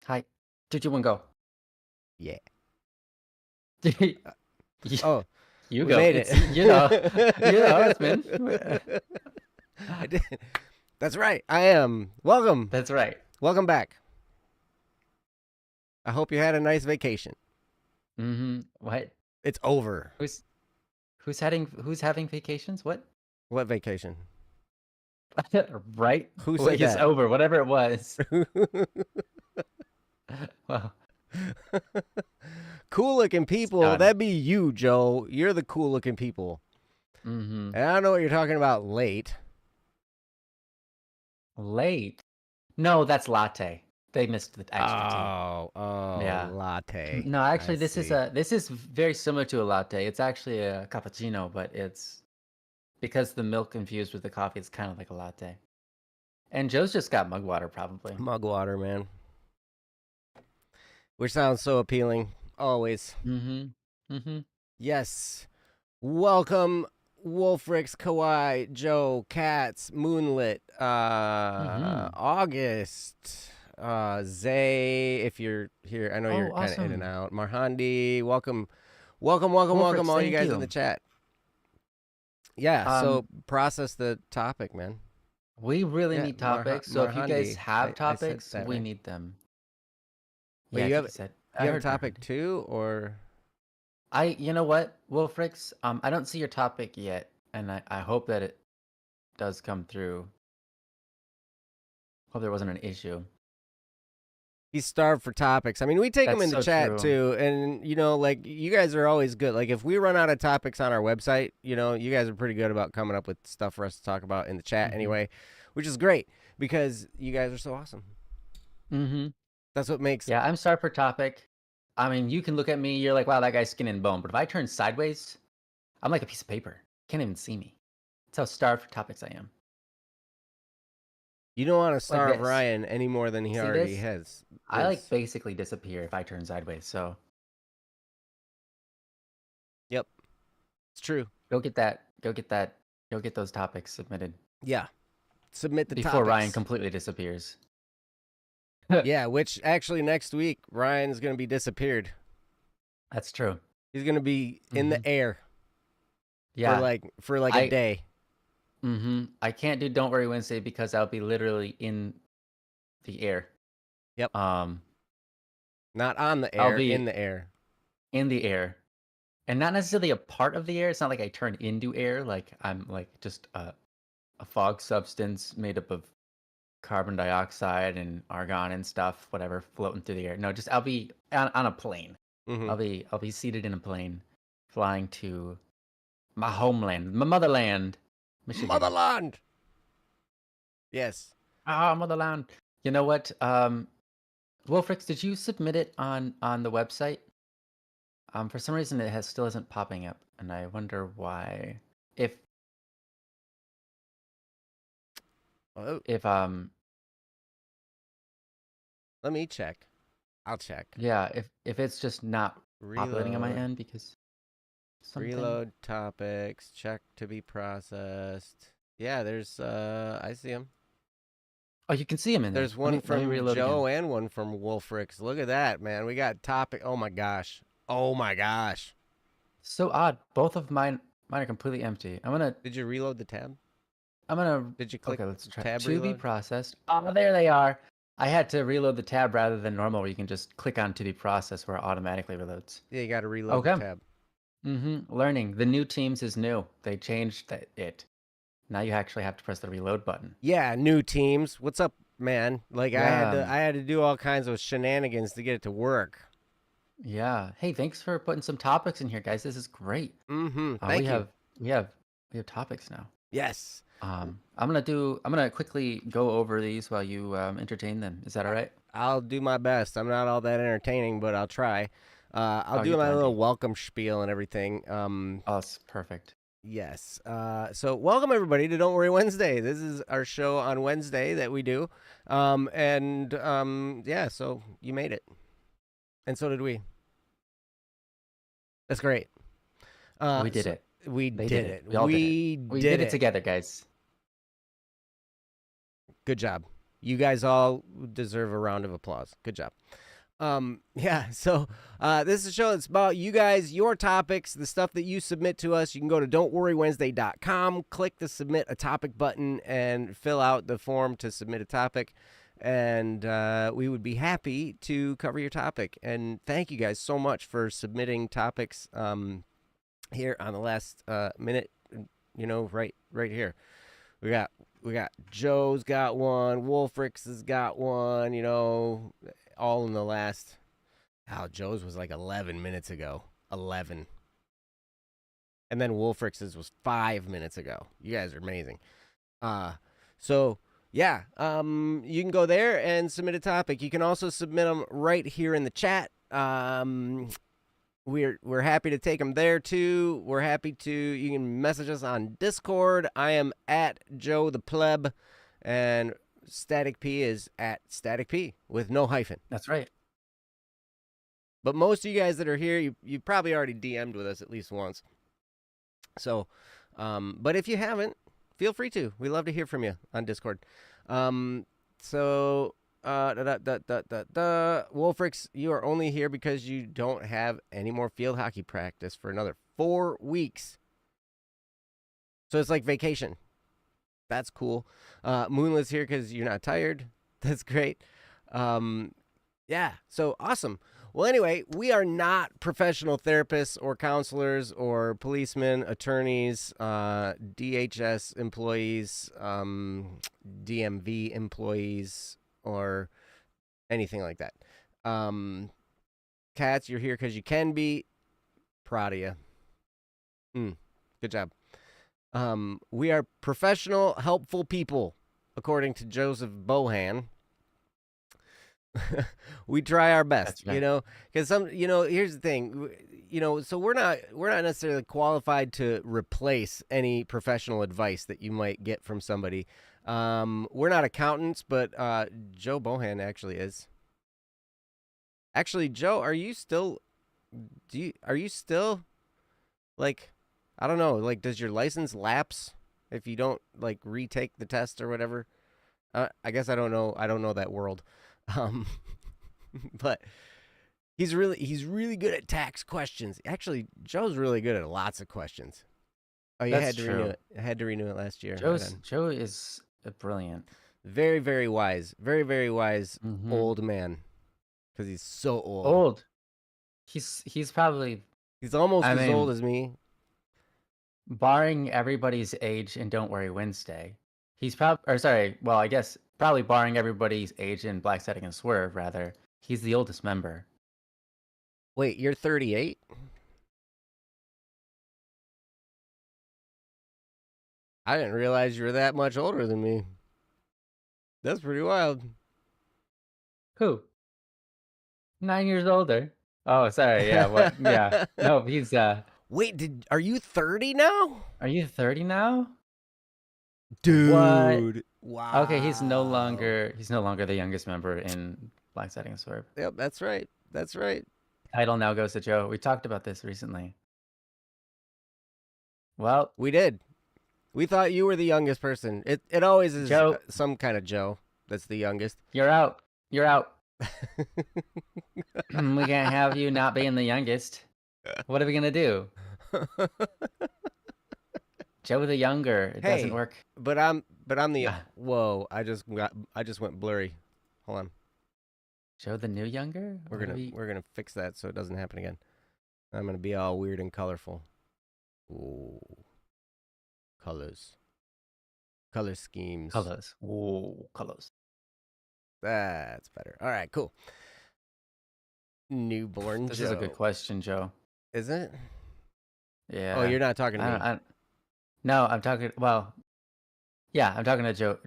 Hi. 3, 2, 1, go. Yeah. You Oh, you we go. made It's you're the host, man. it. I did. That's right. I am. Welcome. That's right. Welcome back. I hope you had a nice vacation. What? It's over. Who's who's having vacations? What? What vacation? Right? Who Well, said it's that? over, whatever it was. Well, Cool looking it's people. done. That'd be you, Joe. You're the cool looking people. Mm-hmm. And I don't know what you're talking about late. Late. No, that's latte. They missed the extra T. Oh, Yeah. latte. No, I actually, see. this is very similar to a latte. It's actually a cappuccino, but it's because the milk infused with the coffee, it's kind of like a latte. And Joe's just got mug water, probably. Mug water, man. Which sounds so appealing. Always. Mm-hmm. Mm-hmm. Yes. Welcome, Wolfrix, Kawhi, Joe, Katz, Moonlit, Mm-hmm. August, Zay, if you're here. I know Oh, you're kind of in and awesome. out. Marhandi, welcome, welcome, Wolfrix, all you thank guys in the you. chat. Yeah, Um, so process the topic, man. we really Yeah, need topics. So if you guys Marhandi, have I said topics, that we right. need them. Wait, Yeah, I think you said. I you have a heard topic Marhandi. too, or You know what, Wolfrix? I don't see your topic yet, and I hope that it does come through. Hope there wasn't an issue. he's starved for topics. I mean, we take them That's in the so chat true. too, and like you guys are always good. Like if we run out of topics on our website, you guys are pretty good about coming up with stuff for us to talk about in the chat Mm-hmm. anyway, which is great because you guys are so awesome. Mm-hmm. That's what makes. Yeah, I'm starved for topic. I mean, you can look at me, you're like, wow, that guy's skin and bone. But if I turn sideways, I'm like a piece of paper. Can't even see me. That's how starved for topics I am. You don't want to Like starve this. Ryan any more than he See already this? has. I like basically disappear if I turn sideways. So Yep, it's true. go get that. Go get that. Go get those topics submitted Yeah, submit the before Ryan topics. completely disappears. Yeah, which actually next week Ryan's gonna be disappeared. That's true. He's gonna be in Mm-hmm. the air Yeah. for like a day. I can't do Don't Worry Wednesday because I'll be literally in the air. Yep. Um, Not on the I'll air, in be the air. in the air. And not necessarily a part of the air. It's not like I turn into air. Like I'm like just a fog substance made up of carbon dioxide and argon and stuff, whatever, floating through the air. No, just I'll be on a plane. Mm-hmm. I'll be seated in a plane, flying to my homeland, my motherland, Michigan. Motherland. Yes. Ah, motherland. You know what? Wolfrix, did you submit it on the website? For some reason it still isn't popping up, and I wonder why. If Oh, if let me check. I'll check. yeah, if it's just not populating on my Reload. end because something. Reload topics. Check to be processed. Yeah, there's I see them. Oh, you can see him in there. There's one Let me from reload Joe again. and one from Wolfrix. Look at that, man. We got topic. Oh my gosh. Oh my gosh. So odd. Both of mine are completely empty. Did you reload the tab? I'm gonna Did you click okay, let's try tab to be reload? processed. Oh, there they are. I had to reload the tab rather than normal where you can just click on to be processed where it automatically reloads. Yeah, you got to reload the Okay. tab. Learning. The new Teams is new. They changed it. Now you actually have to press the reload button. Yeah, new teams. What's up, man? Like Yeah. I had to do all kinds of shenanigans to get it to work. Yeah. Hey, thanks for putting some topics in here, guys. This is great. Mm-hmm. Uh, we Thank you. have we have we have topics now. Yes. I'm gonna quickly go over these while you entertain them. Is that all right? I'll do my best. I'm not all that entertaining, but I'll try. I'll Oh, do you're my little plenty. welcome spiel and everything. Oh, it's perfect. Yes. So welcome everybody to Don't Worry Wednesday. This is our show on Wednesday that we do. Yeah, so you made it. And so did we. That's great. We did it. We They did did it. it. We all did it. We We did did it it. together, guys. Good job. You guys all deserve a round of applause. Good job. Yeah, so this is a show that's about you guys, your topics, the stuff that you submit to us. You can go to don'tworrywednesday.com, click the submit a topic button, and fill out the form to submit a topic. And we would be happy to cover your topic. And thank you guys so much for submitting topics here on the last minute. You know, right here. We got Joe's got one, Wolfrix has got one. You know, all in the last. Oh, Joe's was like 11 minutes ago. 11. And then Wolfrix's was 5 minutes ago. You guys are amazing. So yeah, you can go there and submit a topic. You can also submit them right here in the chat. We're happy to take them there too. We're happy to. You can message us on Discord. I am at Joe the Pleb, and Static P is at Static P with no hyphen. That's right. But most of you guys that are here, you probably already DM'd with us at least once. So, but if you haven't, feel free to. We love to hear from you on Discord. Wolfrix, you are only here because you don't have any more field hockey practice for another 4 weeks. So it's like vacation. That's cool. Moonless here because you're not tired. That's great. Yeah, so awesome. Well, anyway, we are not professional therapists or counselors or policemen, attorneys, DHS employees, DMV employees, or anything like that. Cats, you're here because you can be. Proud of you. Good job. We are professional, helpful people, according to Joseph Bohan. We try our best, right. You know, because here's the thing, so we're not necessarily qualified to replace any professional advice that you might get from somebody. We're not accountants, but Joe Bohan actually is. Actually, Joe, are you still like, I don't know, like, does your license lapse if you don't like retake the test or whatever? I guess I don't know that world. But he's really good at tax questions. Actually, Joe's really good at lots of questions. Oh, you had to renew it. I had to renew it last year. Joe is brilliant. Very, very wise. Very, very wise old man. Because he's so old. Old. He's probably... He's almost as old as me. Barring everybody's age in Don't Worry Wednesday, he's I guess probably barring everybody's age in Black Setting and Swerve, rather, he's the oldest member. Wait, you're 38? I didn't realize you were that much older than me. That's pretty wild. Who? 9 years older. Oh, sorry. Yeah. What? Yeah. No, he's Wait, are you 30 now? Are you 30 now? Dude. What? Wow. Okay, he's no longer the youngest member in Black Setting and Swerve. Yep, that's right. That's right. Title now goes to Joe. We talked about this recently. Well, we did. We thought you were the youngest person. It always is Joe. Some kind of Joe that's the youngest. You're out. You're out. We can't have you not being the youngest. What are we gonna do? Joe the younger. It doesn't work. But I'm the whoa, I just went blurry. Hold on. Joe the new younger? We're gonna fix that so it doesn't happen again. I'm gonna be all weird and colorful. Ooh. Colors. Color schemes. Colors. Ooh, colors. That's better. All right, cool. Newborn This Joe. is a good question, Joe. Is it? Yeah. Oh, you're not talking to me. No, I'm talking. Well, yeah, I'm talking to Joe.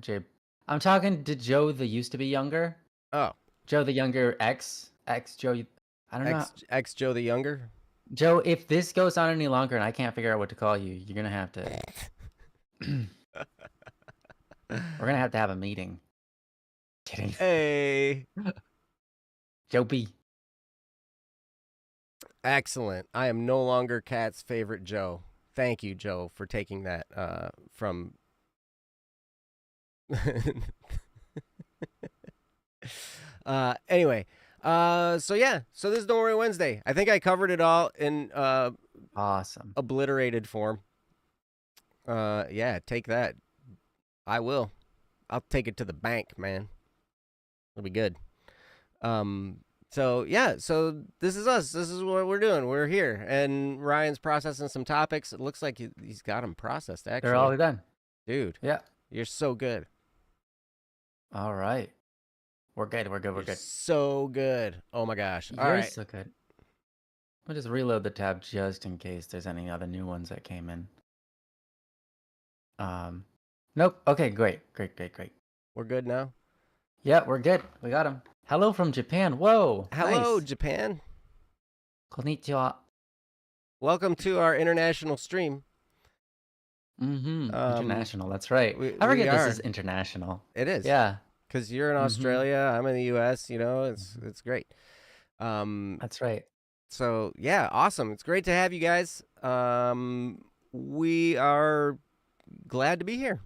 I'm talking to Joe the used to be younger. Oh, Joe the younger ex Joe. I don't know. Ex Joe the younger. Joe, if this goes on any longer and I can't figure out what to call you, you're gonna have to. We're gonna have a meeting. Kidding. Hey, Joe B. Excellent. I am no longer Kat's favorite Joe. Thank you, Joe, for taking that from Anyway, so yeah, so this is Don't Worry Wednesday. I think I covered it all in Awesome. obliterated form. Yeah, take that. I will. I'll take it to the bank, man. It'll be good. So yeah, so this is us. This is what we're doing. We're here, and Ryan's processing some topics. It looks like he's got them processed. Actually, They're all done. dude. Yeah. You're so good. All right. We're good. We're good. We're You're good. so good. Oh my gosh. All You're right. so good. We'll just reload the tab just in case there's any other new ones that came in. Nope. Okay, great. We're good now. Yeah, we're good. We got him. Hello from Japan. Whoa. Hello, Nice. Japan. Konnichiwa. Welcome to our international stream. International. That's right. we I forget are. this is international. It is. Yeah. Because you're in Australia, I'm in the U.S. You know, it's great. That's right. So yeah, awesome. It's great to have you guys. We are glad to be here.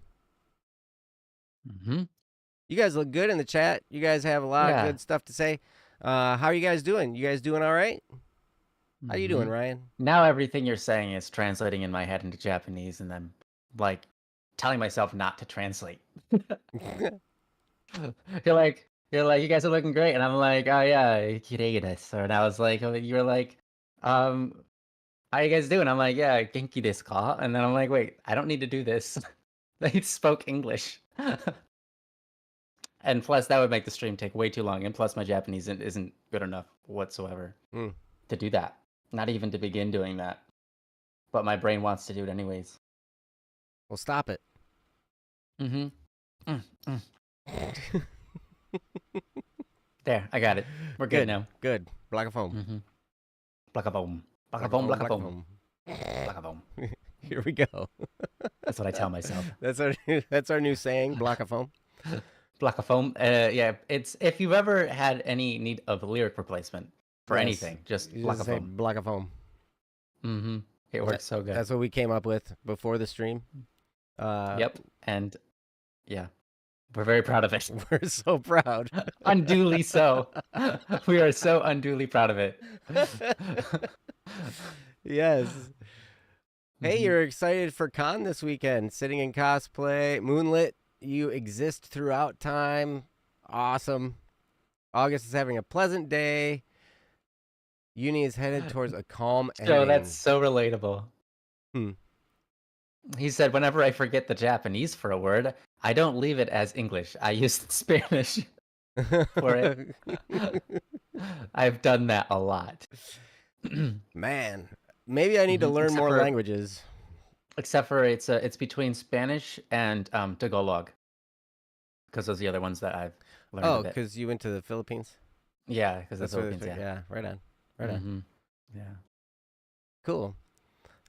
You guys look good in the chat. You guys have a lot of good stuff to say. How are you guys doing? You guys doing all right? How you doing, Ryan? Now everything you're saying is translating in my head into Japanese, and I'm like telling myself not to translate. You're like, you guys are looking great, and I'm like, oh yeah, kirei desu. And I was like, you're like, how you guys doing? I'm like, yeah, genki desu ka? And then I'm like, wait, I don't need to do this. They spoke English. And plus, that would make the stream take way too long. And plus, my Japanese isn't good enough whatsoever to do that. Not even to begin doing that. But my brain wants to do it anyways. Well, stop it. There, I got it. We're good now. Good. Black foam. Black foam. Black foam. Black foam. Black foam. Here we go. That's what I tell myself. That's our new saying. Black foam. Black foam. Yeah, it's if you've ever had any need of lyric replacement for anything, just black foam. Black foam. It works so good. That's what we came up with before the stream. Yep, and yeah, we're very proud of it. We're so proud. Unduly so. We are so unduly proud of it. Yes. Hey, you're excited for con this weekend? Sitting in cosplay, moonlit. You exist throughout time. Awesome. August is having a pleasant day. Uni is headed towards a calm ending. So that's so relatable. He said, whenever I forget the Japanese for a word, I don't leave it as English. I use Spanish for it. I've done that a lot. Man, maybe I need to learn more languages. Except for it's between Spanish and Tagalog, because those are the other ones that I've learned. Oh, because you went to the Philippines? Yeah, because the Philippines. Yeah, right on. Right on. Yeah. Cool.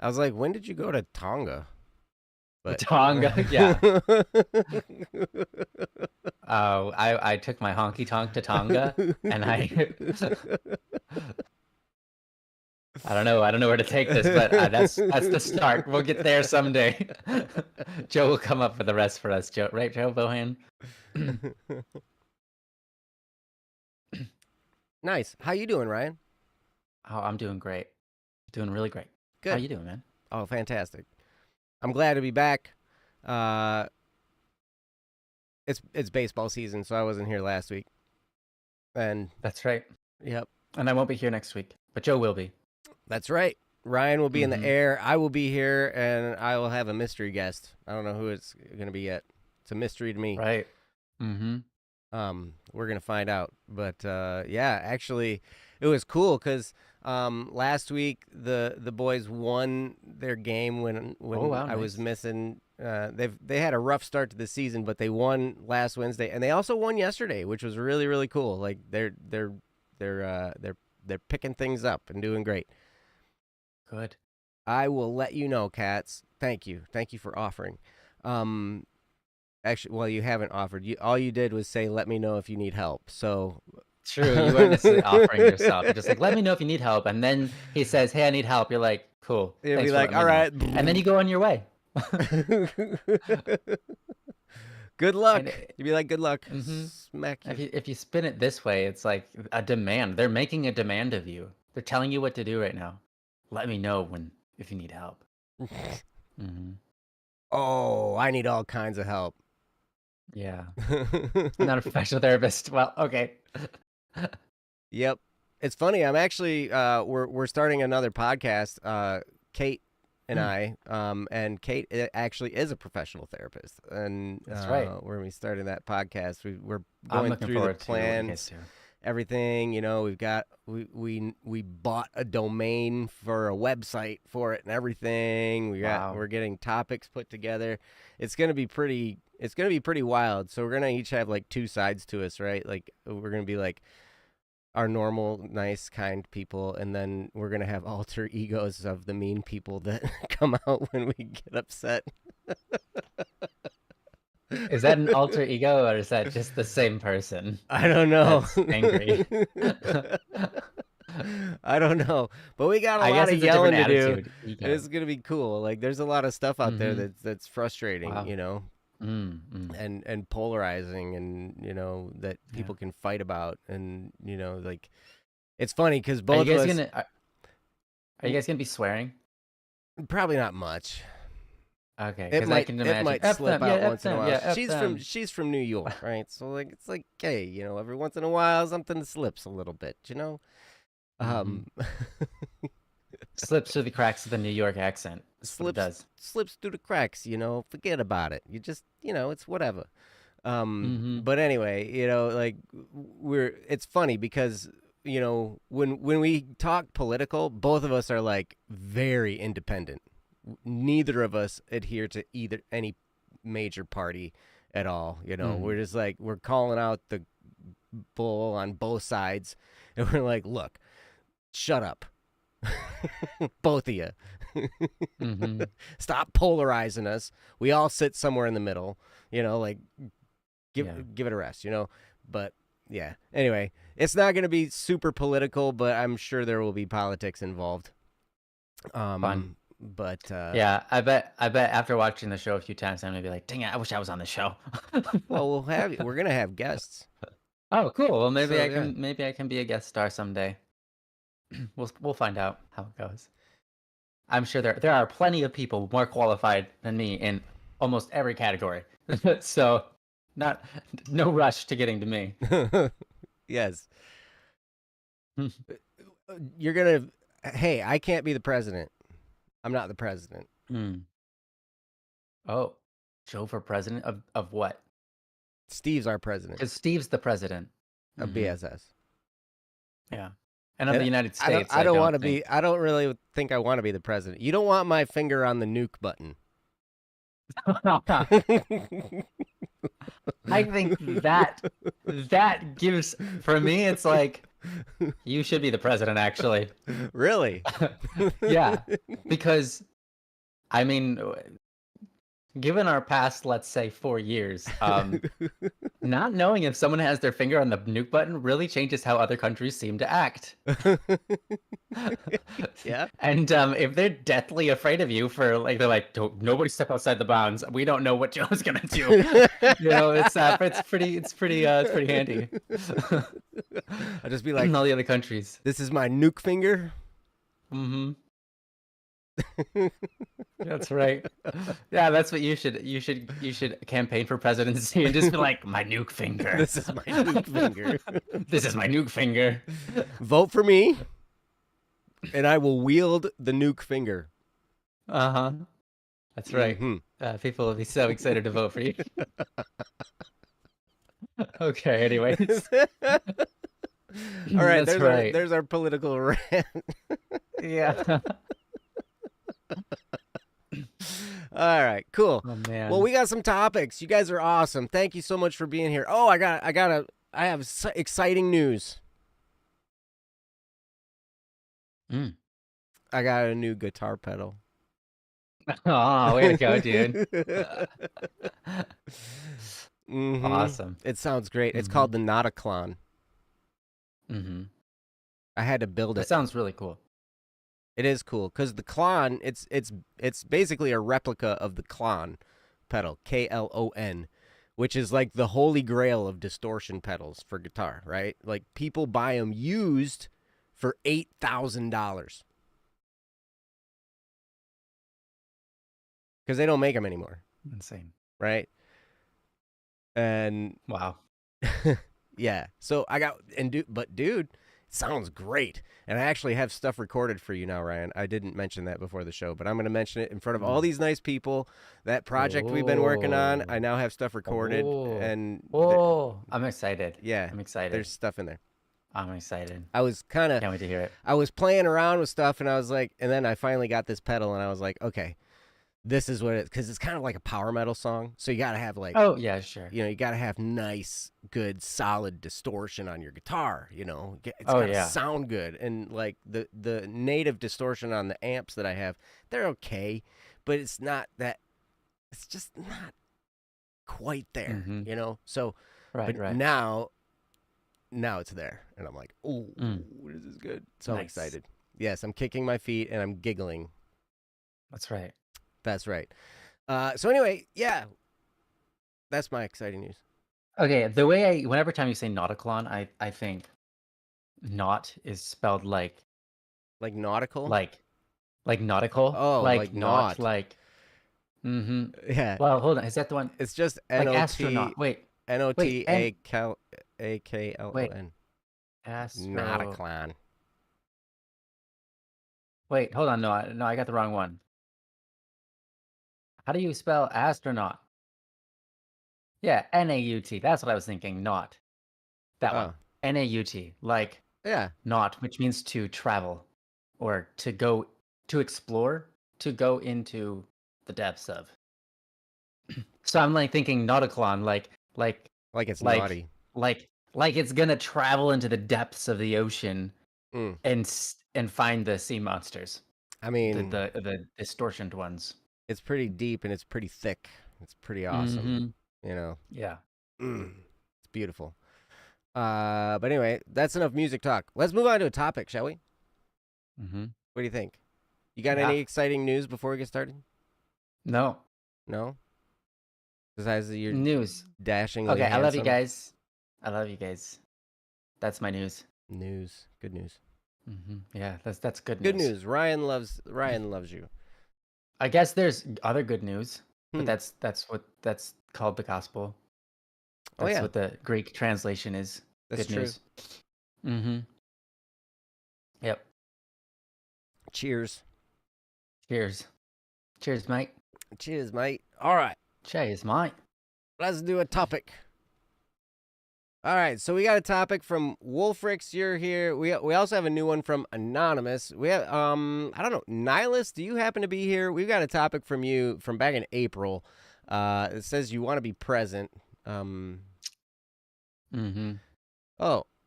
I was like, when did you go to Tonga? But... Tonga, yeah. I took my honky tonk to Tonga, and I don't know where to take this, but that's the start. We'll get there someday. Joe will come up with the rest for us. Joe, right, Joe Bohan? Nice. How you doing, Ryan? Oh, I'm doing great. Doing really great. Good. How you doing, man? Oh, fantastic. I'm glad to be back. It's baseball season, so I wasn't here last week. And that's right. Yep. And I won't be here next week, but Joe will be. That's right. Ryan will be in the air. I will be here, and I will have a mystery guest. I don't know who it's going to be yet. It's a mystery to me. Right. We're going to find out. But, yeah, actually, it was cool because last week the boys won their game when I was missing. They had a rough start to the season, but they won last Wednesday, and they also won yesterday, which was really, really cool. Like they're picking things up and doing great. Good. I will let you know, Cats. Thank you for offering. Actually, well, you haven't offered. All you did was say, "Let me know if you need help." So true, you weren't necessarily offering yourself. You're just like, "Let me know if you need help," and then he says, "Hey, I need help." You're like, "Cool." You'd be like, "All right," and then you go on your way. Good luck. And You'd be like, good luck. mm-hmm. Smack you. If you spin it this way, it's like a demand. They're making a demand of you. They're telling you what to do right now. Let me know if you need help. Mm-hmm. Oh, I need all kinds of help. Yeah. I'm not a professional therapist. Well, okay. Yep. It's funny. I'm actually we're starting another podcast. Kate and I and Kate actually is a professional therapist, and That's right. we're gonna be starting that podcast. We're I'm going looking through the forward to what you guys plans, do. everything. We bought a domain for a website for it and everything. We're getting topics put together. It's gonna be pretty wild. So we're gonna each have like two sides to us, right? Like we're gonna be like our normal, nice, kind people, and then we're gonna have alter egos of the mean people that come out when we get upset. Is that an alter ego or is that just the same person? I don't know. That's angry. I don't know, but we got a I lot guess of it's a yelling different to do. attitude. Ego. It's gonna be cool. Like, there's a lot of stuff out there Mm-hmm. that's frustrating, Wow. Mm. and polarizing, and that Yeah. people can fight about, and like it's funny because Are you both of guys us gonna are you guys gonna be swearing? probably not much. Okay, It because I might can it imagine. might F slip them, out yeah, F once in a them, while. yeah, F She's them. from New York, right? So like it's like, hey, every once in a while something slips a little bit, Mm-hmm. Um Slips through the cracks of the New York accent. That's what it slips does. slips through the cracks, forget about it. You just, it's whatever. Mm-hmm. But anyway, like it's funny because when we talk political, both of us are like very independent. Neither of us adhere to any major party at all. We're just like, we're calling out the bull on both sides, and we're like, look, shut up. Both of you. Mm-hmm. Stop polarizing us. We all sit somewhere in the middle, like give it a rest, But yeah. Anyway, it's not going to be super political, but I'm sure there will be politics involved. Fun. But Yeah, I bet after watching the show a few times, I'm gonna be like, dang it, I wish I was on the show. well, we're going to have guests. Oh, cool. Well, maybe So, I can be a guest star someday. We'll find out how it goes. I'm sure there are plenty of people more qualified than me in almost every category. So, no rush to getting to me. Yes. You're going to hey, I can't be the president. I'm not the president. Oh, Joe for president of what? Steve's our president Because Steve's the president of BSS. Yeah, and of the United I don't, States. I don't want to be. I don't really think I want to be the president. You don't want my finger on the nuke button. I think that gives, for me, it's like you should be the president. Actually, really? Yeah, because I mean, given our past, let's say 4 years, not knowing if someone has their finger on the nuke button really changes how other countries seem to act. Yeah. And if they're deathly afraid of you for they're like, nobody step outside the bounds. We don't know what Joe's gonna do. It's pretty handy. I'll just be like, all the other countries. This is my nuke finger. Mm-hmm. That's right. Yeah, that's what you should campaign for presidency and just be like, my nuke finger. This is my nuke finger. This is my nuke finger. Vote for me, and I will wield the nuke finger. Uh-huh. That's right. Mm-hmm. People will be so excited to vote for you. Okay, anyways. All right, That's there's our political rant. Yeah. All right, cool. Oh man. Well, we got some topics. You guys are awesome. Thank you so much for being here. Oh, I have exciting news. I got a new guitar pedal. Oh, way to go, dude. Mm-hmm. Awesome. It sounds great. It's called the Nauticlon. Mm-hmm. I had to build it. That sounds really cool. It is cool because the Klon, it's basically a replica of the Klon pedal, Klon, which is like the holy grail of distortion pedals for guitar, right? Like people buy them used for $8,000 because they don't make them anymore, Insane. right? And Wow. yeah, so I got but dude, it sounds great, and I actually have stuff recorded for you now, Ryan. I didn't mention that before the show, but I'm going to mention it in front of all these nice people. That project we've been working on, I now have stuff recorded, and I'm excited. yeah, I'm excited. there's stuff in there. I'm excited. I was Can't wait to hear it. I was playing around with stuff, and I was like, and then I finally got this pedal, and I was like, okay, this is what it, because it's kind of like a power metal song, so you got to have like, Oh yeah, sure. you got to have nice, good, solid distortion on your guitar. It's got to sound good, and like the native distortion on the amps that I have, they're okay, but it's not that. It's just not quite there, So, right. Now it's there, and I'm like, oh, this is good. So I'm excited. Yes, I'm kicking my feet and I'm giggling. That's right. That's right. So anyway, yeah, that's my exciting news. Okay, the way whenever time you say nauticlon, I think naut is spelled like nautical, like nautical. Oh, like not naut. like. Yeah. Well, hold on. Is that the one? It's just Like N-O-T, astronaut. Wait. N-O-T-A-K-L-O-N. Nauticlon. Wait, hold on. No, I got the wrong one. How do you spell astronaut? Yeah, N-A-U-T. That's what I was thinking. Not. That one. N-A-U-T. Like Yeah. naut, which means to travel or to go, to explore, to go into the depths of. So I'm like thinking nauticlon, like it's naughty. Like it's gonna travel into the depths of the ocean and find the sea monsters. I mean, the distortioned ones. It's pretty deep and it's pretty thick. It's pretty awesome. Yeah. It's beautiful. But anyway, that's enough music talk. Let's move on to a topic, shall we? What do you think? You got any exciting news before we get started? No. Besides your news. Dashingly Okay, handsome. I love you guys. That's my news. Good news. Yeah, that's good news. Good news. Ryan loves you. I guess there's other good news, but that's called the gospel. That's what the Greek translation is. That's good true. News. Yep. Cheers. Cheers, mate. Cheers, mate. All right. Cheers, mate. Let's do a topic. All right, so we got a topic from Wolfrix. You're here. We also have a new one from Anonymous. We have I don't know, Nihilus, do you happen to be here? We've got a topic from you from back in April. It says you want to be present. Oh,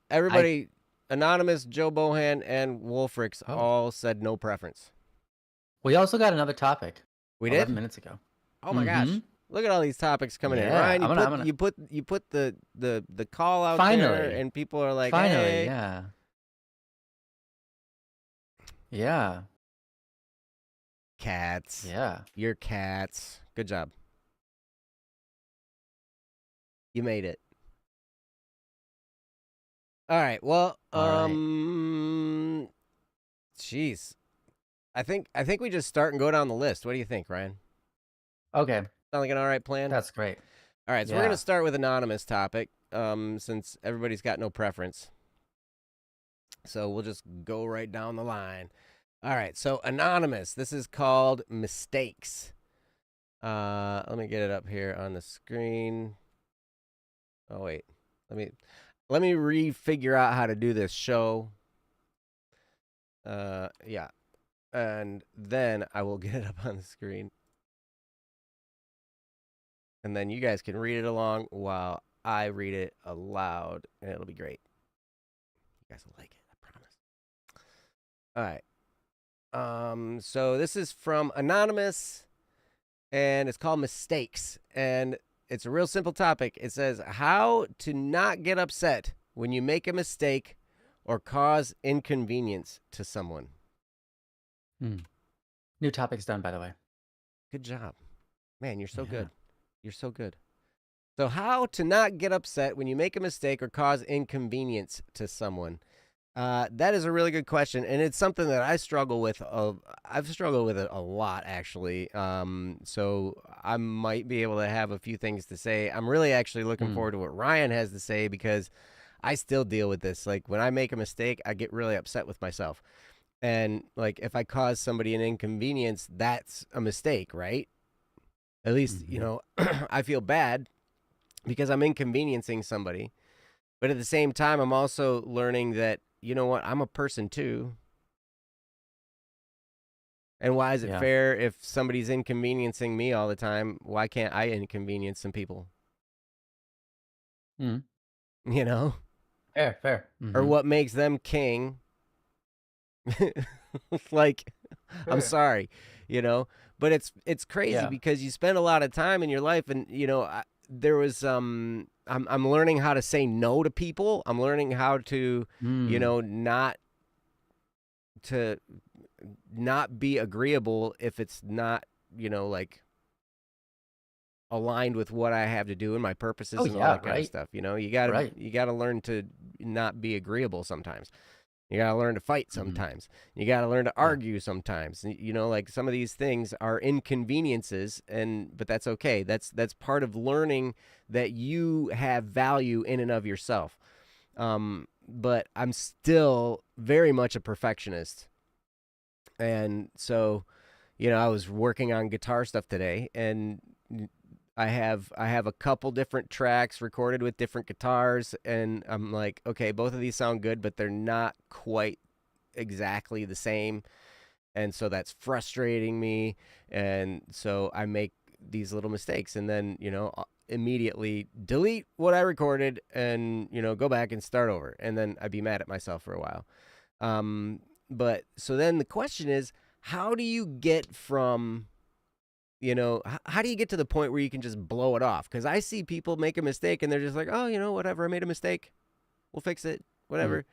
everybody, Anonymous, Joe Bohan, and Wolfrix all said no preference. We also got another topic. We did 11 minutes ago. Oh my gosh. Look at all these topics coming in. Ryan, you put the call out there, and people are like, finally, hey. Yeah. Cats. Yeah. You're cats. Good job. You made it. All right. Well, jeez. I think we just start and go down the list. What do you think, Ryan? Okay. Sound like an all right plan? That's great. All right, so we're going to start with anonymous topic, since everybody's got no preference. So we'll just go right down the line. All right, so anonymous. This is called mistakes. Let me get it up here on the screen. Oh wait, let me refigure out how to do this show. Yeah, and then I will get it up on the screen. And then you guys can read it along while I read it aloud, and it'll be great. You guys will like it, I promise. All right. So this is from Anonymous, and it's called Mistakes. And it's a real simple topic. It says, how to not get upset when you make a mistake or cause inconvenience to someone. New topic's done, by the way. Good job. Man, you're so good. You're so good. So, how to not get upset when you make a mistake or cause inconvenience to someone? That is a really good question, and it's something that I struggle with. I've struggled with it a lot, actually. So I might be able to have a few things to say. I'm really actually looking Mm. forward to what Ryan has to say because I still deal with this. Like when I make a mistake, I get really upset with myself, and like if I cause somebody an inconvenience, that's a mistake, right? At least Mhm. I feel bad because I'm inconveniencing somebody. But at the same time, I'm also learning that, you know what, I'm a person too. And why is it Yeah. fair if somebody's inconveniencing me all the time? Why can't I inconvenience some people? Mm. You know? Fair, fair. Or Mhm. what makes them king? Like, I'm Sure. sorry, you know? But it's crazy Yeah. because you spend a lot of time in your life and there was I'm learning how to say no to people. I'm learning how to, Mm. not to not be agreeable if it's not, like aligned with what I have to do and my Oh, purposes and all yeah, that kind of right, stuff. You got to right. you got to learn to not be agreeable sometimes. You got to learn to fight Mhm. sometimes. You got to learn to Yeah. argue sometimes. Like some of these things are inconveniences but that's okay. That's part of learning that you have value in and of yourself. But I'm still very much a perfectionist. And so, I was working on guitar stuff today, and I have a couple different tracks recorded with different guitars, and I'm like, okay, both of these sound good, but they're not quite exactly the same, and so that's frustrating me, and so I make these little mistakes, and then immediately delete what I recorded, and go back and start over, and then I'd be mad at myself for a while. But so then the question is, how do you get from, how do you get to the point where you can just blow it off? Because I see people make a mistake and they're just like, oh, whatever, I made a mistake. We'll fix it, Mm. whatever.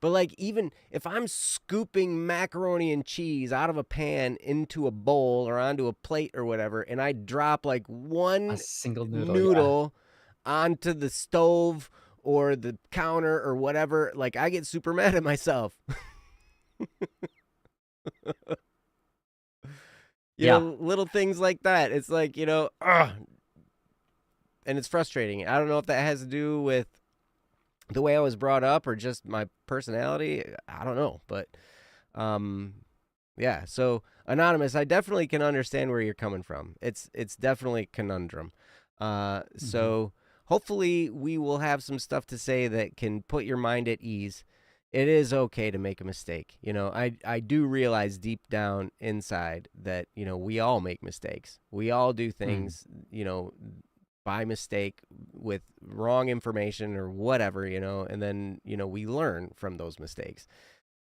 But like, even if I'm scooping macaroni and cheese out of a pan into a bowl or onto a plate or whatever, and I drop like A one single noodle, yeah. noodle onto the stove or the counter or whatever, like I get super mad at myself. Yeah. Little things like that. It's like, ugh, and it's frustrating. I don't know if that has to do with the way I was brought up or just my personality. I don't know, but um, yeah. So anonymous, I definitely can understand where you're coming from. It's definitely a conundrum. Mhm. So hopefully we will have some stuff to say that can put your mind at ease. It is okay to make a mistake. I do realize deep down inside that, we all make mistakes. We all do Mm. things, by mistake with wrong information or whatever, and then, we learn from those mistakes.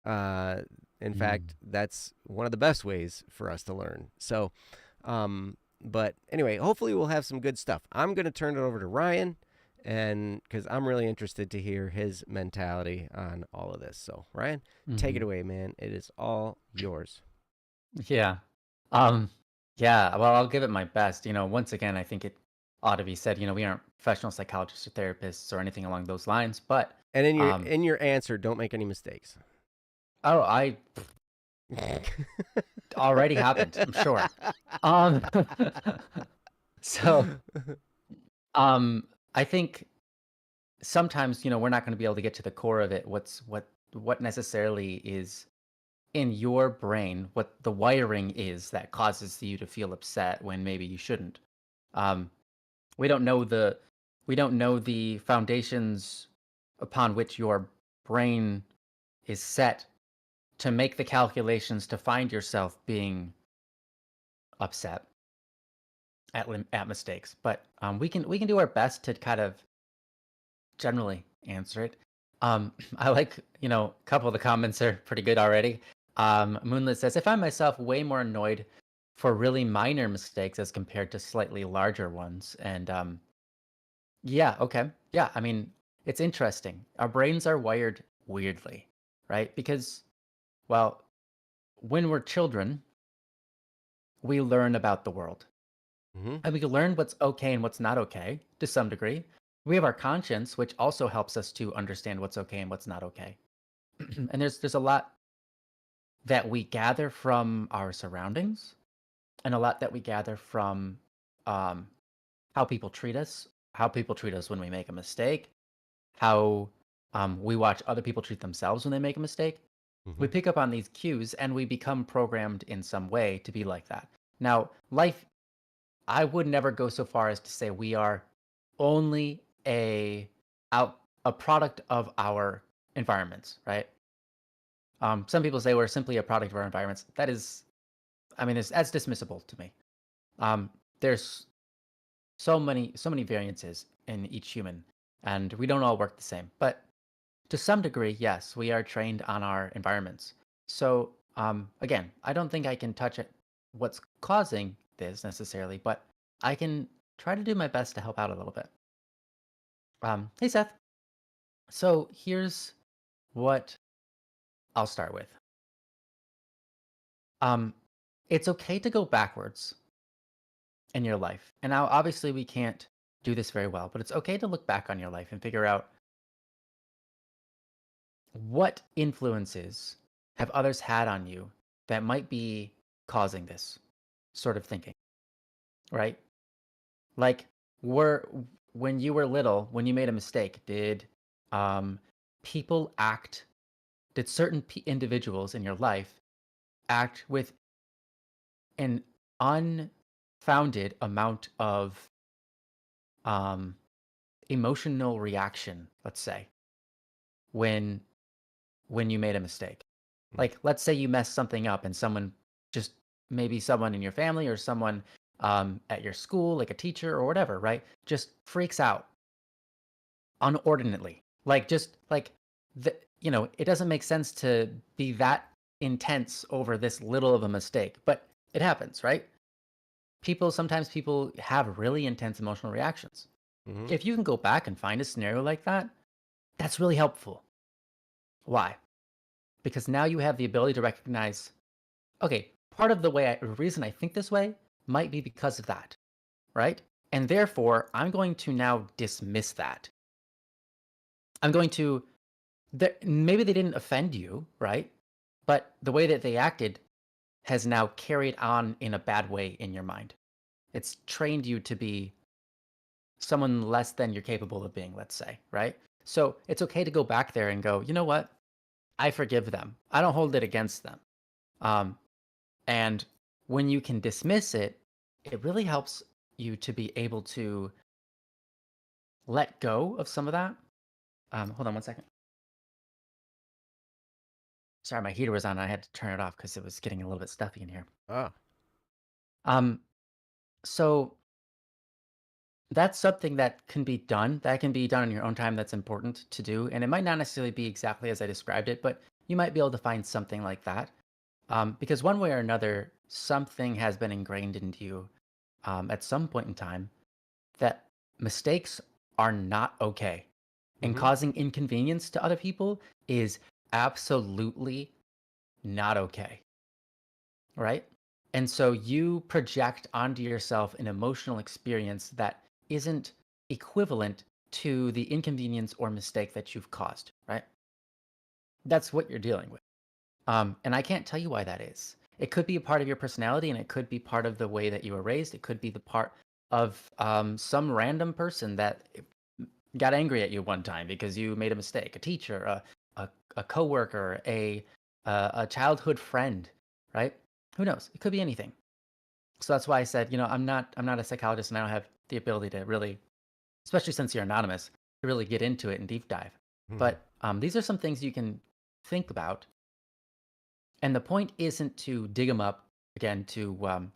Uh, in Mm. fact, that's one of the best ways for us to learn. So, but anyway, hopefully we'll have some good stuff. I'm going to turn it over to Ryan, and because I'm really interested to hear his mentality on all of this. So, Ryan, take it Mhm. away, man. It is all yours. Yeah. Um, yeah, well, I'll give it my best. Once again, I think it ought to be said, we aren't professional psychologists or therapists or anything along those lines, but And in your um in your answer, don't make any mistakes. oh, I already happened, I'm sure. Um so um I think sometimes, we're not going to be able to get to the core of it. What necessarily is in your brain, what the wiring is that causes you to feel upset when maybe you shouldn't. Um we don't know the foundations upon which your brain is set to make the calculations to find yourself being upset at mistakes. But we can do our best to kind of generally answer it. I like, a couple of the comments are pretty good already. Moonlit says, I find myself way more annoyed for really minor mistakes as compared to slightly larger ones. And yeah, okay. Yeah, I mean, it's interesting. Our brains are wired weirdly, right? Because, well, when we're children, we learn about the world. Mm-hmm. And we can learn what's okay and what's not okay to some degree. We have our conscience, which also helps us to understand what's okay and what's not okay. And there's a lot that we gather from our surroundings and a lot that we gather from um, how people treat us when we make a mistake, how we watch other people treat themselves when they make a mistake. We Mm-hmm. pick up on these cues and we become programmed in some way to be like that. Now, life, I would never go so far as to say we are only a product of our environments, right? Some people say we're simply a product of our environments. That is, I mean, that's dismissible to me. There's so many variances in each human, and we don't all work the same. But to some degree, yes, we are trained on our environments. So again, I don't think I can touch it what's causing this necessarily, but I can try to do my best to help out a little bit. Hey Seth. So here's what I'll start with. Um, it's okay to go backwards in your life. And now obviously we can't do this very well, but it's okay to look back on your life and figure out what influences have others had on you that might be causing this sort of thinking, right? Like, were when you were little, when you made a mistake, did um, people act? Did certain individuals in your life act with an unfounded amount of um, emotional reaction? Let's say when when you made a mistake. Like, let's say you messed something up and someone just maybe someone in your family or someone at your school, like a teacher or whatever, right? Just freaks out unordinately. Like, just like it doesn't make sense to be that intense over this little of a mistake, but it happens, right? Sometimes people have really intense emotional reactions. Mm-hmm. If you can go back and find a scenario like that, that's really helpful. Why? Because now you have the ability to recognize, okay, part of the reason I think this way might be because of that, right? And therefore, I'm going to now dismiss that. I'm going to, maybe they didn't offend you, right? But the way that they acted has now carried on in a bad way in your mind. It's trained you to be someone less than you're capable of being, let's say, right? So it's okay to go back there and go, you know what? I forgive them. I don't hold it against them. Um, And when you can dismiss it, it really helps you to be able to let go of some of that. Hold on one second. Sorry, my heater was on. I had to turn it off because it was getting a little bit stuffy in here. Ah. Um, so that's something that can be done. That can be done in your own time. That's important to do, and it might not necessarily be exactly as I described it, but you might be able to find something like that. Because one way or another, something has been ingrained into you at some point in time that mistakes are not okay. And Mm-hmm. causing inconvenience to other people is absolutely not okay. Right? And so you project onto yourself an emotional experience that isn't equivalent to the inconvenience or mistake that you've caused. Right? That's what you're dealing with. And I can't tell you why that is. It could be a part of your personality and it could be part of the way that you were raised. It could be the part of some random person that got angry at you one time because you made a mistake, a teacher, a coworker, a childhood friend, right? Who knows? It could be anything. So that's why I said, I'm not a psychologist and I don't have the ability to really, especially since you're anonymous, to really get into it and deep dive. Mm-hmm. But these are some things you can think about. And the point isn't to dig them up again to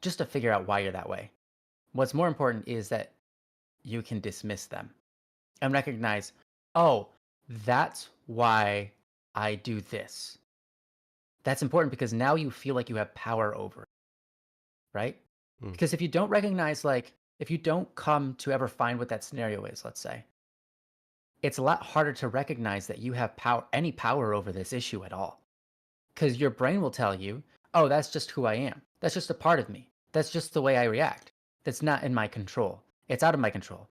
just to figure out why you're that way. What's more important is that you can dismiss them and recognize, oh, that's why I do this. That's important because now you feel like you have power over it, right? Mm. Because if you don't recognize, like, if you don't come to ever find what that scenario is, let's say, it's a lot harder to recognize that you have any power over this issue at all. Because your brain will tell you, oh, that's just who I am. That's just a part of me. That's just the way I react. That's not in my control. It's out of my control.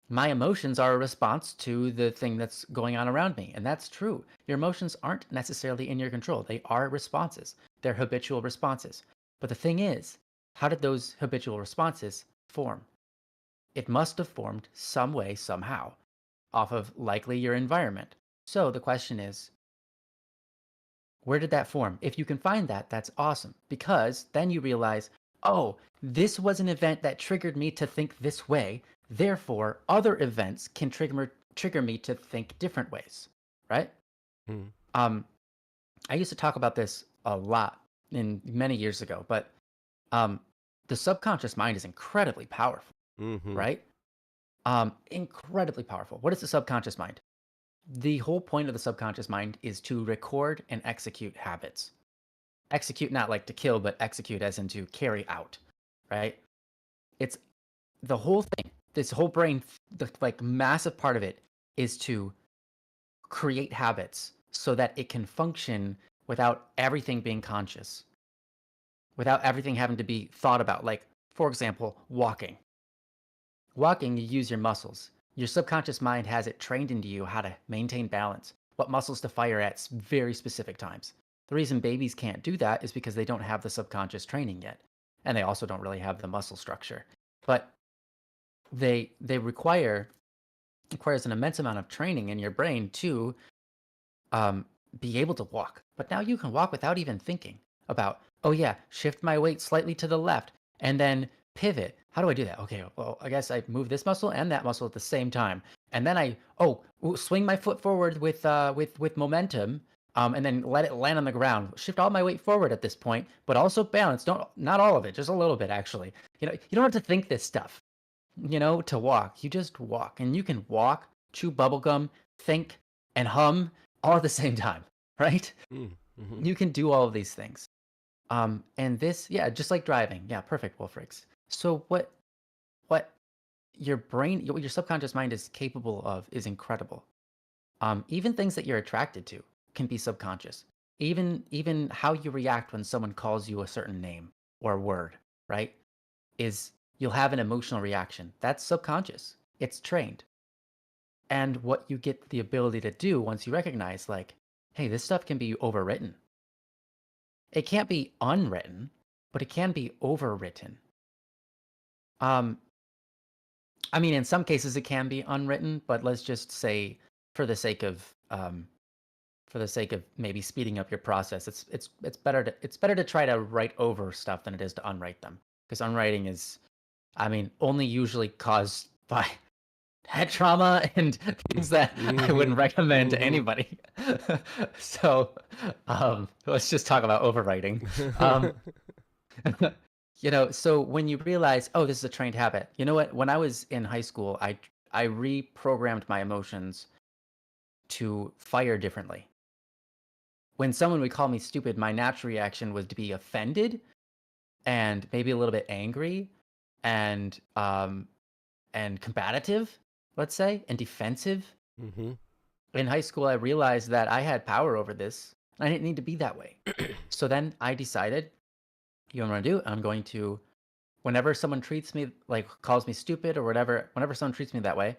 My emotions are a response to the thing that's going on around me. And that's true. Your emotions aren't necessarily in your control. They are responses. They're habitual responses. But the thing is, how did those habitual responses form? It must have formed some way, somehow, off of likely your environment. So the question is, where did that form? If you can find that, that's awesome, because then you realize, oh, this was an event that triggered me to think this way. Therefore, other events can trigger me to think different ways, right? Mm. Um, I used to talk about this a lot in many years ago, but um, the subconscious mind is incredibly powerful, Mm-hmm. right? Incredibly powerful. What is the subconscious mind? The whole point of the subconscious mind is to record and execute habits. Execute not like to kill, but execute as in to carry out, right? It's the whole thing. This whole brain, the like massive part of it is to create habits so that it can function without everything being conscious, without everything having to be thought about. Like, for example, walking. Walking, you use your muscles. Your subconscious mind has it trained into you how to maintain balance, what muscles to fire at very specific times. The reason babies can't do that is because they don't have the subconscious training yet. And they also don't really have the muscle structure. But they requires an immense amount of training in your brain to um, be able to walk. But now you can walk without even thinking about, oh yeah, shift my weight slightly to the left and then pivot. How do I do that? Okay, well, I guess I move this muscle and that muscle at the same time. And then swing my foot forward with momentum. And then let it land on the ground. Shift all my weight forward at this point, but also balance. Don't not all of it, just a little bit actually. You don't have to think this stuff. To walk. You just walk. And you can walk, chew bubblegum, think, and hum all at the same time, right? Mm-hmm. You can do all of these things. And this, yeah, just like driving. Yeah, perfect, Wolfrix. So what what your subconscious mind is capable of is incredible. Even things that you're attracted to can be subconscious. Even how you react when someone calls you a certain name or word, right? Is you'll have an emotional reaction. That's subconscious. It's trained. And what you get the ability to do once you recognize, like, hey, this stuff can be overwritten. It can't be unwritten, but it can be overwritten. Um, I mean, in some cases it can be unwritten, but let's just say, for the sake of maybe speeding up your process, it's better to try to write over stuff than it is to unwrite them, because unwriting is, I mean, only usually caused by head trauma and things that I Mm-hmm. wouldn't recommend to Mm-hmm. anybody. So, let's just talk about overwriting. Um, so when you realize, oh, this is a trained habit. You know what? When I was in high school, I reprogrammed my emotions to fire differently. When someone would call me stupid, my natural reaction was to be offended and maybe a little bit angry and combative, let's say, and defensive. Mm-hmm. In high school, I realized that I had power over this. And I didn't need to be that way. So then I decided, you know what I'm going to do? I'm going to, whenever someone treats me, like calls me stupid or whatever, whenever someone treats me that way,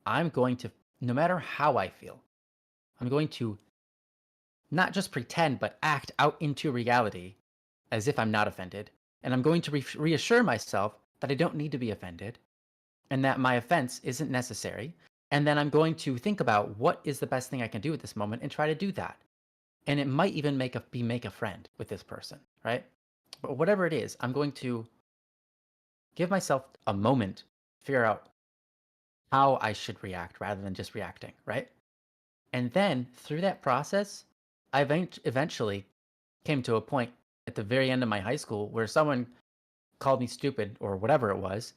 I'm going to, no matter how I feel, I'm going to not just pretend, but act out into reality as if I'm not offended. And I'm going to reassure myself that I don't need to be offended and that my offense isn't necessary. And then I'm going to think about what is the best thing I can do at this moment and try to do that. And it might even make a friend with this person, right? But whatever it is, I'm going to give myself a moment to figure out how I should react rather than just reacting, right? And then through that process, I eventually came to a point at the very end of my high school where someone called me stupid or whatever it was,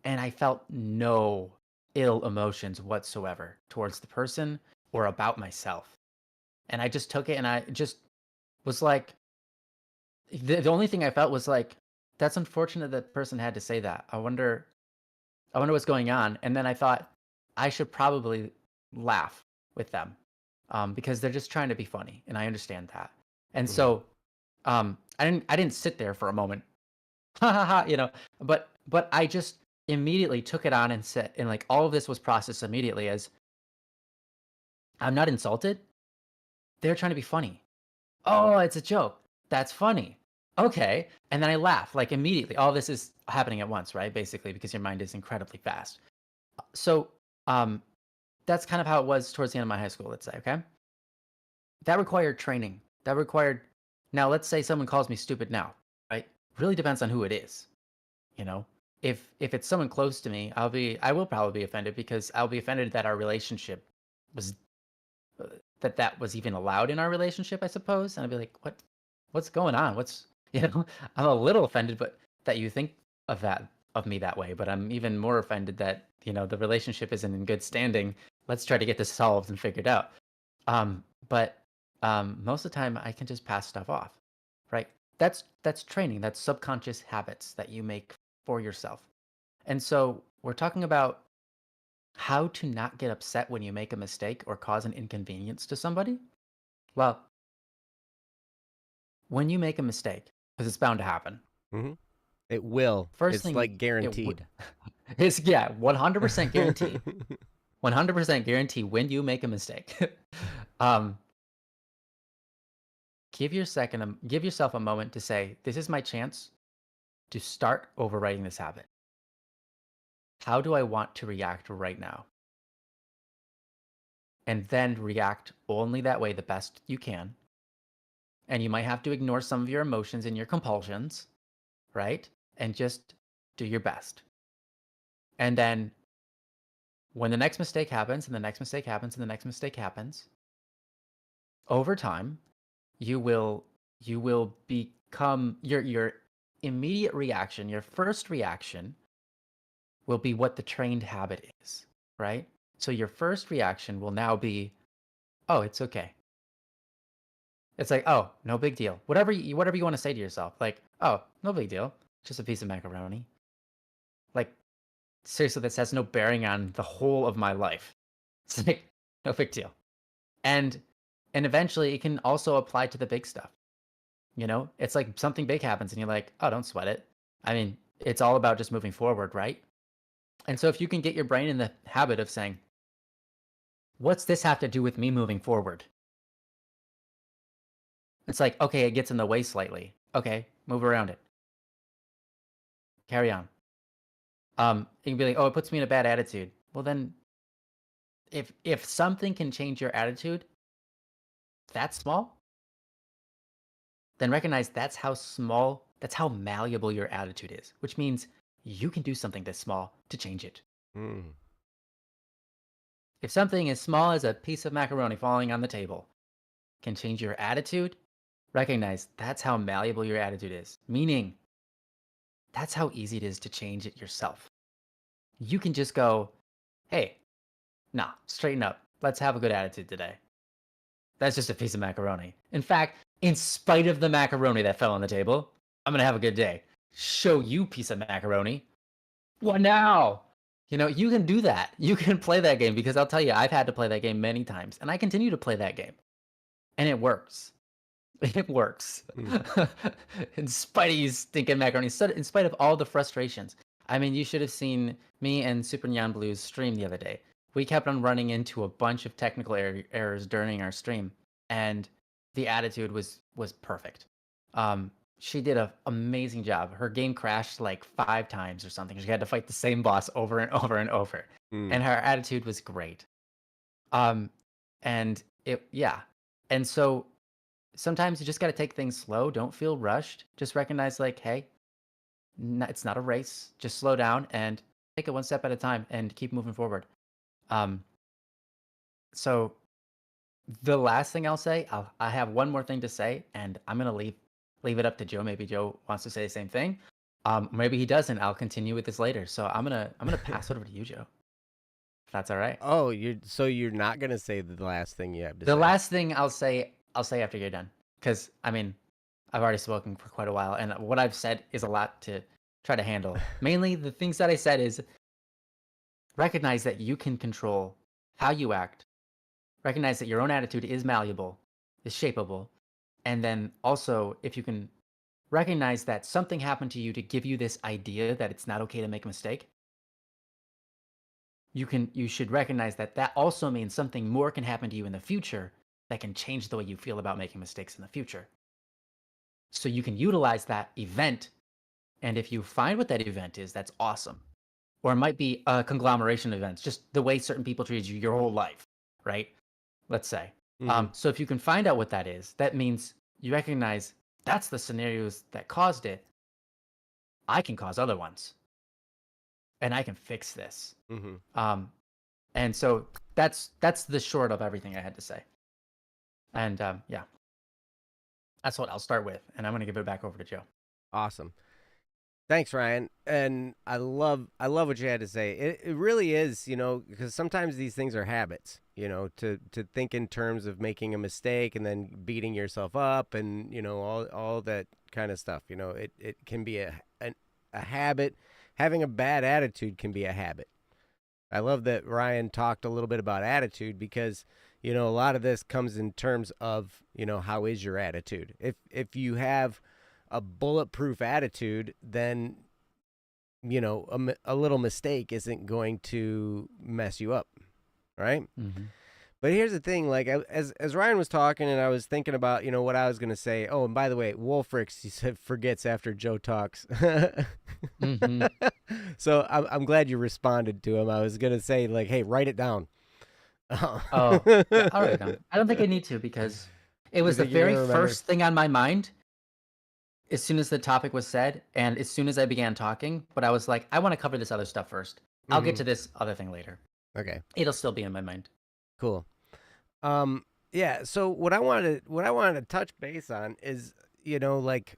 and I felt no ill emotions whatsoever towards the person or about myself. And I just took it and I just was like, the only thing I felt was like, that's unfortunate that person had to say that. I wonder what's going on. And then I thought I should probably laugh with them, because they're just trying to be funny, and I understand that. And Mm-hmm. so I didn't sit there for a moment ha ha ha, but I just immediately took it on and said, and like all of this was processed immediately as I'm not insulted. They're trying to be funny. Oh, it's a joke. That's funny. Okay. And then I laugh like immediately. All this is happening at once, right? Basically, because your mind is incredibly fast. So, um, that's kind of how it was towards the end of my high school, let's say, okay? That required training. That required now let's say someone calls me stupid now, right? Really depends on who it is, you know? If it's someone close to me, I will probably be offended because I'll be offended that our relationship was uh, that was even allowed in our relationship, I suppose. And I'd be like, what's going on? What's I'm a little offended, but that you think of me that way. But I'm even more offended that the relationship isn't in good standing. Let's try to get this solved and figured out. But most of the time, I can just pass stuff off, right? That's training. That's subconscious habits that you make for yourself. And so we're talking about how to not get upset when you make a mistake or cause an inconvenience to somebody. Well, when you make a mistake, because it's bound to happen. Hmm. It will. First It's thing like guaranteed. is, yeah, 100% guarantee. 100% guarantee when you make a mistake. um, give yourself a moment to say, this is my chance to start overriding this habit. How do I want to react right now? And then react only that way the best you can. And you might have to ignore some of your emotions and your compulsions, right? And just do your best. And then when the next mistake happens, and the next mistake happens, and the next mistake happens, over time, you will become your immediate reaction, your first reaction will be what the trained habit is, right? So your first reaction will now be, "Oh, it's okay." It's like, "Oh, no big deal." Whatever you want to say to yourself, like, "Oh, no big deal. Just a piece of macaroni." Like, seriously, this has no bearing on the whole of my life. It's like, no big deal. And and eventually it can also apply to the big stuff. It's like something big happens and you're like, "Oh, don't sweat it." I mean, it's all about just moving forward, right? And so if you can get your brain in the habit of saying, "What's this have to do with me moving forward?" It's like, okay, it gets in the way slightly. Okay, move around it. Carry on. You can be like, "Oh, it puts me in a bad attitude." Well, then if something can change your attitude that small, then recognize that's how malleable your attitude is, which means you can do something this small to change it. Mm. If something as small as a piece of macaroni falling on the table can change your attitude, recognize that's how malleable your attitude is. Meaning, that's how easy it is to change it yourself. You can just go, hey, nah, straighten up. Let's have a good attitude today. That's just a piece of macaroni. In fact, in spite of the macaroni that fell on the table, I'm going to have a good day. Show you, piece of macaroni. What now? You can do that. You can play that game because I'll tell you, I've had to play that game many times and I continue to play that game. And it works. It works. Mm. In spite of you stinking macaroni, in spite of all the frustrations. I mean, you should have seen me and Super Nyan Blue's stream the other day. We kept on running into a bunch of technical errors during our stream, and the attitude was perfect. She did an amazing job. Her game crashed like 5 times or something. She had to fight the same boss over and over and over, Mm. and her attitude was great. Um, and yeah, and so sometimes you just got to take things slow. Don't feel rushed. Just recognize, like, hey, it's not a race. Just slow down and take it one step at a time and keep moving forward. Um, so the last thing I'll say, I have one more thing to say, and I'm gonna leave it up to Joe. Maybe Joe wants to say the same thing. Maybe he doesn't. I'll continue with this later. So I'm gonna pass it over to you, Joe. If that's all right. Oh, you're not gonna say the last thing you have to The say. last thing I'll say after you're done, because I mean, I've already spoken for quite a while, and what I've said is a lot to try to handle. Mainly, the things that I said is recognize that you can control how you act, recognize that your own attitude is malleable, is shapeable, and then also, if you can recognize that something happened to you to give you this idea that it's not okay to make a mistake, you should recognize that that also means something more can happen to you in the future that can change the way you feel about making mistakes in the future. So you can utilize that event, and if you find what that event is, that's awesome. Or it might be a conglomeration of events, just the way certain people treated you your whole life, right? Let's say. Mm-hmm. So if you can find out what that is, that means you recognize that's the scenarios that caused it. I can cause other ones, and I can fix this. Mm-hmm. And so that's the short of everything I had to say. And yeah, that's what I'll start with, and I'm going to give it back over to Joe. Awesome. Thanks, Ryan. And I love what you had to say. It really is, because sometimes these things are habits, to think in terms of making a mistake and then beating yourself up and, all that kind of stuff. It can be a habit. Having a bad attitude can be a habit. I love that Ryan talked a little bit about attitude because, a lot of this comes in terms of, how is your attitude? If you have a bulletproof attitude, then, a little mistake isn't going to mess you up, right? Mm-hmm. But here's the thing, like as Ryan was talking and I was thinking about, what I was going to say. Oh, and by the way, Wolfrix, he said, forgets after Joe talks. Mm-hmm. So I'm glad you responded to him. I was going to say, like, hey, write it down. Oh, yeah, all right. I don't think I need to because it was the very first thing on my mind as soon as the topic was said and as soon as I began talking. But I was like, I want to cover this other stuff first. I'll get to this other thing later. Okay. It'll still be in my mind. Cool. Yeah. So what I wanted to touch base on is, like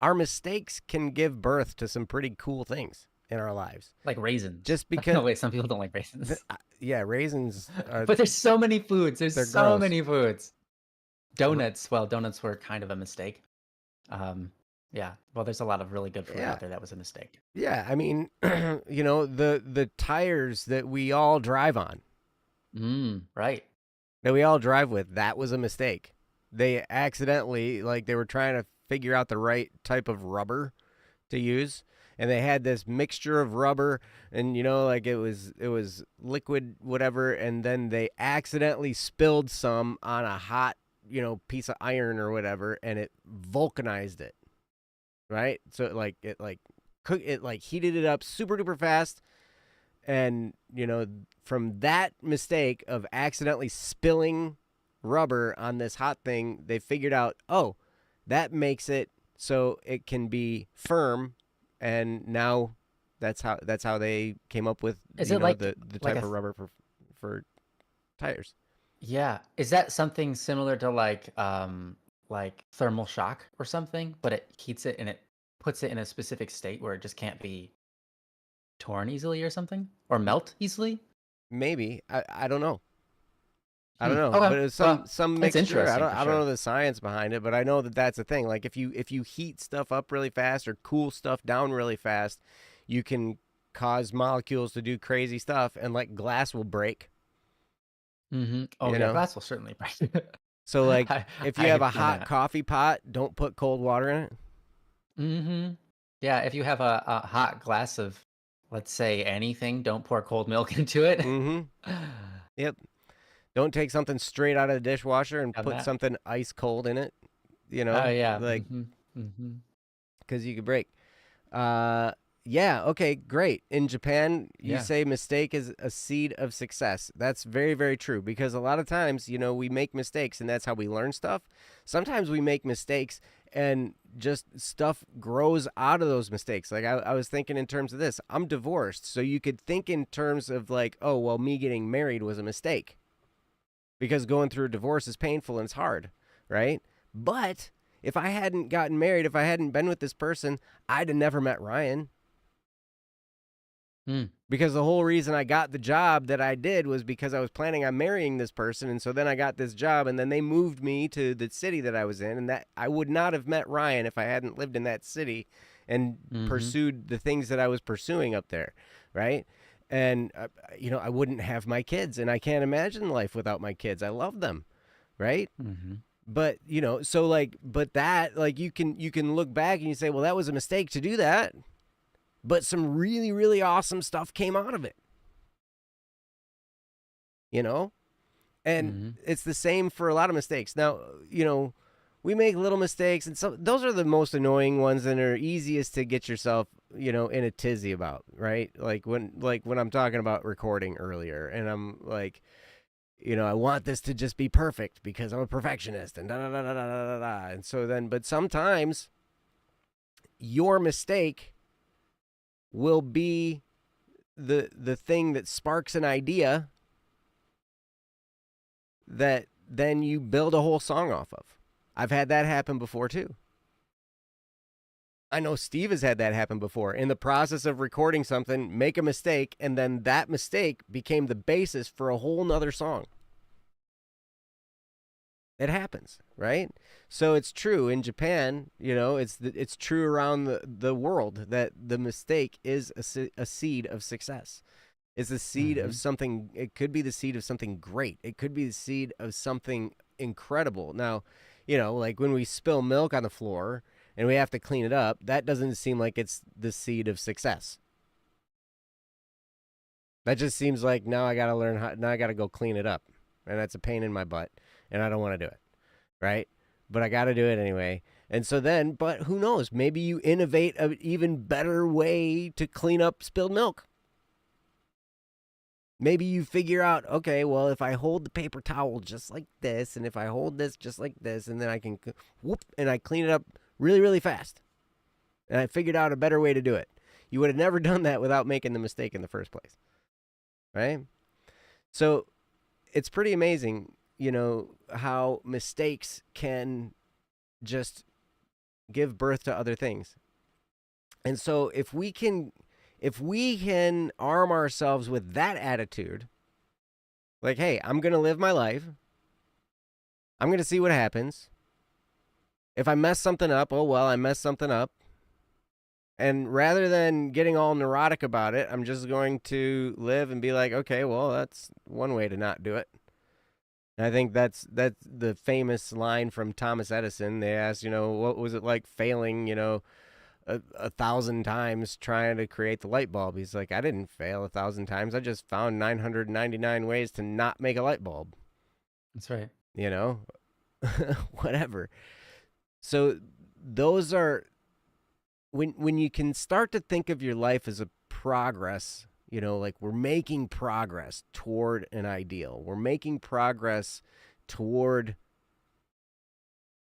our mistakes can give birth to some pretty cool things in our lives. Like raisins. Just because. No, wait, some people don't like raisins. Yeah, raisins. But there's so many foods. There's so gross. many foods. Donuts. Well, donuts were kind of a mistake. Yeah. Well, there's a lot of really good food out there that was a mistake. Yeah, I mean, the tires that we all drive on. Right. That we all drive with, that was a mistake. They accidentally, like, they were trying to figure out the right type of rubber to use, and they had this mixture of rubber, and like it was liquid, whatever, and then they accidentally spilled some on a hot, piece of iron or whatever, and it vulcanized it. Right? So it heated it up super duper fast. And, from that mistake of accidentally spilling rubber on this hot thing, they figured out, oh, that makes it so it can be firm. And now that's how they came up with the type of rubber for tires. Yeah. Is that something similar to like thermal shock or something, but it heats it and it puts it in a specific state where it just can't be torn easily or something, or melt easily? Maybe. I don't know. I don't know, Okay. but it's some mixture. I don't know the science behind it, but I know that that's a thing. Like if you heat stuff up really fast or cool stuff down really fast, you can cause molecules to do crazy stuff, and like glass will break. Mm-hmm. Oh, yeah, glass will certainly break. So like if you have a hot coffee pot, don't put cold water in it. Mm-hmm. Yeah, if you have a hot glass of, let's say, anything, don't pour cold milk into it. Mm-hmm. Yep. Don't take something straight out of the dishwasher and put something ice cold in it. Oh, yeah. Like, because you could break. Yeah, okay, great. In Japan, you say mistake is a seed of success. That's very, very true, because a lot of times, we make mistakes and that's how we learn stuff. Sometimes we make mistakes and just stuff grows out of those mistakes. Like I was thinking in terms of this. I'm divorced, so you could think in terms of like, oh, well, me getting married was a mistake because going through a divorce is painful and it's hard, right? But if I hadn't gotten married, if I hadn't been with this person, I'd have never met Ryan. Because the whole reason I got the job that I did was because I was planning on marrying this person. And so then I got this job, and then they moved me to the city that I was in. And that I would not have met Ryan if I hadn't lived in that city and pursued the things that I was pursuing up there. Right. And, I wouldn't have my kids, and I can't imagine life without my kids. I love them. Right. But, so like, but that, like, you can look back and you say, well, that was a mistake to do that. But some really, really awesome stuff came out of it. And Mm-hmm. it's the same for a lot of mistakes. Now, we make little mistakes, and those are the most annoying ones and are easiest to get yourself, in a tizzy about, right? Like when I'm talking about recording earlier, and I'm like, I want this to just be perfect because I'm a perfectionist, and da da da da da da da. And so then, but sometimes your mistake will be the thing that sparks an idea that then you build a whole song off of. I've had that happen before too. I know Steve has had that happen before. In the process of recording something, make a mistake, and then that mistake became the basis for a whole nother song. It happens, right? So it's true in Japan. It's true around the world that the mistake is a seed of success. It's the seed Mm-hmm. of something. It could be the seed of something great. It could be the seed of something incredible. Now, like when we spill milk on the floor and we have to clean it up, that doesn't seem like it's the seed of success. That just seems like now I got to learn how. Now I got to go clean it up, and that's a pain in my butt, and I don't want to do it, right? But I got to do it anyway. And so then, but who knows? Maybe you innovate an even better way to clean up spilled milk. Maybe you figure out, okay, well, if I hold the paper towel just like this, and if I hold this just like this, and then I can whoop, and I clean it up really, really fast. And I figured out a better way to do it. You would have never done that without making the mistake in the first place, right? So it's pretty amazing, how mistakes can just give birth to other things. And so if we can arm ourselves with that attitude, like, hey, I'm going to live my life. I'm going to see what happens. If I mess something up, oh, well, I messed something up. And rather than getting all neurotic about it, I'm just going to live and be like, okay, well, that's one way to not do it. And I think that's the famous line from Thomas Edison. They asked, what was it like failing, a 1,000 times trying to create the light bulb? He's like, I didn't fail 1,000 times. I just found 999 ways to not make a light bulb. That's right. Whatever. So those are when you can start to think of your life as a progress, like we're making progress toward an ideal. We're making progress toward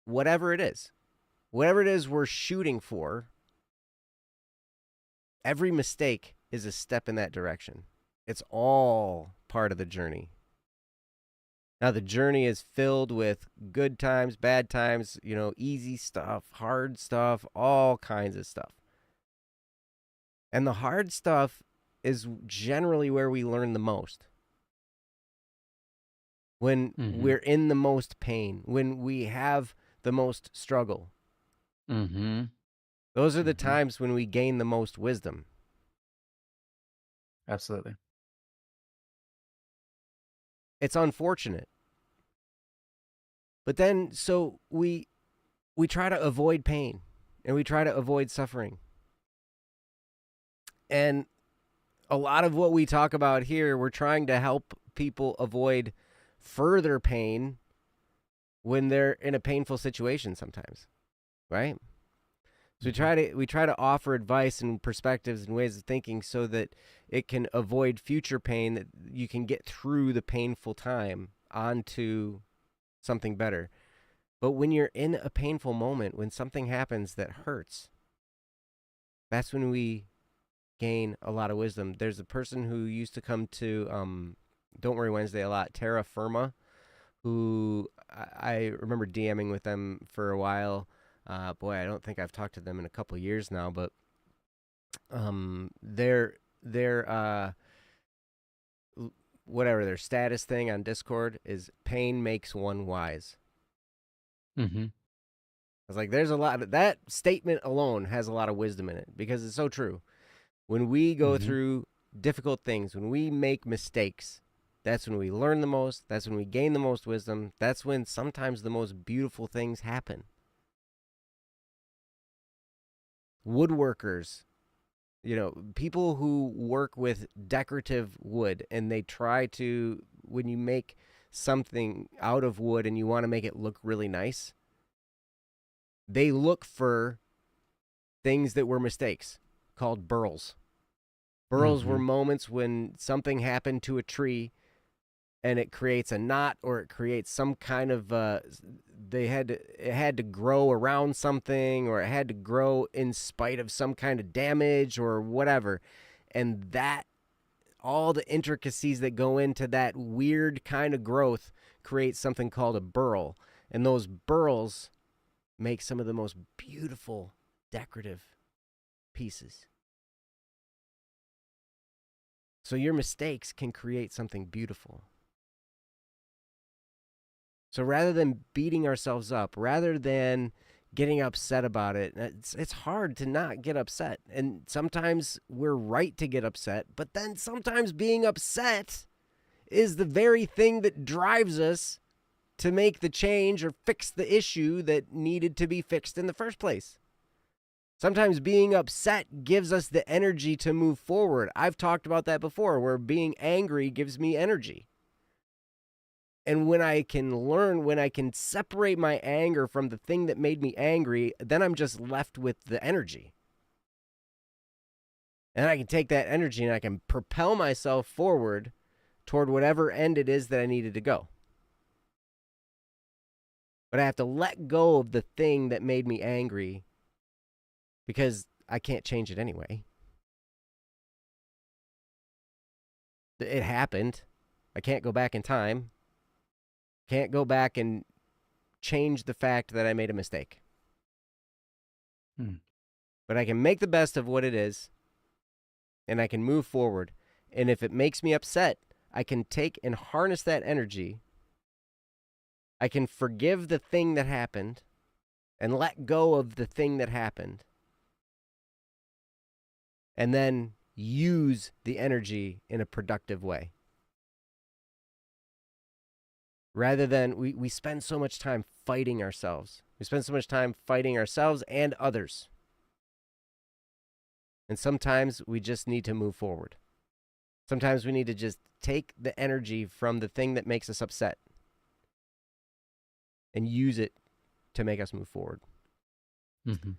whatever it is. Whatever it is we're shooting for, every mistake is a step in that direction. It's all part of the journey. Now, the journey is filled with good times, bad times, easy stuff, hard stuff, all kinds of stuff. And the hard stuff is generally where we learn the most. When Mm-hmm. we're in the most pain, when we have the most struggle. Mm-hmm. Those are the Mm-hmm. times when we gain the most wisdom. Absolutely. It's unfortunate. But then, so we try to avoid pain and we try to avoid suffering. And a lot of what we talk about here, we're trying to help people avoid further pain when they're in a painful situation sometimes, right? So we try to offer advice and perspectives and ways of thinking so that it can avoid future pain, that you can get through the painful time onto something better. But when you're in a painful moment, when something happens that hurts, that's when we gain a lot of wisdom. There's a person who used to come to Don't Worry Wednesday a lot, Terra Firma, who I remember DMing with them for a while. Boy, I don't think I've talked to them in a couple years now, but their whatever their status thing on Discord is pain makes one wise. Mm-hmm. I was like, there's a lot of that statement alone has a lot of wisdom in it because it's so true. When we go Mm-hmm. through difficult things, when we make mistakes, That's when we learn the most. That's when we gain the most wisdom. That's when sometimes the most beautiful things happen. Woodworkers, people who work with decorative wood and they try to, when you make something out of wood and you want to make it look really nice, they look for things that were mistakes called burls. Burls were Mm-hmm. moments when something happened to a tree and it creates a knot or it creates some kind of it had to grow around something, or it had to grow in spite of some kind of damage or whatever. And that, all the intricacies that go into that weird kind of growth, create something called a burl. And those burls make some of the most beautiful decorative pieces. So your mistakes can create something beautiful. So rather than beating ourselves up, rather than getting upset about it, it's hard to not get upset. And sometimes we're right to get upset, but then sometimes being upset is the very thing that drives us to make the change or fix the issue that needed to be fixed in the first place. Sometimes being upset gives us the energy to move forward. I've talked about that before, where being angry gives me energy. And when I can separate my anger from the thing that made me angry, then I'm just left with the energy. And I can take that energy and I can propel myself forward toward whatever end it is that I needed to go. But I have to let go of the thing that made me angry because I can't change it anyway. It happened. I can't go back in time. Can't go back and change the fact that I made a mistake. But I can make the best of what it is, and I can move forward. And if it makes me upset, I can take and harness that energy. I can forgive the thing that happened and let go of the thing that happened. And then use the energy in a productive way. Rather than, we spend so much time fighting ourselves. We spend so much time fighting ourselves and others. And sometimes we just need to move forward. Sometimes we need to just take the energy from the thing that makes us upset and use it to make us move forward. Mm-hmm.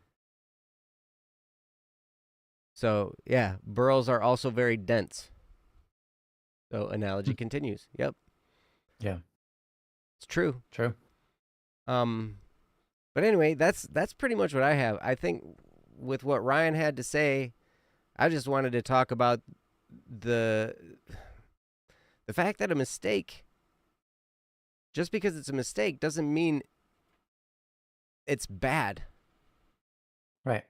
So, yeah, burls are also very dense. So, analogy continues. Yep. Yeah. It's true. True. But anyway, that's pretty much what I have. I think with what Ryan had to say, I just wanted to talk about the fact that a mistake, just because it's a mistake, doesn't mean it's bad. Right.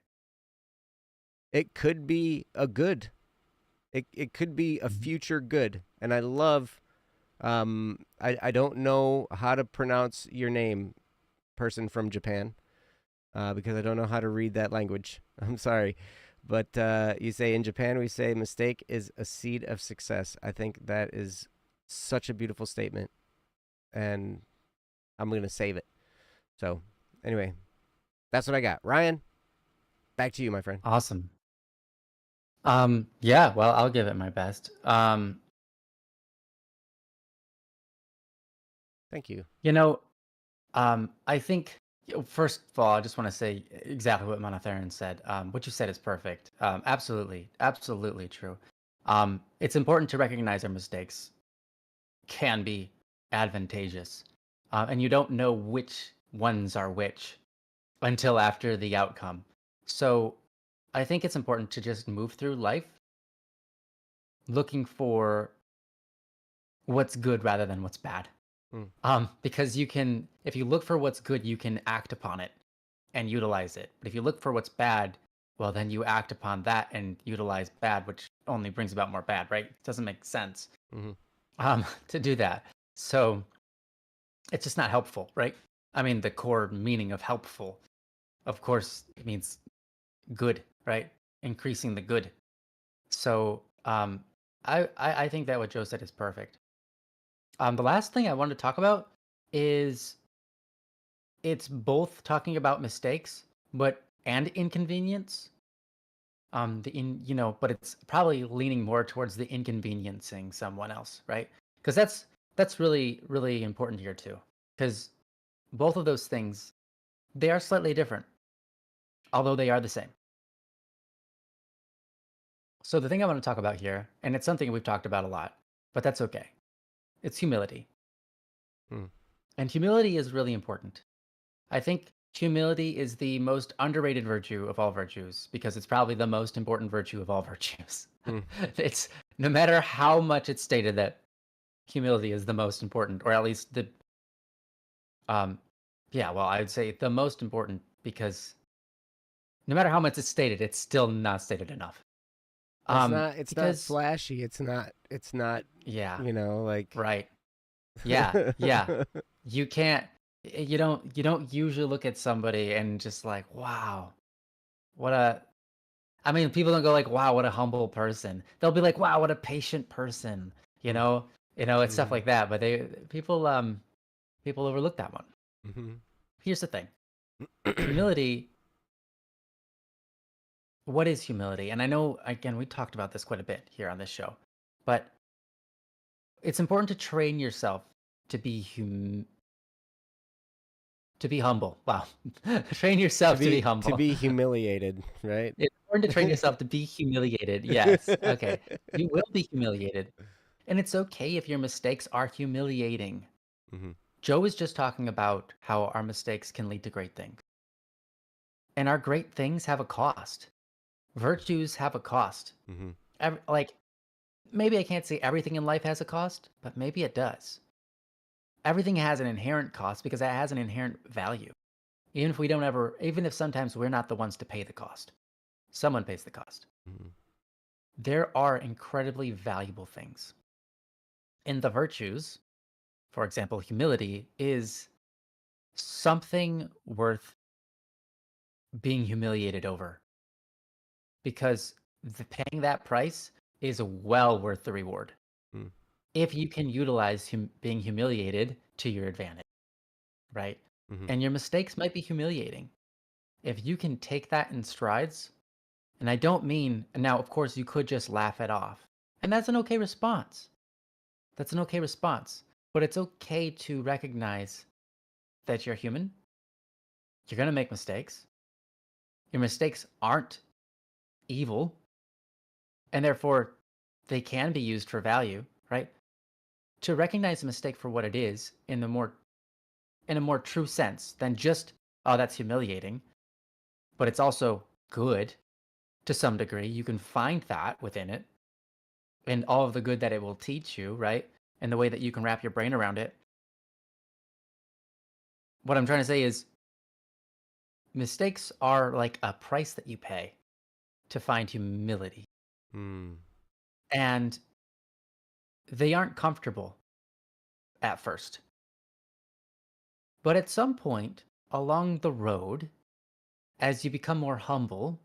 It could be a good. It could be a future good. And I love, I don't know how to pronounce your name, person from Japan, because I don't know how to read that language. I'm sorry. But you say, in Japan, we say mistake is a seed of success. I think that is such a beautiful statement. And I'm going to save it. So anyway, that's what I got. Ryan, back to you, my friend. Awesome. Yeah, well, I'll give it my best. Thank you. I think, first of all, I just want to say exactly what Monotherin said. What you said is perfect. Absolutely, absolutely true. It's important to recognize our mistakes can be advantageous, and you don't know which ones are which until after the outcome. So I think it's important to just move through life looking for what's good rather than what's bad. Because if you look for what's good, you can act upon it and utilize it. But if you look for what's bad, well, then you act upon that and utilize bad, which only brings about more bad, right? It doesn't make sense to do that. So it's just not helpful, right? I mean, the core meaning of helpful, of course, it means good, right? Increasing the good. So I think that what Joe said is perfect. The last thing I wanted to talk about is it's both talking about mistakes, but and inconvenience. But it's probably leaning more towards the inconveniencing someone else, right? Because that's really really important here too. Because both of those things, they are slightly different, although they are the same. So the thing I want to talk about here, and it's something we've talked about a lot, but that's okay. It's humility. Hmm. And humility is really important. I think humility is the most underrated virtue of all virtues because it's probably the most important virtue of all virtues. Hmm. It's no matter how much it's stated that humility is the most important, or at least the um yeah, well, I would say the most important because no matter how much it's stated, it's still not stated enough. It's not Because flashy. It's not, yeah, like right. Yeah, yeah. You can't you don't usually look at somebody and just like, "Wow, what a." I mean, people don't go like, "Wow, what a humble person." They'll be like, "Wow, what a patient person." You Hmm. know? It's stuff Hmm. like that, but people overlook that one. Hmm. Here's the thing. Humility, what is humility? And I know again, we talked about this quite a bit here on this show. But it's important to train yourself to be to be humble. Wow. Train yourself to be To humble. be humiliated, right? It's important to train yourself to be humiliated. Yes. Okay. You will be humiliated. And it's okay if your mistakes are humiliating. Hmm. Joe was just talking about how our mistakes can lead to great things. And our great things have a cost. Virtues have a cost. Hmm. Like, maybe I can't say everything in life has a cost, but maybe it does. Everything has an inherent cost because it has an inherent value. Even if sometimes we're not the ones to pay the cost, someone pays the cost. Hmm. There are incredibly valuable things. And the virtues, for example, humility, is something worth being humiliated over because paying that price is well worth the reward Hmm. if you can utilize being humiliated to your advantage, right? Hmm. And your mistakes might be humiliating. If you can take that in strides, and I don't mean, now, of course, you could just laugh it off, and that's an okay response. That's an okay response. But it's okay to recognize that you're human. You're going to make mistakes. Your mistakes aren't evil, and therefore they can be used for value, right? To recognize a mistake for what it is in a more true sense than just, oh, that's humiliating, but it's also good to some degree. You can find that within it and all of the good that it will teach you, right? And the way that you can wrap your brain around it. What I'm trying to say is mistakes are like a price that you pay to find humility. Hmm. And they aren't comfortable at first. But at some point along the road, as you become more humble,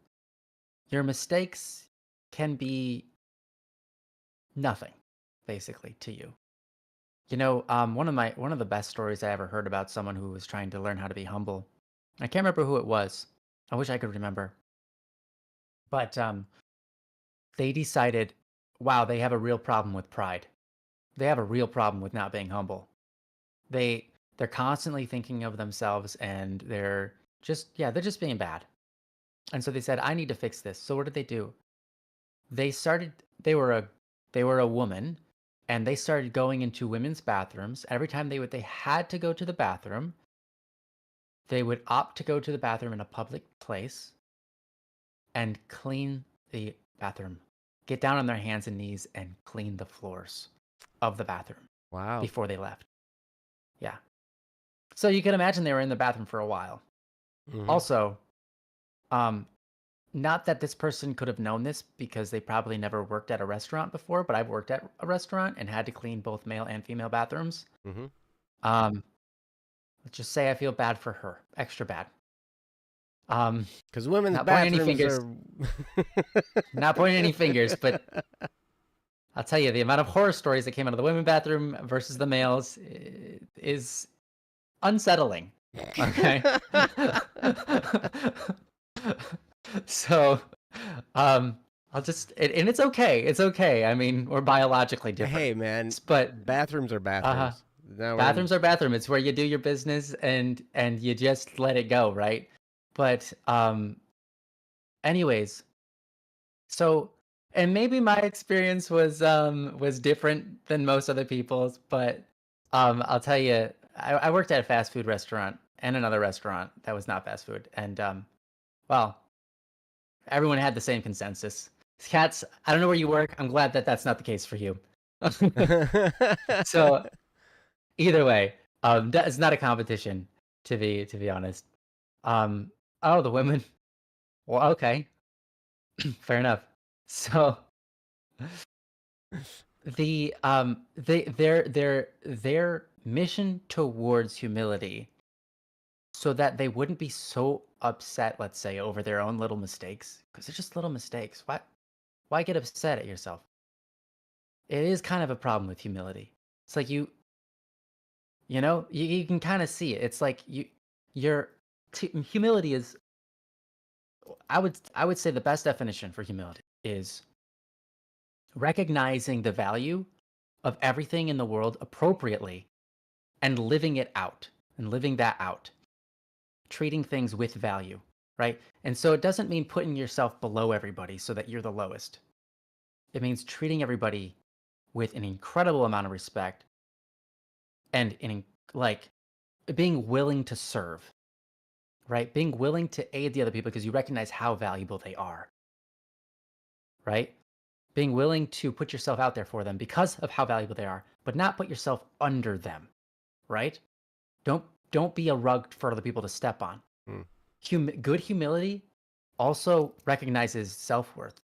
your mistakes can be nothing, basically, to you. One of the best stories I ever heard about someone who was trying to learn how to be humble. I can't remember who it was. I wish I could remember. But they decided, wow, they have a real problem with pride. They have a real problem with not being humble. They're constantly thinking of themselves and they're just being bad. And so they said, I need to fix this. So what did they do? They started they were a woman and they started going into women's bathrooms. Every time they had to go to the bathroom, they would opt to go to the bathroom in a public place and clean the bathroom. Get down on their hands and knees and clean the floors of the bathroom Wow. before they left. Yeah. So you can imagine they were in the bathroom for a while. Hmm. Also, um, not that this person could have known this because they probably never worked at a restaurant before, but I've worked at a restaurant and had to clean both male and female bathrooms. Hmm. Um, let's just say I feel bad for her, extra bad. Um, Because women's not pointing any bathrooms fingers, are. not pointing any fingers, but I'll tell you, the amount of horror stories that came out of the women's bathroom versus the males is unsettling. Okay. So, I'll just, and it's okay. It's okay. I mean, we're biologically different, Hey, man, but bathrooms are uh, bathrooms. Now we're bathrooms are bathroom. It's where you do your business and you just let it go, right? But anyways, so and maybe my experience was different than most other people's, but I'll tell you, I worked at a fast food restaurant and another restaurant that was not fast food, and well, everyone had the same consensus. Cats, I don't know where you work. I'm glad that that's not the case for you. So either way, that is not a competition to be honest. Um, oh, the women. Well, okay, fair enough. So their mission towards humility, so that they wouldn't be so upset, let's say, over their own little mistakes, because they're just little mistakes. Why get upset at yourself? It is kind of a problem with humility. It's like you can kind of see it. It's like your humility is, I would say the best definition for humility is recognizing the value of everything in the world appropriately and living it out and living that out, treating things with value, right? And so it doesn't mean putting yourself below everybody so that you're the lowest. It means treating everybody with an incredible amount of respect and like being willing to serve, right? Being willing to aid the other people because you recognize how valuable they are, right? Being willing to put yourself out there for them because of how valuable they are, but not put yourself under them, right? Don't don't be a rug for other people to step on. Mm. Good humility also recognizes self-worth.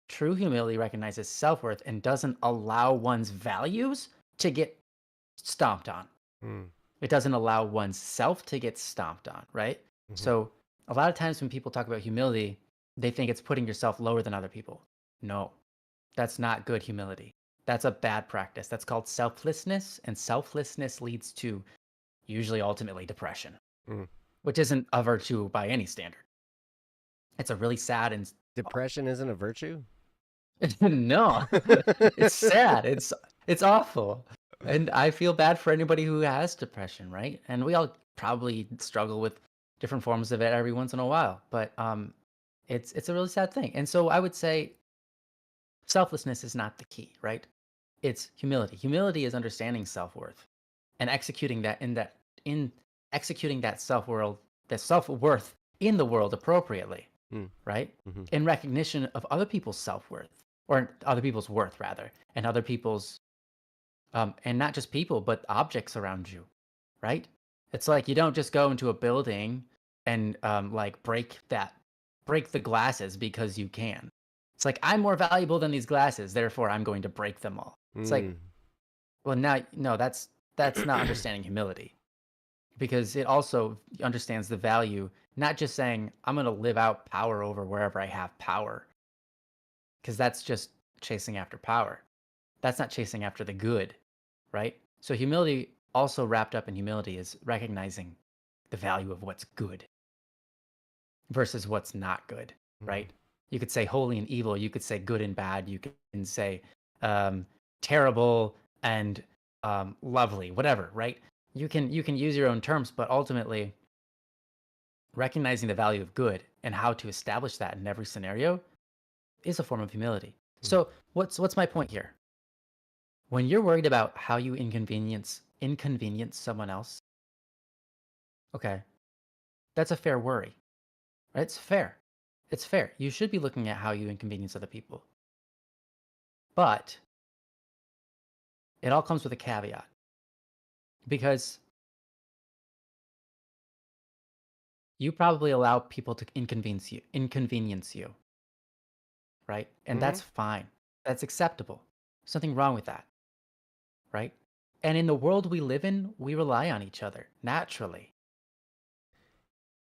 True humility recognizes self-worth and doesn't allow one's values to get stomped on. Mm. It doesn't allow one's self to get stomped on, right? Mhm. So a lot of times when people talk about humility, they think it's putting yourself lower than other people. No, that's not good humility. That's a bad practice. That's called selflessness, and selflessness leads to usually ultimately depression, Mm. which isn't a virtue by any standard. It's a really sad and Depression isn't a virtue? no, it's sad. It's awful. And I feel bad for anybody who has depression, right? And we all probably struggle with different forms of it every once in a while, but it's a really sad thing. And so I would say selflessness is not the key, right? It's humility. Humility is understanding self-worth and executing that in executing that self-worth in the world appropriately, Mm. right? Mhm. In recognition of other people's self-worth, or other people's worth rather, and other people's and not just people but objects around you, right? It's like you don't just go into a building and like break the glasses because you can. It's like I'm more valuable than these glasses, therefore I'm going to break them all. It's like, Mm. well, now no, that's not understanding humility, because it also understands the value, not just saying I'm going to live out power over wherever I have power, because that's just chasing after power. That's not chasing after the good, right? So humility, also wrapped up in humility, is recognizing the value of what's good versus what's not good, Mm. right? You could say holy and evil, you could say good and bad, you can say um, terrible and lovely, whatever, right? You can use your own terms, but ultimately recognizing the value of good and how to establish that in every scenario is a form of humility. Mm. So what's my point here? When you're worried about how you inconvenience someone else, okay, that's a fair worry, right? It's fair. It's fair. You should be looking at how you inconvenience other people. But it all comes with a caveat, because you probably allow people to inconvenience you, right? And Mhm. that's fine. That's acceptable. There's nothing wrong with that, right? And in the world we live in, we rely on each other naturally.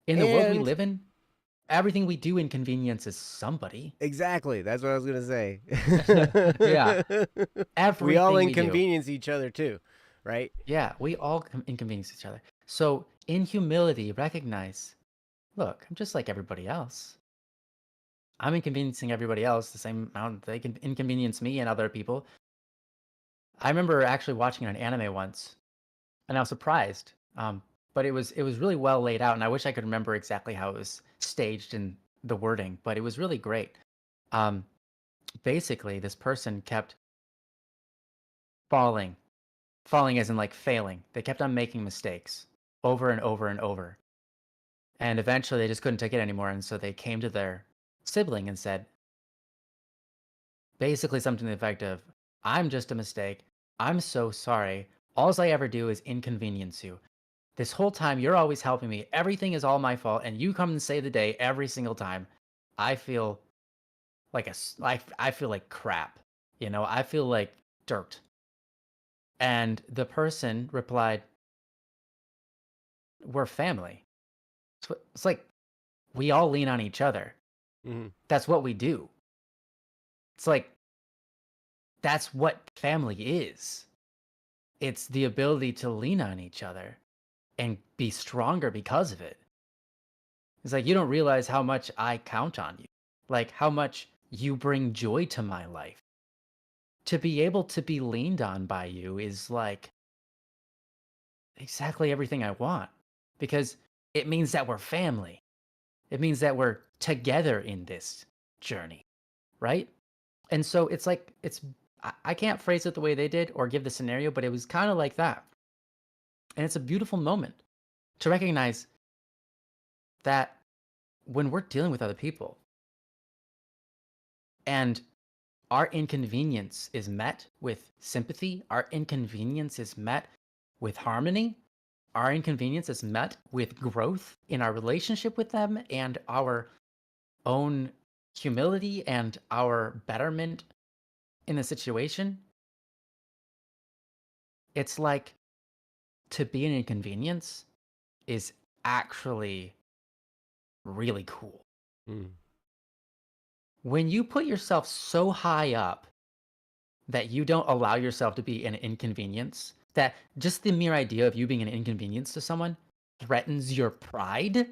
In the world we And live in, everything we do inconveniences somebody. Exactly. That's what I was gonna say. Yeah, We all everything we do. inconvenience each other too, right? Yeah, we all inconvenience each other. So in humility, recognize, look, I'm just like everybody else. I'm inconveniencing everybody else the same amount they can inconvenience me and other people. I remember actually watching an anime once, and I was surprised. But it was really well laid out, and I wish I could remember exactly how it was staged in the wording, but it was really great. Um, Basically, this person kept falling, falling as in like failing. They kept on making mistakes over and over and over, and eventually they just couldn't take it anymore, and so they came to their sibling and said basically something to the effect of, "I'm just a mistake. I'm so sorry. Alls I ever do is inconvenience you. This whole time, you're always helping me. Everything is all my fault, and you come and save the day every single time. I feel like I feel like crap. I feel like dirt." And the person replied, "We're family. It's like we all lean on each other. Hmm. That's what we do. It's like that's what family is. It's the ability to lean on each other and be stronger because of it. It's like you don't realize how much I count on you, like how much you bring joy to my life. To be able to be leaned on by you is like exactly everything I want because it means that we're family. It means that we're together in this journey, right? And so it's like, I can't phrase it the way they did or give the scenario, but it was kind of like that. And it's a beautiful moment to recognize that when we're dealing with other people and our inconvenience is met with sympathy, our inconvenience is met with harmony, our inconvenience is met with growth in our relationship with them and our own humility and our betterment in the situation. It's like to be an inconvenience is actually really cool. Mm. When you put yourself so high up that you don't allow yourself to be an inconvenience, that just the mere idea of you being an inconvenience to someone threatens your pride,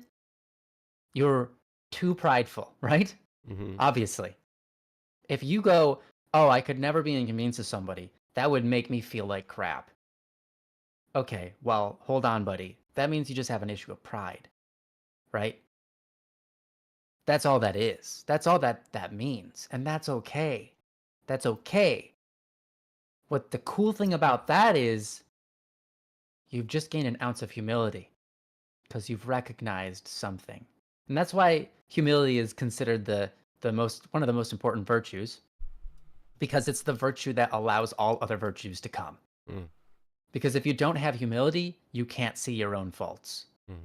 you're too prideful, right? Hmm. Obviously. If you go, "Oh, I could never be an inconvenience to somebody. That would make me feel like crap." Okay, well, hold on, buddy. That means you just have an issue of pride, right? That's all that is. That's all that means, and that's okay. That's okay. What the cool thing about that is you've just gained an ounce of humility because you've recognized something. And that's why humility is considered the most one of the most important virtues because it's the virtue that allows all other virtues to come. Mm. Because if you don't have humility, you can't see your own faults. Mm.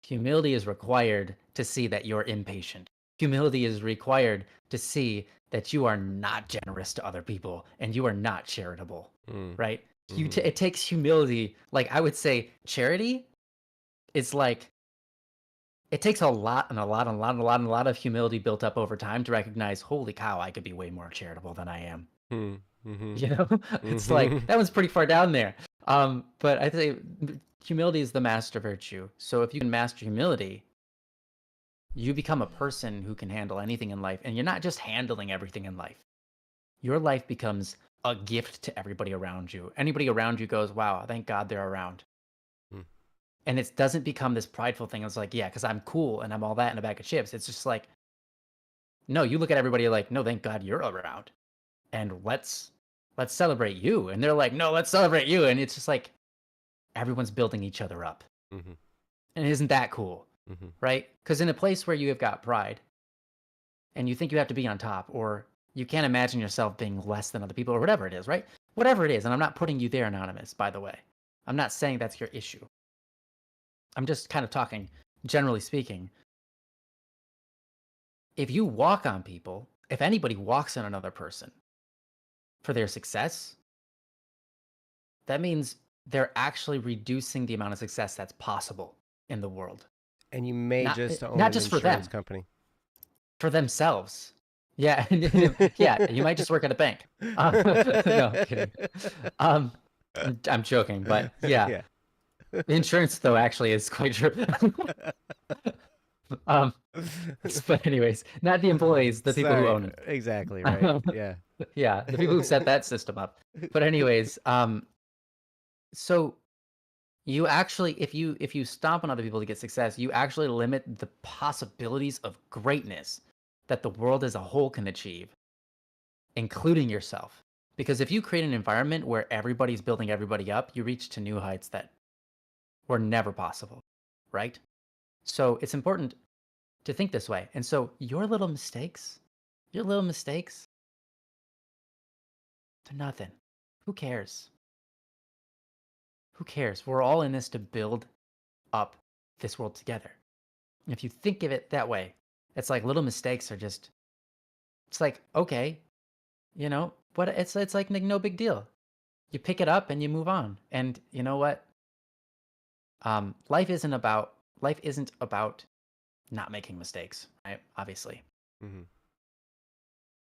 Humility is required to see that you're impatient. Humility is required to see that you are not generous to other people and you are not charitable, Mm. right? Hmm. It takes humility. Like I would say, charity is like it takes a lot and a lot and a lot and a lot and a lot of humility built up over time to recognize, holy cow, I could be way more charitable than I am. Mm. Hmm. You know, it's like Hmm. that one's pretty far down there. But I say humility is the master virtue. So if you can master humility, you become a person who can handle anything in life. And you're not just handling everything in life. Your life becomes a gift to everybody around you. Anybody around you goes, wow, thank God they're around. Mm. And it doesn't become this prideful thing. It's like, yeah, because I'm cool and I'm all that in a bag of chips. It's just like, no, you look at everybody like, no, thank God you're around. And let's celebrate you. And they're like, no, let's celebrate you. And it's just like everyone's building each other up. Hmm. And isn't that cool? Hmm. Right? Because in a place where you have got pride and you think you have to be on top, or you can't imagine yourself being less than other people, or whatever it is, right? Whatever it is. And I'm not putting you there, Anonymous, by the way. I'm not saying that's your issue. I'm just kind of talking, generally speaking. If you walk on people, if anybody walks on another person for their success, that means they're actually reducing the amount of success that's possible in the world. And you may Not just own not an just for insurance them, company. for themselves. Yeah, yeah. You might just work at a bank. No, I'm kidding. Um, I'm joking, but yeah, Yeah. insurance though actually is quite true. Um, but anyways, not the employees, the people who Sorry. own it. Exactly, right. Yeah. Yeah, the people who set that system up. But anyways, so you actually, if you stomp on other people to get success, you actually limit the possibilities of greatness that the world as a whole can achieve, including yourself. Because if you create an environment where everybody's building everybody up, you reach to new heights that were never possible, right? So it's important to think this way. And so your little mistakes, they're nothing. Who cares? Who cares? We're all in this to build up this world together. And if you think of it that way, it's like little mistakes are just, it's like, okay, what it's like no big deal. You pick it up and you move on. And you know what? Life isn't about not making mistakes, right? Obviously. Mm-hmm.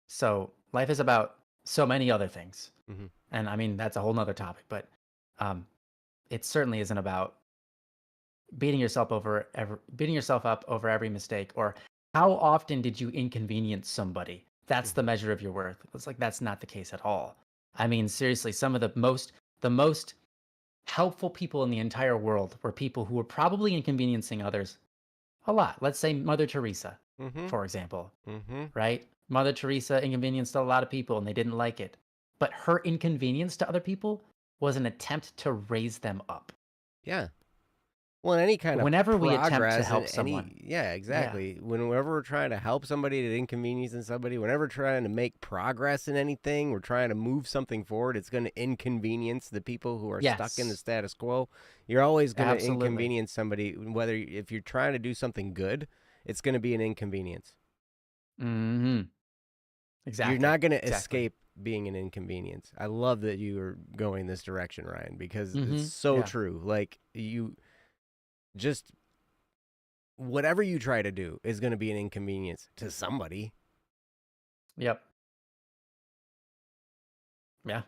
So life is about so many other things. Mm-hmm. And I mean, that's a whole nother topic, but um, it certainly isn't about beating yourself up over every mistake, or how often did you inconvenience somebody. That's the measure of your worth. It's like that's not the case at all. I mean, seriously, some of the most helpful people in the entire world were people who were probably inconveniencing others a lot. Let's say Mother Teresa, Mm-hmm. for example, Mm-hmm. right? Mother Teresa inconvenienced a lot of people and they didn't like it, but her inconvenience to other people was an attempt to raise them up. Yeah. Well, any kind of Whenever we attempt to progress in help someone, yeah, yeah, exactly. Whenever we're trying to help somebody to inconvenience in somebody, whenever we're trying to make progress in anything, we're trying to move something forward, it's going to inconvenience the people who are stuck in the yes, status quo. You're always going to absolutely. inconvenience somebody, whether if you're trying to do something good, it's going to be an inconvenience. Hmm. You're Exactly, not going to exactly. escape being an inconvenience. I love that you are going this direction, Ryan, because it's Hmm. so Yeah. true. Like you just whatever you try to do is going to be an inconvenience to somebody. Yep. Yeah.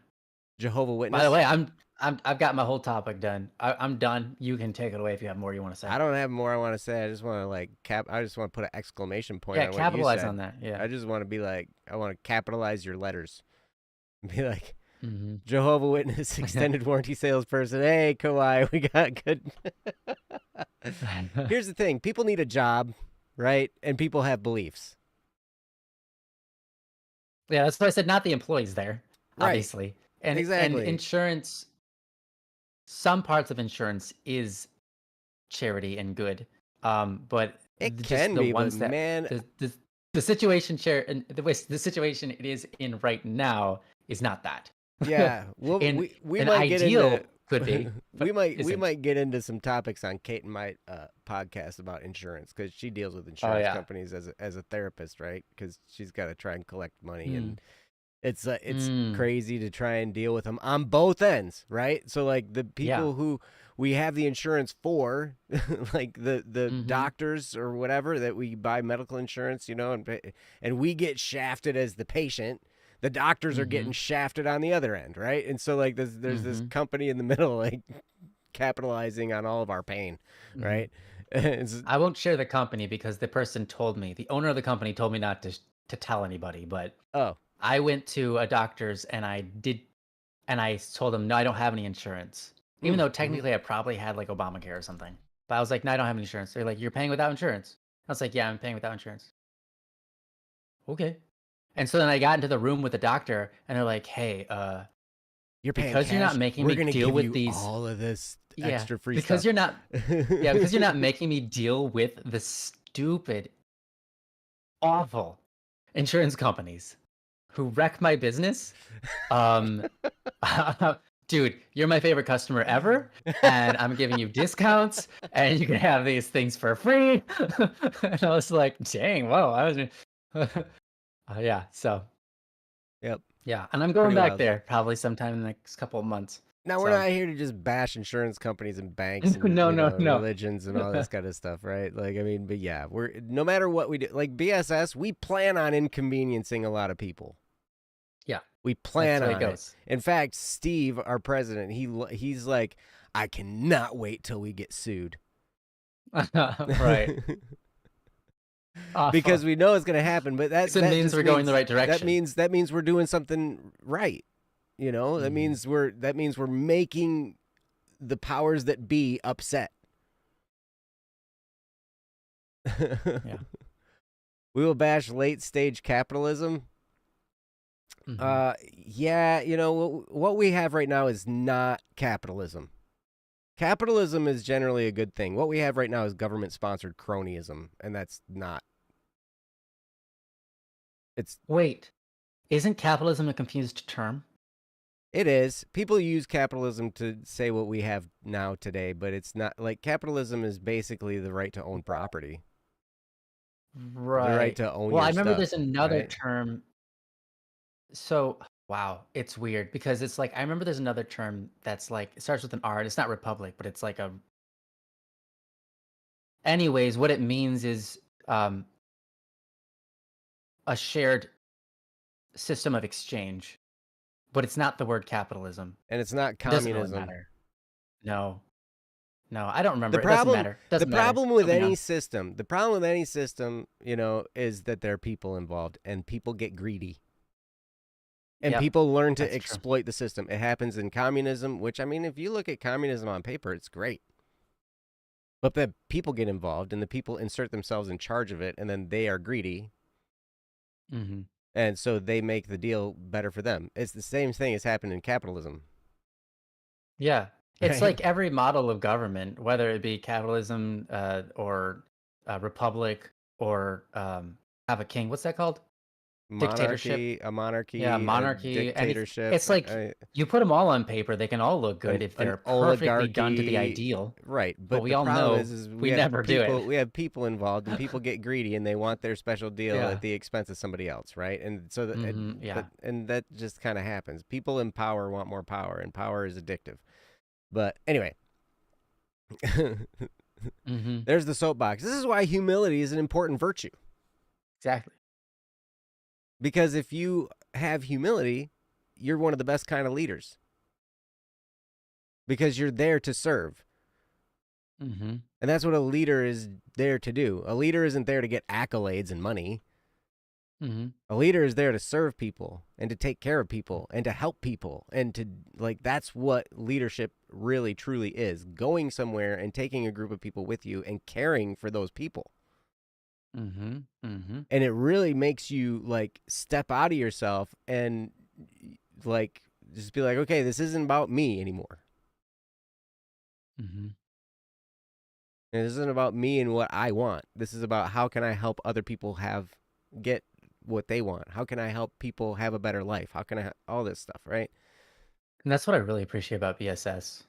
Jehovah By the Witness. way, I've got my whole topic done. I'm done. You can take it away if you have more you want to say. I don't have more I want to say. I just want to I just want to put an exclamation point Yeah, on what you capitalize said. on that. Yeah. I just want to be like, I want to capitalize your letters. Be like, Hmm. Jehovah Witness, extended warranty salesperson. Hey, Kawhi, we got good. Here's the thing: people need a job, right? And people have beliefs, Yeah, that's why I said not the employees there, right? obviously. And Exactly. insurance, some parts of insurance is charity and good. But It just can the be, but ones that man, the situation share and the situation it is in right now is not that. yeah, well, In we an might get into ideal could be, we but isn't. might get into some topics on Kate and my podcast about insurance because she deals with Oh insurance yeah. companies as a therapist, right? Because she's got to try and collect money, Mm, and it's mm, crazy to try and deal with them on both ends, right? So like the yeah. people who we have the insurance for, like the Mm-hmm. doctors or whatever that we buy medical insurance, and we get shafted as the patient. The doctors are Mm-hmm. getting shafted on the other end, right? And so like there's this Mm-hmm. company in the middle, like capitalizing on all of our pain, Mm-hmm. right? It's, I won't share the company because the person told me, the owner of the company told me not to tell anybody, but oh, I went to a doctor's and I told him, no, I don't have any insurance. Even though mm-hmm. technically I probably had like Obamacare or something. But I was like, no, I don't have any insurance. They're like, you're paying without insurance. I was like, yeah, I'm paying without insurance. Okay. And so then I got into the room with the doctor and they're like, hey, You're paying because you're not cash. making We're me gonna deal give with you these, all of this yeah, extra free because stuff. you're not, yeah, because you're not making me deal with the stupid, awful insurance companies who wreck my business. Um, dude, you're my favorite customer ever, and I'm giving you discounts, and you can have these things for free. And I was like, dang, whoa, I was, yeah. So Yep, yeah, and I'm going pretty back wild. there probably sometime in the next couple of months. Now we're So not here to just bash insurance companies and banks and no, no, no. religions and all this kind of stuff, right? Like, I mean, but yeah, we're no matter what we do, like BSS, we plan on inconveniencing a lot of people. Yeah, We that's plan the way it on it. goes. In fact, Steve, our president, he's like, I cannot wait till we get sued. Right. Awful. Because we know it's going to happen, but that It means just we're going the right direction. That means we're doing something right. You know, that means we're making the powers that be upset. Yeah. We will bash late stage capitalism. Yeah, you know, what we have right now is not capitalism. Capitalism is generally a good thing. What we have right now is government sponsored cronyism, and that's not. Wait, isn't capitalism a confused term? It is. People use capitalism to say what we have now today, but it's not. Like, capitalism is basically the right to own property. Right. The right to own Well, your I remember stuff, there's another right? term. So, wow, it's weird because it's like I remember there's another term that's like it starts with an R. And it's not republic, but it's like a. Anyways, what it means is um, a shared system of exchange, but it's not the word capitalism. And it's not It doesn't really communism. matter. No, no, I don't remember. The It doesn't problem, matter. Doesn't the matter. problem with Moving any on. system, the problem with any system, you know, is that there are people involved, and people get greedy. And Yep, people learn to that's true. exploit the system. It happens in communism, which, I mean, if you look at communism on paper, it's great. But the people get involved, and the people insert themselves in charge of it, and then they are greedy, and so they make the deal better for them. It's the same thing as happened in capitalism. Yeah, it's Right? like every model of government, whether it be capitalism or a republic or have a king. What's that called? Dictatorship. A monarchy, Yeah, a monarchy. dictatorship, It's like you put them all on paper. They can all look good if an they're perfectly done to the oligarchy, ideal. right? But But we the all problem know is we never do it. we have people involved, and people get greedy, and they want their special deal Yeah. at the expense of somebody else, right? And so Yeah. and that just kind of happens. People in power want more power, and power is addictive. But anyway, there's the soapbox. This is why humility is an important virtue. Exactly. Because if you have humility, you're one of the best kind of leaders. Because you're there to serve. And that's what a leader is there to do. A leader isn't there to get accolades and money. A leader is there to serve people and to take care of people and to help people. And to, like, that's what leadership really, truly is. Going somewhere and taking a group of people with you and caring for those people. And it really makes you, like, step out of yourself and, like, just be like, okay, this isn't about me anymore. And this isn't about me and what I want. This is about how can I help other people get what they want? How can I help people have a better life? How can I all this stuff, right? And that's what I really appreciate about BSS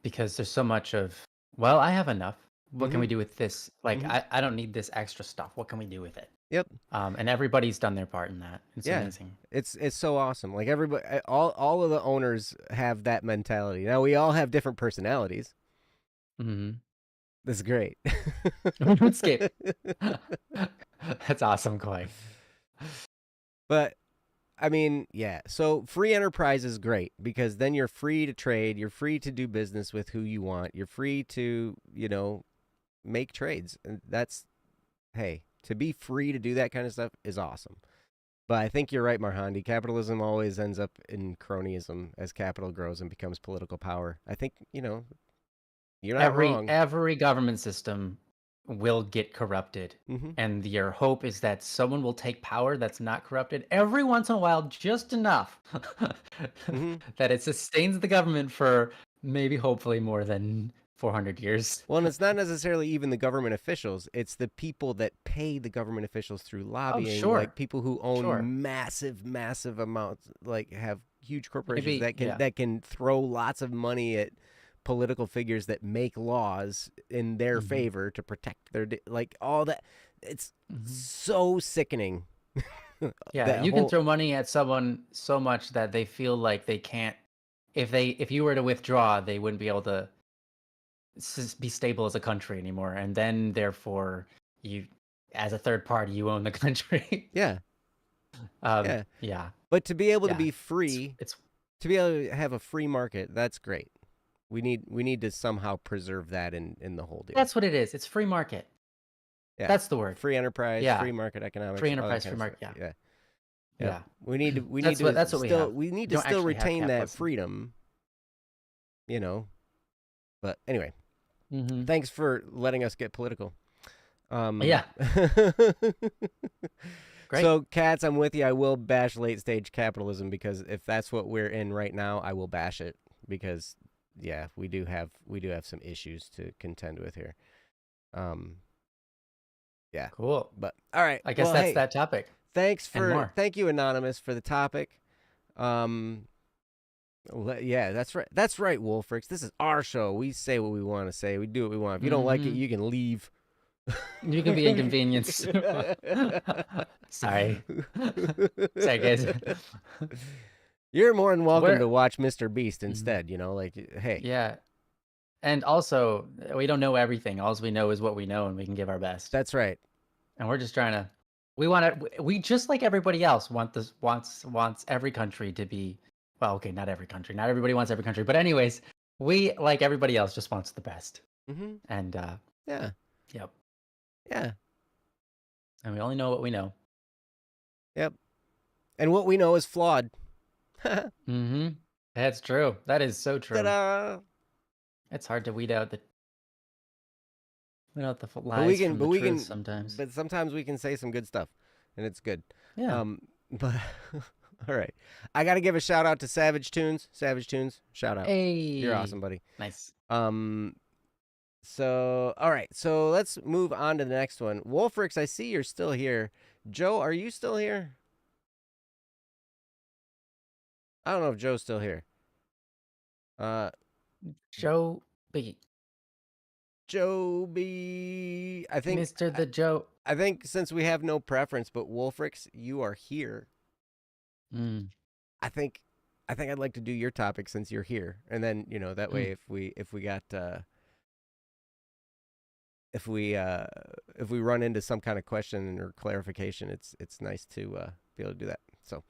because there's so much of, well, I have enough. What can we do with this? Like, I don't need this extra stuff. What can we do with it? Yep. And everybody's done their part in that. It's amazing. It's so awesome. Like, everybody, all of the owners have that mentality. Now, we all have different personalities. This is great. RuneScape. That's awesome, Clay. But I mean, yeah. So free enterprise is great because then you're free to trade. You're free to do business with who you want. You're free to, you know, make trades. And hey, to be free to do that kind of stuff is awesome. But I think you're right, Marhandi. Capitalism always ends up in cronyism as capital grows and becomes political power. I think, you know, you're not wrong. Every government system will get corrupted. And your hope is that someone will take power that's not corrupted every once in a while, just enough that it sustains the government for maybe hopefully more than 400 years. Well, and it's not necessarily even the government officials. It's the people that pay the government officials through lobbying. Like people who own massive amounts, like have huge corporations that can throw lots of money at political figures that make laws in their favor to protect their like all that. It's so sickening. Yeah, you can throw money at someone so much that they feel like they can't if you were to withdraw, they wouldn't be able to be stable as a country anymore, and then therefore you, as a third party, you own the country. Yeah. Yeah. Yeah, But to be able to yeah. be free, It's to be able to have a free market, that's great. We need to somehow preserve that in the whole deal. that's what it is. It's free market. Yeah. That's the word. Free enterprise, Yeah, free market economics, free all that enterprise, kind free of market. stuff. Yeah, Yeah. Yep. yeah. We need to That's what we still have. we need to Don't still actually have retain that capitalism. freedom, you know. But anyway, Mm-hmm. thanks for letting us get political. Yeah, great. So, Cats, I'm with you. I will bash late stage capitalism because if that's what we're in right now, I will bash it because yeah, we do have some issues to contend with here. Yeah. Cool. But all right. I guess Well, that's hey, that topic and more. thank you, Anonymous, for the topic. Yeah, that's right. That's right, Wolfrix. This is our show. We say what we want to say. We do what we want. If you don't like it, Mm-hmm. you can leave. You can be inconvenienced. Sorry. Sorry, guys. You're more than welcome We're to watch Mr. Beast Mhm. instead. You know, like, hey, Yeah. And also, we don't know everything. All we know is what we know, and we can give our best. that's right. And we're just trying to. We just like everybody else wants every country to be. Well, okay, not every country. Not everybody wants every country, but anyways, we like everybody else just wants the best. Mm-hmm. And Yeah. yep. Yeah. And we only know what we know. Yep. And what we know is flawed. Mm-hmm. That's true. That is so true. Ta-da! It's hard to weed out the lies from the truth sometimes. But sometimes we can say some good stuff, and it's good. Yeah. But all right, I got to give a shout out to Savage Tunes. Savage Tunes, shout out. Hey. You're awesome, buddy. Nice. So all right, so let's move on to the next one. Wolfrix, I see you're still here. Joe, are you still here? I don't know if Joe's still here. Joe B. Joe B. I think Mr. the Joe. I think since we have no preference, but Wolfrix, you are here. Mm. I think I'd like to do your topic since you're here, and then that way if we run into some kind of question or clarification, it's nice to be able to do that. So,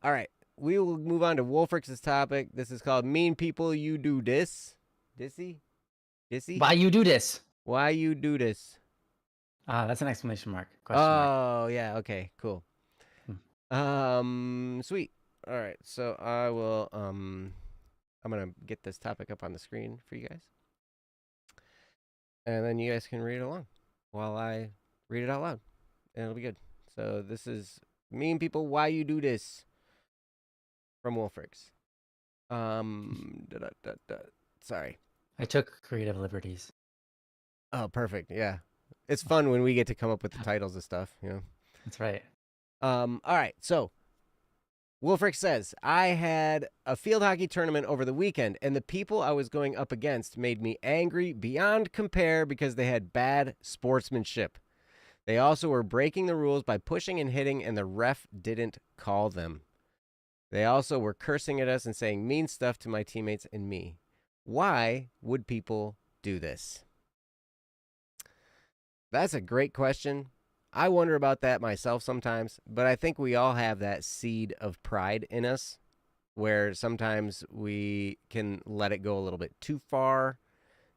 all right, we will move on to Wolfrix's topic. This is called "Mean People You Do This." Dissy. Why you do this? Why you do this? That's an exclamation mark. Question mark. Oh yeah. Okay. Cool. Sweet. All right. So I will. I'm gonna get this topic up on the screen for you guys, and then you guys can read it along while I read it out loud, and it'll be good. So this is "Mean People, Why You Do This" from Wolfrix. Sorry. I took creative liberties. Oh, perfect. Yeah, it's fun when we get to come up with the titles of stuff. That's right. All right. So Wolfrix says, I had a field hockey tournament over the weekend, and the people I was going up against made me angry beyond compare because they had bad sportsmanship. They also were breaking the rules by pushing and hitting, and the ref didn't call them. They also were cursing at us and saying mean stuff to my teammates and me. Why would people do this? That's a great question. I wonder about that myself sometimes, but I think we all have that seed of pride in us where sometimes we can let it go a little bit too far.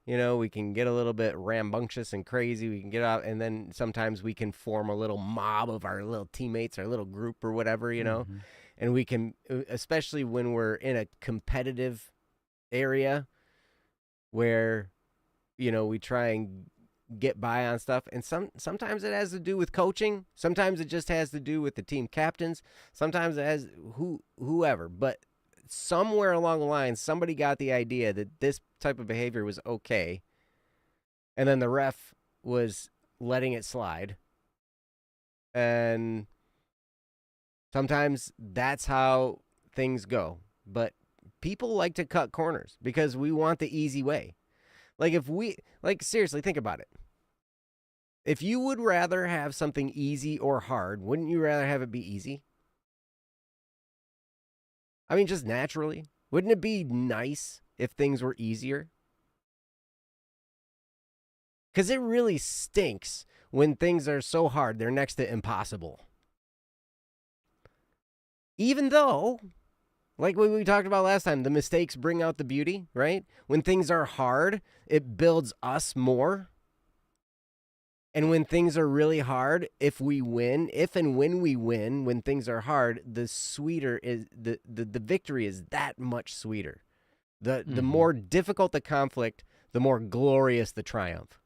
We can get a little bit rambunctious and crazy. We can get out, and then sometimes we can form a little mob of our little teammates, our little group or whatever, Mm-hmm. and we can, especially when we're in a competitive area where, we try and get by on stuff, and sometimes it has to do with coaching, sometimes it just has to do with the team captains, sometimes it has whoever, but somewhere along the line somebody got the idea that this type of behavior was okay, and then the ref was letting it slide, and sometimes that's how things go. But people like to cut corners because we want the easy way. Seriously, think about it. If you would rather have something easy or hard, wouldn't you rather have it be easy? I mean, just naturally. Wouldn't it be nice if things were easier? Because it really stinks when things are so hard, they're next to impossible. Even though, like what we talked about last time, the mistakes bring out the beauty, right? When things are hard, it builds us more. And when things are really hard, if and when we win, when things are hard, the sweeter is the victory is that much sweeter. The more difficult the conflict, the more glorious the triumph.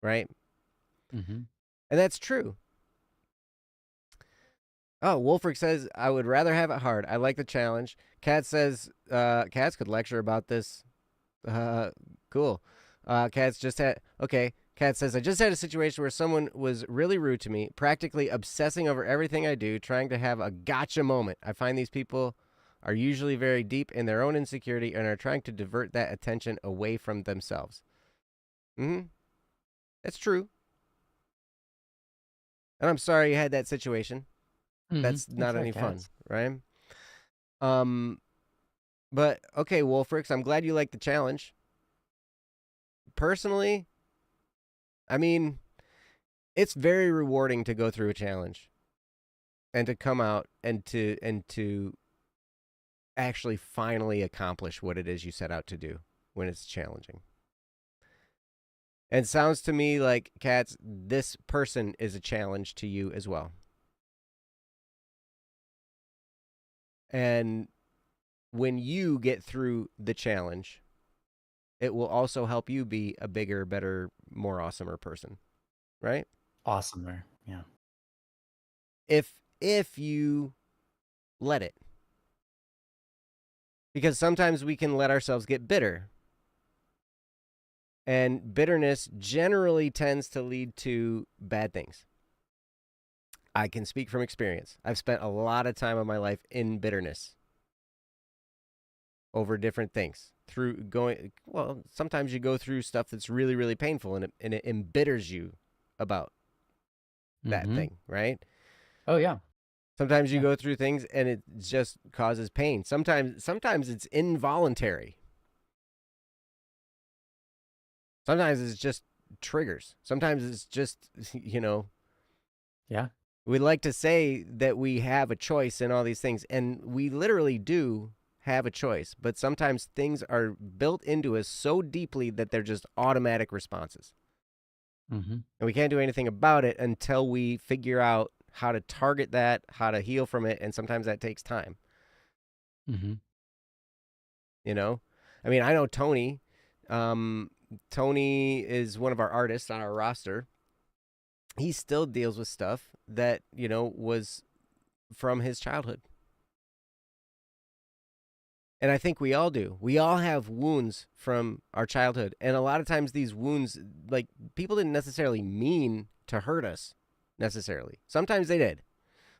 Right? Mm-hmm. And that's true. Oh, Wolfric says, I would rather have it hard. I like the challenge. Kat says, Kat's could lecture about this. Cool. Kat's just had, okay. Kat says, I just had a situation where someone was really rude to me, practically obsessing over everything I do, trying to have a gotcha moment. I find these people are usually very deep in their own insecurity and are trying to divert that attention away from themselves. That's true. And I'm sorry you had that situation. That's not any fun, right? But okay, Wolfrix, I'm glad you like the challenge. Personally, I mean, it's very rewarding to go through a challenge and to come out and to actually finally accomplish what it is you set out to do when it's challenging. And it sounds to me like, Cats, this person is a challenge to you as well. And when you get through the challenge, it will also help you be a bigger, better, more awesomer person, right? Awesomer, yeah. If you let it. Because sometimes we can let ourselves get bitter. And bitterness generally tends to lead to bad things. I can speak from experience. I've spent a lot of time of my life in bitterness over different things. Sometimes you go through stuff that's really, really painful and it embitters you about that thing, right? Oh, yeah. Sometimes you go through things and it just causes pain. Sometimes it's involuntary. Sometimes it's just triggers. Sometimes it's just, Yeah. We like to say that we have a choice in all these things, and we literally do have a choice, but sometimes things are built into us so deeply that they're just automatic responses. And we can't do anything about it until we figure out how to target that, how to heal from it, and sometimes that takes time. I mean, I know Tony. Tony is one of our artists on our roster. He still deals with stuff that, was from his childhood. And I think we all do. We all have wounds from our childhood. And a lot of times these wounds, like, people didn't necessarily mean to hurt us, necessarily. Sometimes they did.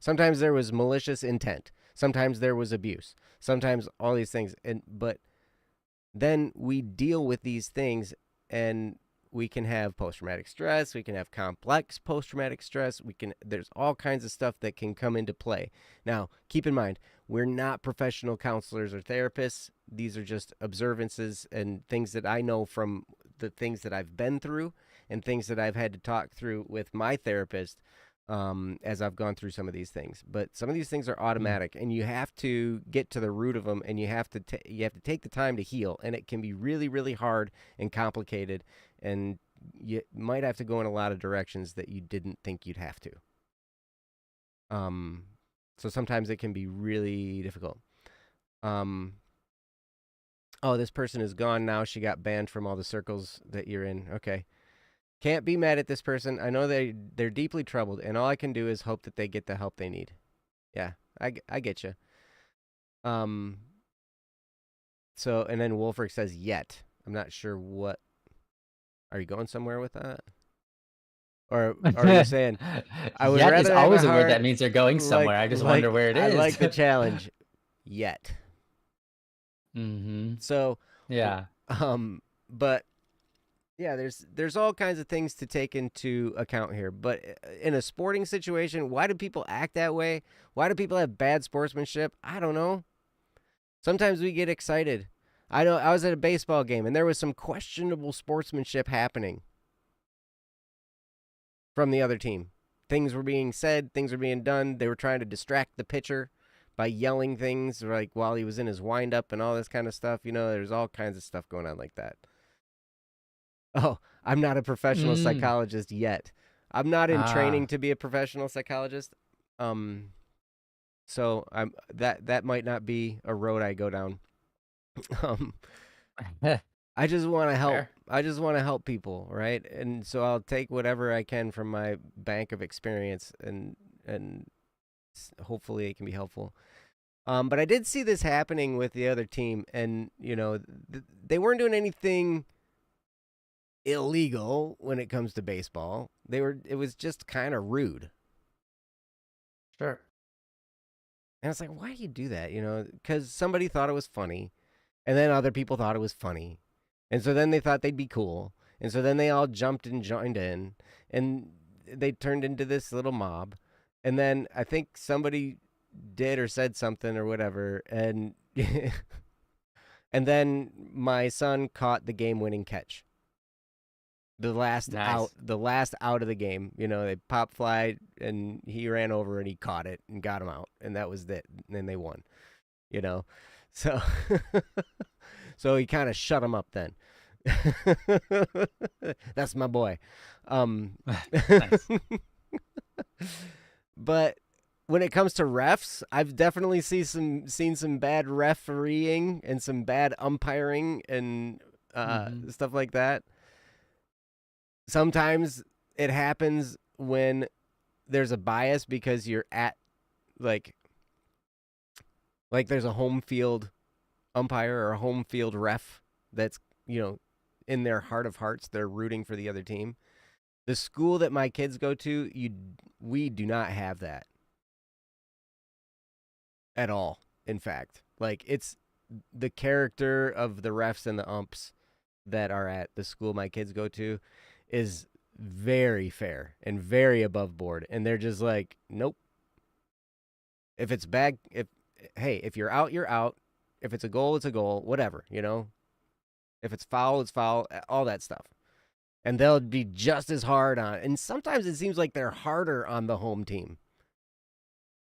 Sometimes there was malicious intent. Sometimes there was abuse. Sometimes all these things. But then we deal with these things, and we can have post-traumatic stress. We can have complex post-traumatic stress. There's all kinds of stuff that can come into play. Now, keep in mind, we're not professional counselors or therapists. These are just observances and things that I know from the things that I've been through and things that I've had to talk through with my therapist as I've gone through some of these things. But some of these things are automatic, and you have to get to the root of them, and you have to take the time to heal. And it can be really, really hard and complicated, and you might have to go in a lot of directions that you didn't think you'd have to. So sometimes it can be really difficult. Oh, this person is gone now. She got banned from all the circles that you're in. Okay. Can't be mad at this person. I know they're deeply troubled, and all I can do is hope that they get the help they need. Yeah, I get you. So, and then Wolfric says, yet. I'm not sure what. Are you going somewhere with that? Or are you saying, I would Yet rather is have always a a word hard, that means they're going somewhere. I just wonder where it is. I like the challenge. Yet. So, yeah. But yeah, there's all kinds of things to take into account here. But in a sporting situation, why do people act that way? Why do people have bad sportsmanship? I don't know. Sometimes we get excited. I know I was at a baseball game and there was some questionable sportsmanship happening from the other team. Things were being said, things were being done. They were trying to distract the pitcher by yelling things like while he was in his windup and all this kind of stuff. There's all kinds of stuff going on like that. Oh, I'm not a professional psychologist yet. I'm not in training to be a professional psychologist. So that might not be a road I go down. I just want to help. Fair. I just want to help people, right? And so I'll take whatever I can from my bank of experience, and hopefully it can be helpful. But I did see this happening with the other team, and they weren't doing anything illegal when it comes to baseball. It was just kind of rude. Sure. And it's like, why do you do that? Because somebody thought it was funny, and then other people thought it was funny. And so then they thought they'd be cool. And so then they all jumped and joined in, and they turned into this little mob. And then I think somebody did or said something or whatever. And and then my son caught the game-winning catch. The last out of the game. They pop fly and he ran over and he caught it and got him out. And that was it. And then they won. So so he kind of shut him up then. That's my boy. Nice. But when it comes to refs, I've definitely seen some bad refereeing and some bad umpiring and stuff like that. Sometimes it happens when there's a bias because you're at like there's a home field umpire or a home field ref that's, in their heart of hearts, they're rooting for the other team. The school that my kids go to, we do not have that at all. In fact, it's the character of the refs and the umps that are at the school my kids go to is very fair and very above board. And they're just like, nope. If it's bad, if you're out, you're out. If it's a goal, it's a goal, whatever, If it's foul, it's foul, all that stuff. And they'll be just as hard on. And sometimes it seems like they're harder on the home team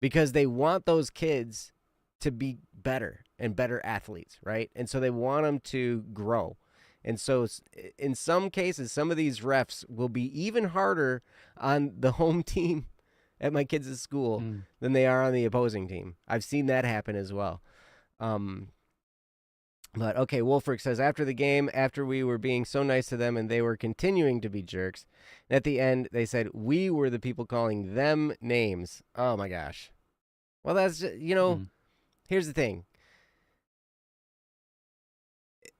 because they want those kids to be better and better athletes, right? And so they want them to grow. And so in some cases, some of these refs will be even harder on the home team at my kids' school than they are on the opposing team. I've seen that happen as well. But okay, Wolfric says, after the game, after we were being so nice to them and they were continuing to be jerks, and at the end they said we were the people calling them names. Oh my gosh. Well, that's just, here's the thing.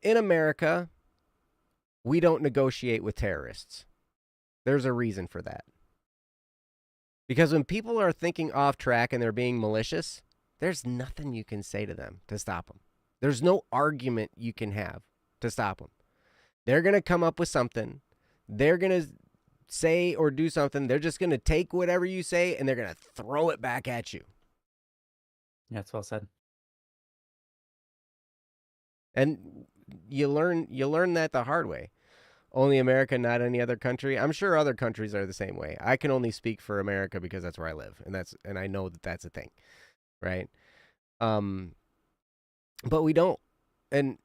In America, we don't negotiate with terrorists. There's a reason for that. Because when people are thinking off track and they're being malicious, there's nothing you can say to them to stop them. There's no argument you can have to stop them. They're going to come up with something. They're going to say or do something. They're just going to take whatever you say and they're going to throw it back at you. Yeah, it's well said. And you learn that the hard way. Only America, not any other country. I'm sure other countries are the same way. I can only speak for America because that's where I live, and I know that that's a thing, right? But we don't, and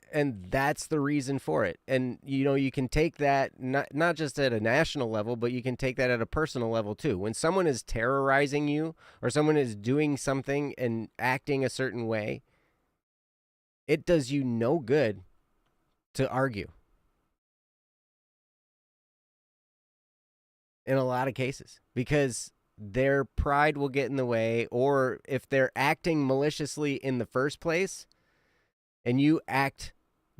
that's the reason for it. And you can take that not just at a national level, but you can take that at a personal level too. When someone is terrorizing you or someone is doing something and acting a certain way, it does you no good to argue. In a lot of cases, because their pride will get in the way, or if they're acting maliciously in the first place and you act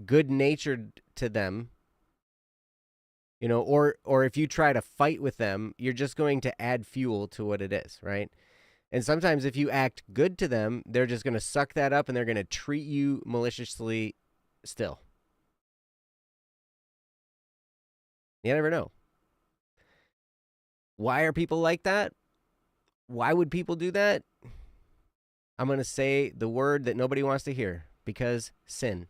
good-natured to them, or if you try to fight with them, you're just going to add fuel to what it is, right? And sometimes if you act good to them, they're just going to suck that up and they're going to treat you maliciously still. You never know. Why are people like that? Why would people do that? I'm going to say the word that nobody wants to hear. Because sin.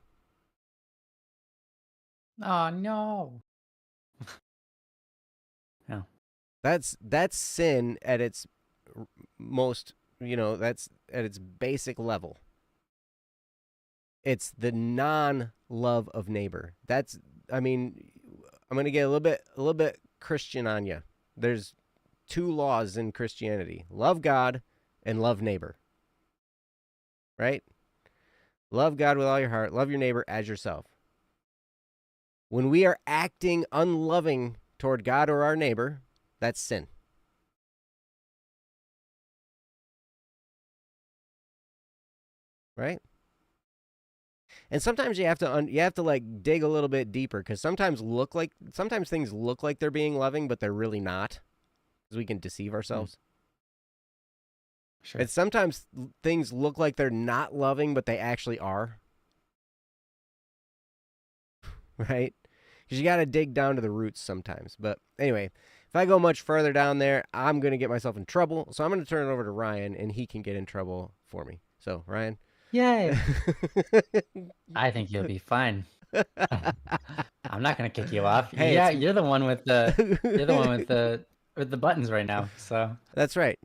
Oh no. Yeah. That's sin at its most, that's at its basic level. It's the non-love of neighbor. I mean, I'm going to get a little bit Christian on you. There's two laws in Christianity. Love God and love neighbor. Right? Love God with all your heart, love your neighbor as yourself. When we are acting unloving toward God or our neighbor, that's sin. Right? And sometimes you have to like dig a little bit deeper, because sometimes things look like they're being loving, but they're really not, because we can deceive ourselves. Sure. And sometimes things look like they're not loving, but they actually are. Right? Because you got to dig down to the roots sometimes. But anyway, if I go much further down there, I'm going to get myself in trouble. So I'm going to turn it over to Ryan, and he can get in trouble for me. So, Ryan. Yay. I think you'll be fine. I'm not gonna kick you off. Hey, Yeah, you're the one with the buttons right now. So That's right.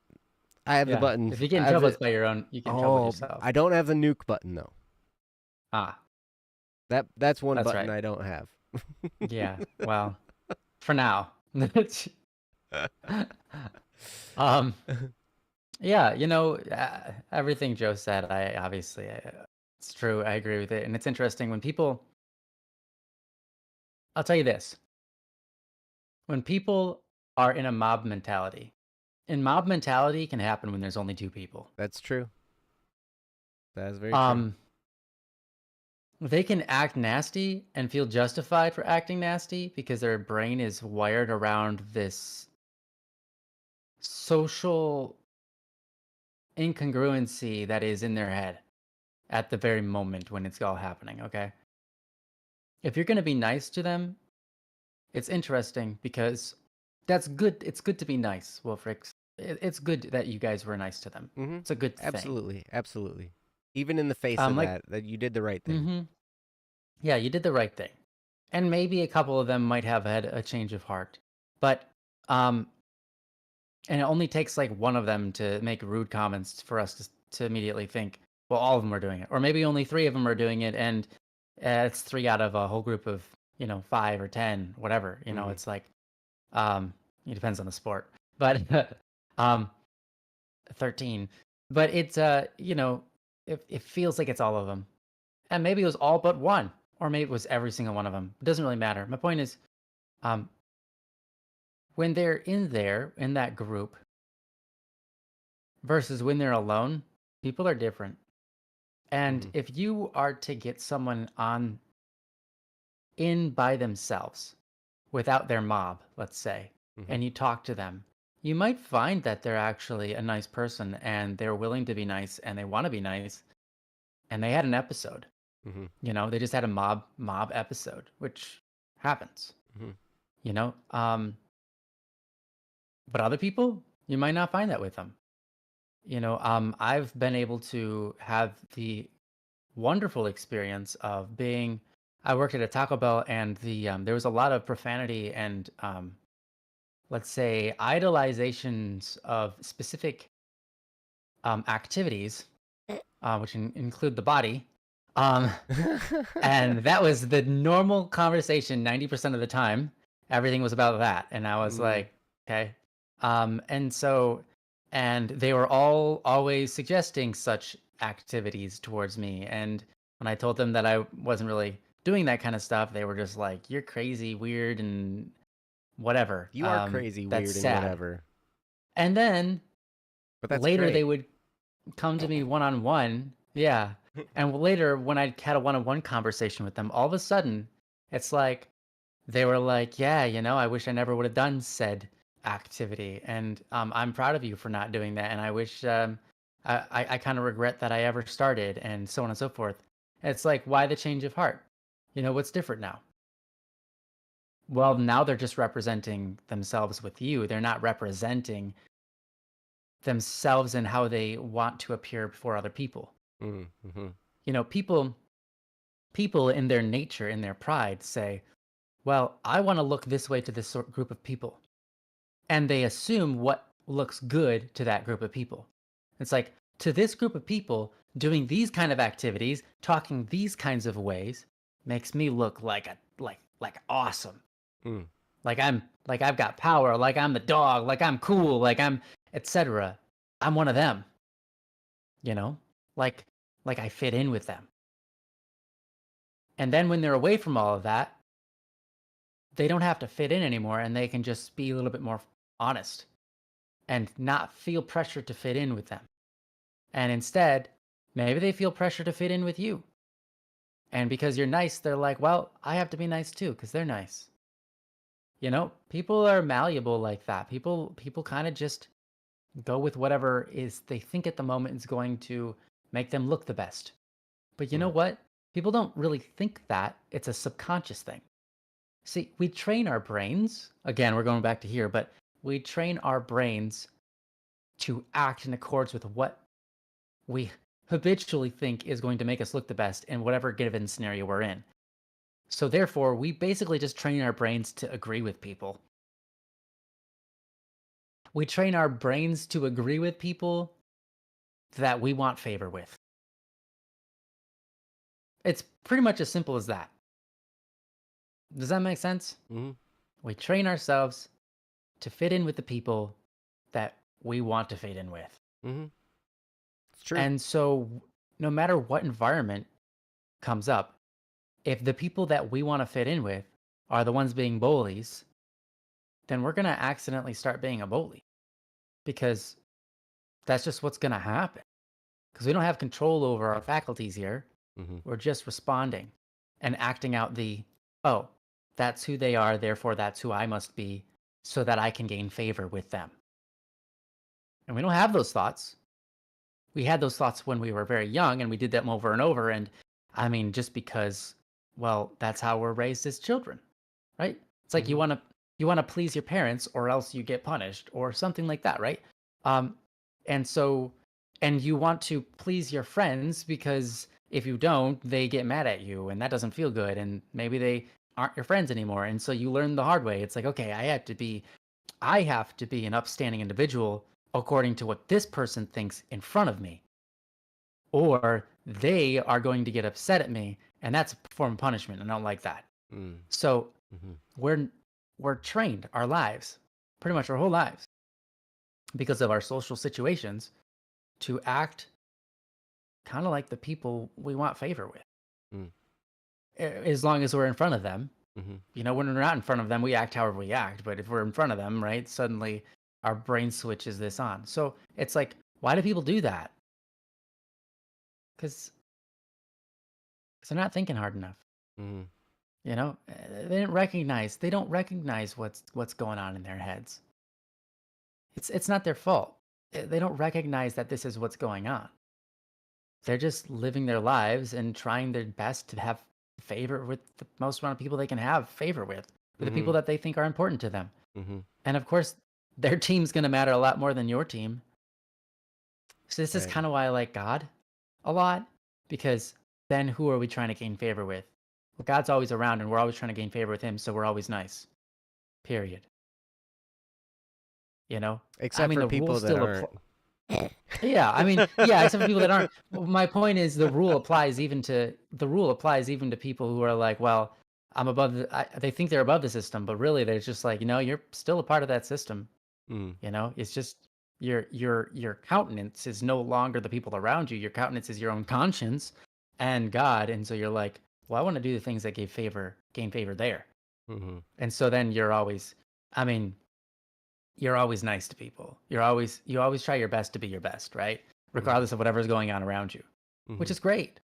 I have the yeah, button. if you get in trouble, it's by your own. You get in trouble with yourself. I don't have the nuke button though. Ah, That's one that's button right. I don't have. Yeah. Well, for now. um. Yeah. Everything Joe said. It's true. I agree with it, and it's interesting when people. I'll tell you this. When people are in a mob mentality, and mob mentality can happen when there's only two people. That's true. That is very true. They can act nasty and feel justified for acting nasty because their brain is wired around this social incongruency that is in their head at the very moment when it's all happening, okay? If you're going to be nice to them, it's interesting because that's good. It's good to be nice, Wolfrix. It's good that you guys were nice to them. Mm-hmm. It's a good thing. Absolutely. Even in the face of Like, that you did the right thing. mm-hmm. Yeah, you did the right thing. And maybe a couple of them might have had a change of heart. But and it only takes like one of them to make rude comments for us to immediately think, well, all of them are doing it. Or maybe only 3 of them are doing it, and it's 3 out of a whole group of, 5 or 10, whatever. Mm-hmm. It's like it depends on the sport. But 13. But it's it feels like it's all of them. And maybe it was all but one, or maybe it was every single one of them. It doesn't really matter. My point is, when they're in that group versus when they're alone, people are different. And if you are to get someone in by themselves without their mob, let's say, and you talk to them, you might find that they're actually a nice person and they're willing to be nice and they want to be nice. And they had an episode. They just had a mob episode, which happens. But other people, you might not find that with them. I've been able to have the wonderful experience of I worked at a Taco Bell, and there was a lot of profanity and let's say idolizations of specific activities, which include the body. And that was the normal conversation 90% of the time. Everything was about that. And I was like, okay. And they were all always suggesting such activities towards me. And when I told them that I wasn't really doing that kind of stuff, they were just like, you're crazy, weird, and whatever. You are crazy, weird, and whatever. And then later great. they would come to me one-on-one. Yeah. And later, when I had a one-on-one conversation with them, all of a sudden, it's like, they were like, yeah, I wish I never would have done said activity. And I'm proud of you for not doing that. And I wish, I kind of regret that I ever started, and so on and so forth. And it's like, why the change of heart? What's different now? Well, now they're just representing themselves with you. They're not representing themselves and how they want to appear before other people. People people in their nature, in their pride, say, well, I want to look this way to this group of people. And they assume what looks good to that group of people. It's like, to this group of people, doing these kind of activities, talking these kinds of ways, makes me look like awesome. Mm. Like I've got power, like I'm the dog, like I'm cool, like I'm etc. I'm one of them, you know? Like like I fit in with them. And then when they're away from all of that, they don't have to fit in anymore and they can just be a little bit more honest and not feel pressure to fit in with them. And instead, maybe they feel pressure to fit in with you. And because you're nice, they're like, well, I have to be nice too, because they're nice. You know, people are malleable like that. People kind of just go with whatever is they think at the moment is going to make them look the best. But you know Right. what? People don't really think that. It's a subconscious thing. See, we train our brains. Again, we're going back to here, but we train our brains to act in accordance with what we habitually think is going to make us look the best in whatever given scenario we're in. So therefore, we basically just train our brains to agree with people. We train our brains to agree with people that we want favor with. It's pretty much as simple as that. Does that make sense? Mm-hmm. We train ourselves to fit in with the people that we want to fit in with. Mm-hmm. It's true. And so, no matter what environment comes up, if the people that we want to fit in with are the ones being bullies, then we're going to accidentally start being a bully because that's just what's going to happen. Because we don't have control over our faculties here. Mm-hmm. We're just responding and acting out oh, that's who they are, therefore that's who I must be, so that I can gain favor with them. And we don't have those thoughts. We had those thoughts when we were very young and we did them over and over. And I mean, just because, well, that's how we're raised as children, right? It's like Mm-hmm. you want to please your parents or else you get punished or something like that, right? Um, and so, and you want to please your friends because if you don't, they get mad at you and that doesn't feel good. And maybe they aren't your friends anymore. And so you learn the hard way. It's like, okay, I have to be an upstanding individual according to what this person thinks in front of me, or they are going to get upset at me, and that's a form of punishment. I don't like that. Mm. So Mm-hmm. we're trained our lives, pretty much our whole lives, because of our social situations, to act kind of like the people we want favor with, Mm. as long as we're in front of them. Mm-hmm. You know, when we're not in front of them, we act however we act. But if we're in front of them, right, suddenly our brain switches this on. So it's like, why do people do that? Because they're not thinking hard enough. Mm-hmm. You know, they don't recognize what's going on in their heads. It's not their fault. They don't recognize that this is what's going on. They're just living their lives and trying their best to have favor with the most amount of people they can have favor with the Mm-hmm. people that they think are important to them. Mm-hmm. And of course, their team's going to matter a lot more than your team. So this is Right. kind of why I like God a lot, because then who are we trying to gain favor with? Well, God's always around and we're always trying to gain favor with him, so we're always nice. Period. You know? I Except mean, for the people rules that still aren't. apply. Yeah, I mean, yeah, except for people that aren't. My point is the rule applies even to people who are like, well, I'm above they think they're above the system, but really they're just like, you're still a part of that system. Mm. It's just your countenance is no longer the people around you. Your countenance is your own conscience and God. And so you're like, well, I want to do the things that gain favor there. Mm-hmm. And so then I mean, you're always nice to people. You always try your best to be your best, right? Regardless of whatever's going on around you, Mm-hmm. which is great,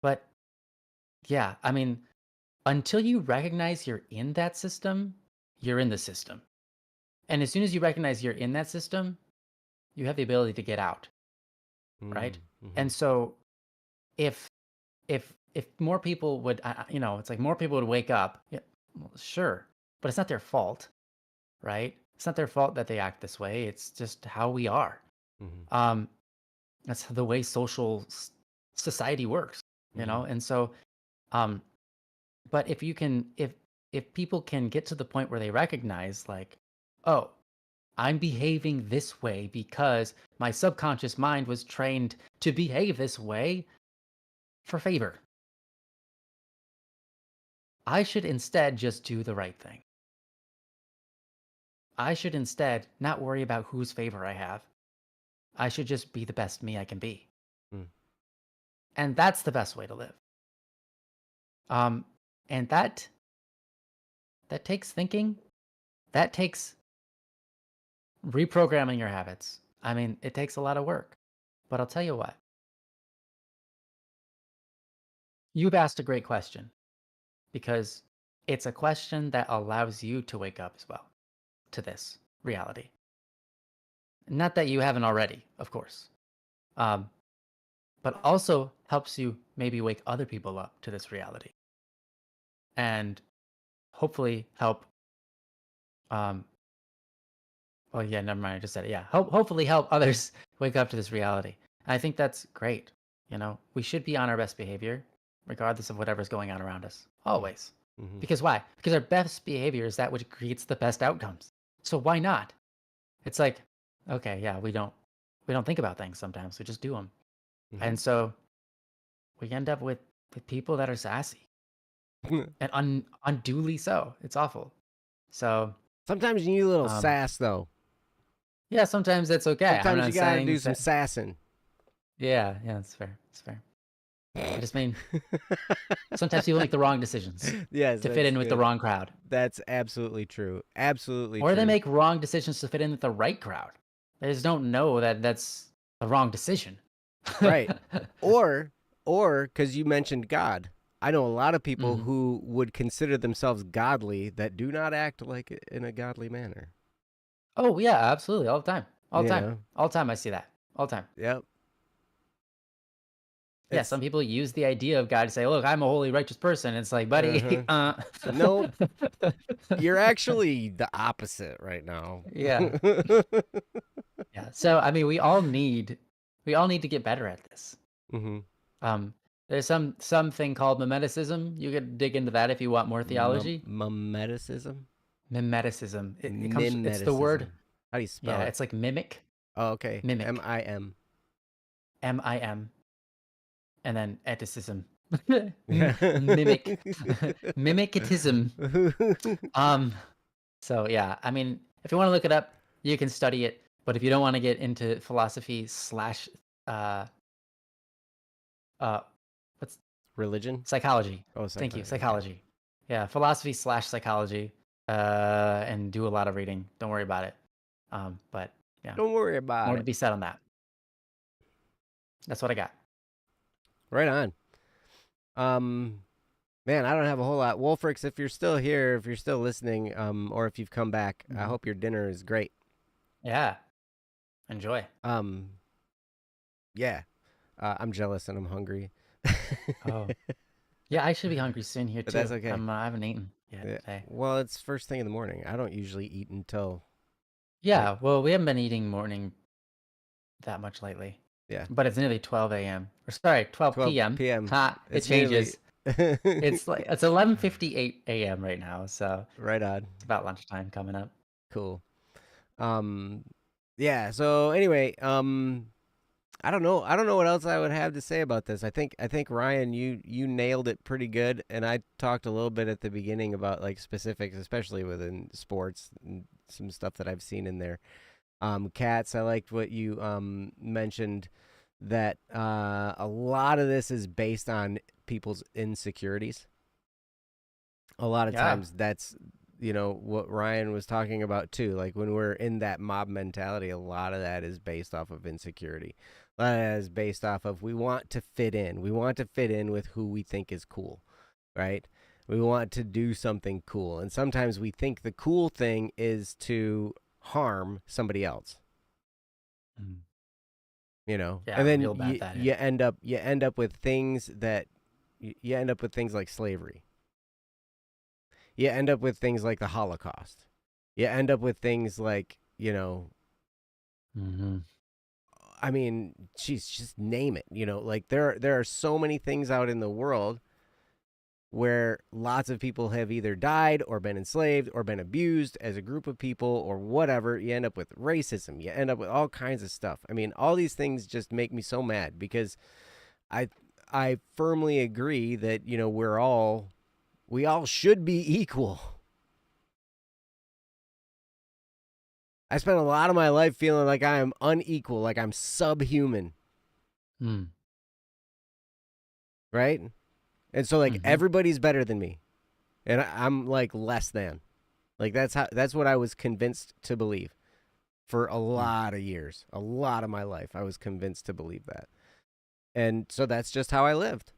But yeah, I mean, until you recognize you're in that system, you're in the system. And as soon as you recognize you're in that system, you have the ability to get out, right? Mm-hmm. And so if if more people would, it's like more people would wake up. Yeah, well, sure, but it's not their fault, right? It's not their fault that they act this way. It's just how we are. Mm-hmm. Um, that's the way society works, Mm-hmm. And so Um, but if people can get to the point where they recognize like, oh, I'm behaving this way because my subconscious mind was trained to behave this way for favor. I should instead just do the right thing. I should instead not worry about whose favor I have. I should just be the best me I can be. Mm. And that's the best way to live. And that takes thinking. That takes reprogramming your habits. I mean, it takes a lot of work. But I'll tell you what. You've asked a great question because it's a question that allows you to wake up as well to this reality. Not that you haven't already, of course. Um, but also helps you maybe wake other people up to this reality and hopefully help um oh yeah, never mind, I just said it. Yeah, hopefully help others wake up to this reality. I think that's great. We should be on our best behavior regardless of whatever's going on around us, always. Mm-hmm. Because why? Because our best behavior is that which creates the best outcomes. So why not? It's like, okay, yeah, we don't think about things sometimes, we just do them. Mm-hmm. And so we end up with people that are sassy and unduly so. It's awful. So, Sometimes you need a little um, sass, though. yeah, sometimes it's okay. I'm Sometimes you not gotta saying do some that. sassing. Yeah, yeah, it's fair. It's fair. I just mean sometimes people make the wrong decisions Yes, to fit that's in with the good. wrong crowd, That's absolutely true. Absolutely or they true. make wrong decisions to fit in with the right crowd. They just don't know that that's the wrong decision. Right. Or because you mentioned God. I know a lot of people Mhm. who would consider themselves godly that do not act like it in a godly manner. Oh yeah, absolutely, all the time, all the You time, know? all the time. I see that all the time. Yep. Yeah, It's some people use the idea of God to say, "Look, I'm a holy, righteous person." It's like, buddy, uh-huh. Nope. You're actually the opposite right now. yeah, yeah. So, I mean, we all need to get better at this. Mm-hmm. Um, there's something called mimeticism. You could dig into that if you want more theology. Mimeticism? Mimeticism. It's the word. Mimeticism. How do you spell Yeah, it? it's like mimic, Oh, okay. mimic, M-I-M. M-I-M, and then eticism. Mimic, Mm-hmm. mimicetism. Um, so yeah, I mean, if you want to look it up, you can study it. But if you don't want to get into philosophy slash uh uh what's Religion? psychology. Oh, Thank you, psychology. Okay. psychology. Yeah, philosophy slash psychology. And do a lot of reading. Don't worry about it. But yeah, Don't worry about more to it. be said on that. That's what I got. Right on. Um, Man, I don't have a whole lot. Wolfrix, if you're still here, if you're still listening, or if you've come back, I Mhm. hope your dinner is great. Yeah, enjoy. Um, yeah, I'm jealous and I'm hungry. Oh, yeah, I should be hungry soon here But that's too. okay. I haven't eaten yet Yeah. today. Well, it's first thing in the morning. I don't usually eat until like Yeah, well, we haven't been eating morning that much lately, yeah, but it's nearly 12 a.m. Or sorry, 12 12 p.m. p.m. Ha, it It's nearly changes. It's 11:58 a.m. right now, so right on. it's about lunchtime coming up. Cool. Yeah, so anyway, I don't know. I don't know what else I would have to say about this. I think Ryan, you nailed it pretty good, and I talked a little bit at the beginning about like specifics, especially within sports and some stuff that I've seen in there. Cats, I liked what you mentioned that a lot of this is based on people's insecurities. A lot of Yeah. times that's what Ryan was talking about too. Like when we're in that mob mentality, a lot of that is based off of insecurity. A lot of that is based off of we want to fit in. We want to fit in with who we think is cool, right? We want to do something cool. And sometimes we think the cool thing is to harm somebody else, Mm. And Yeah, then real bad that is. you end up with things that you end up with things like slavery. You end up with things like the Holocaust. You end up with things like, Hmm. I mean, geez, just name it. Like there are so many things out in the world where lots of people have either died or been enslaved or been abused as a group of people or whatever. You end up with racism. You end up with all kinds of stuff. I mean, all these things just make me so mad because I I firmly agree that, you know, we all should be equal. I spent a lot of my life feeling like I am unequal, like I'm subhuman, Mm. right? And so like Mm-hmm. everybody's better than me, and I'm like less than. Like that's what I was convinced to believe for a Mm. lot of years. A lot of my life I was convinced to believe that. And so that's just how I lived.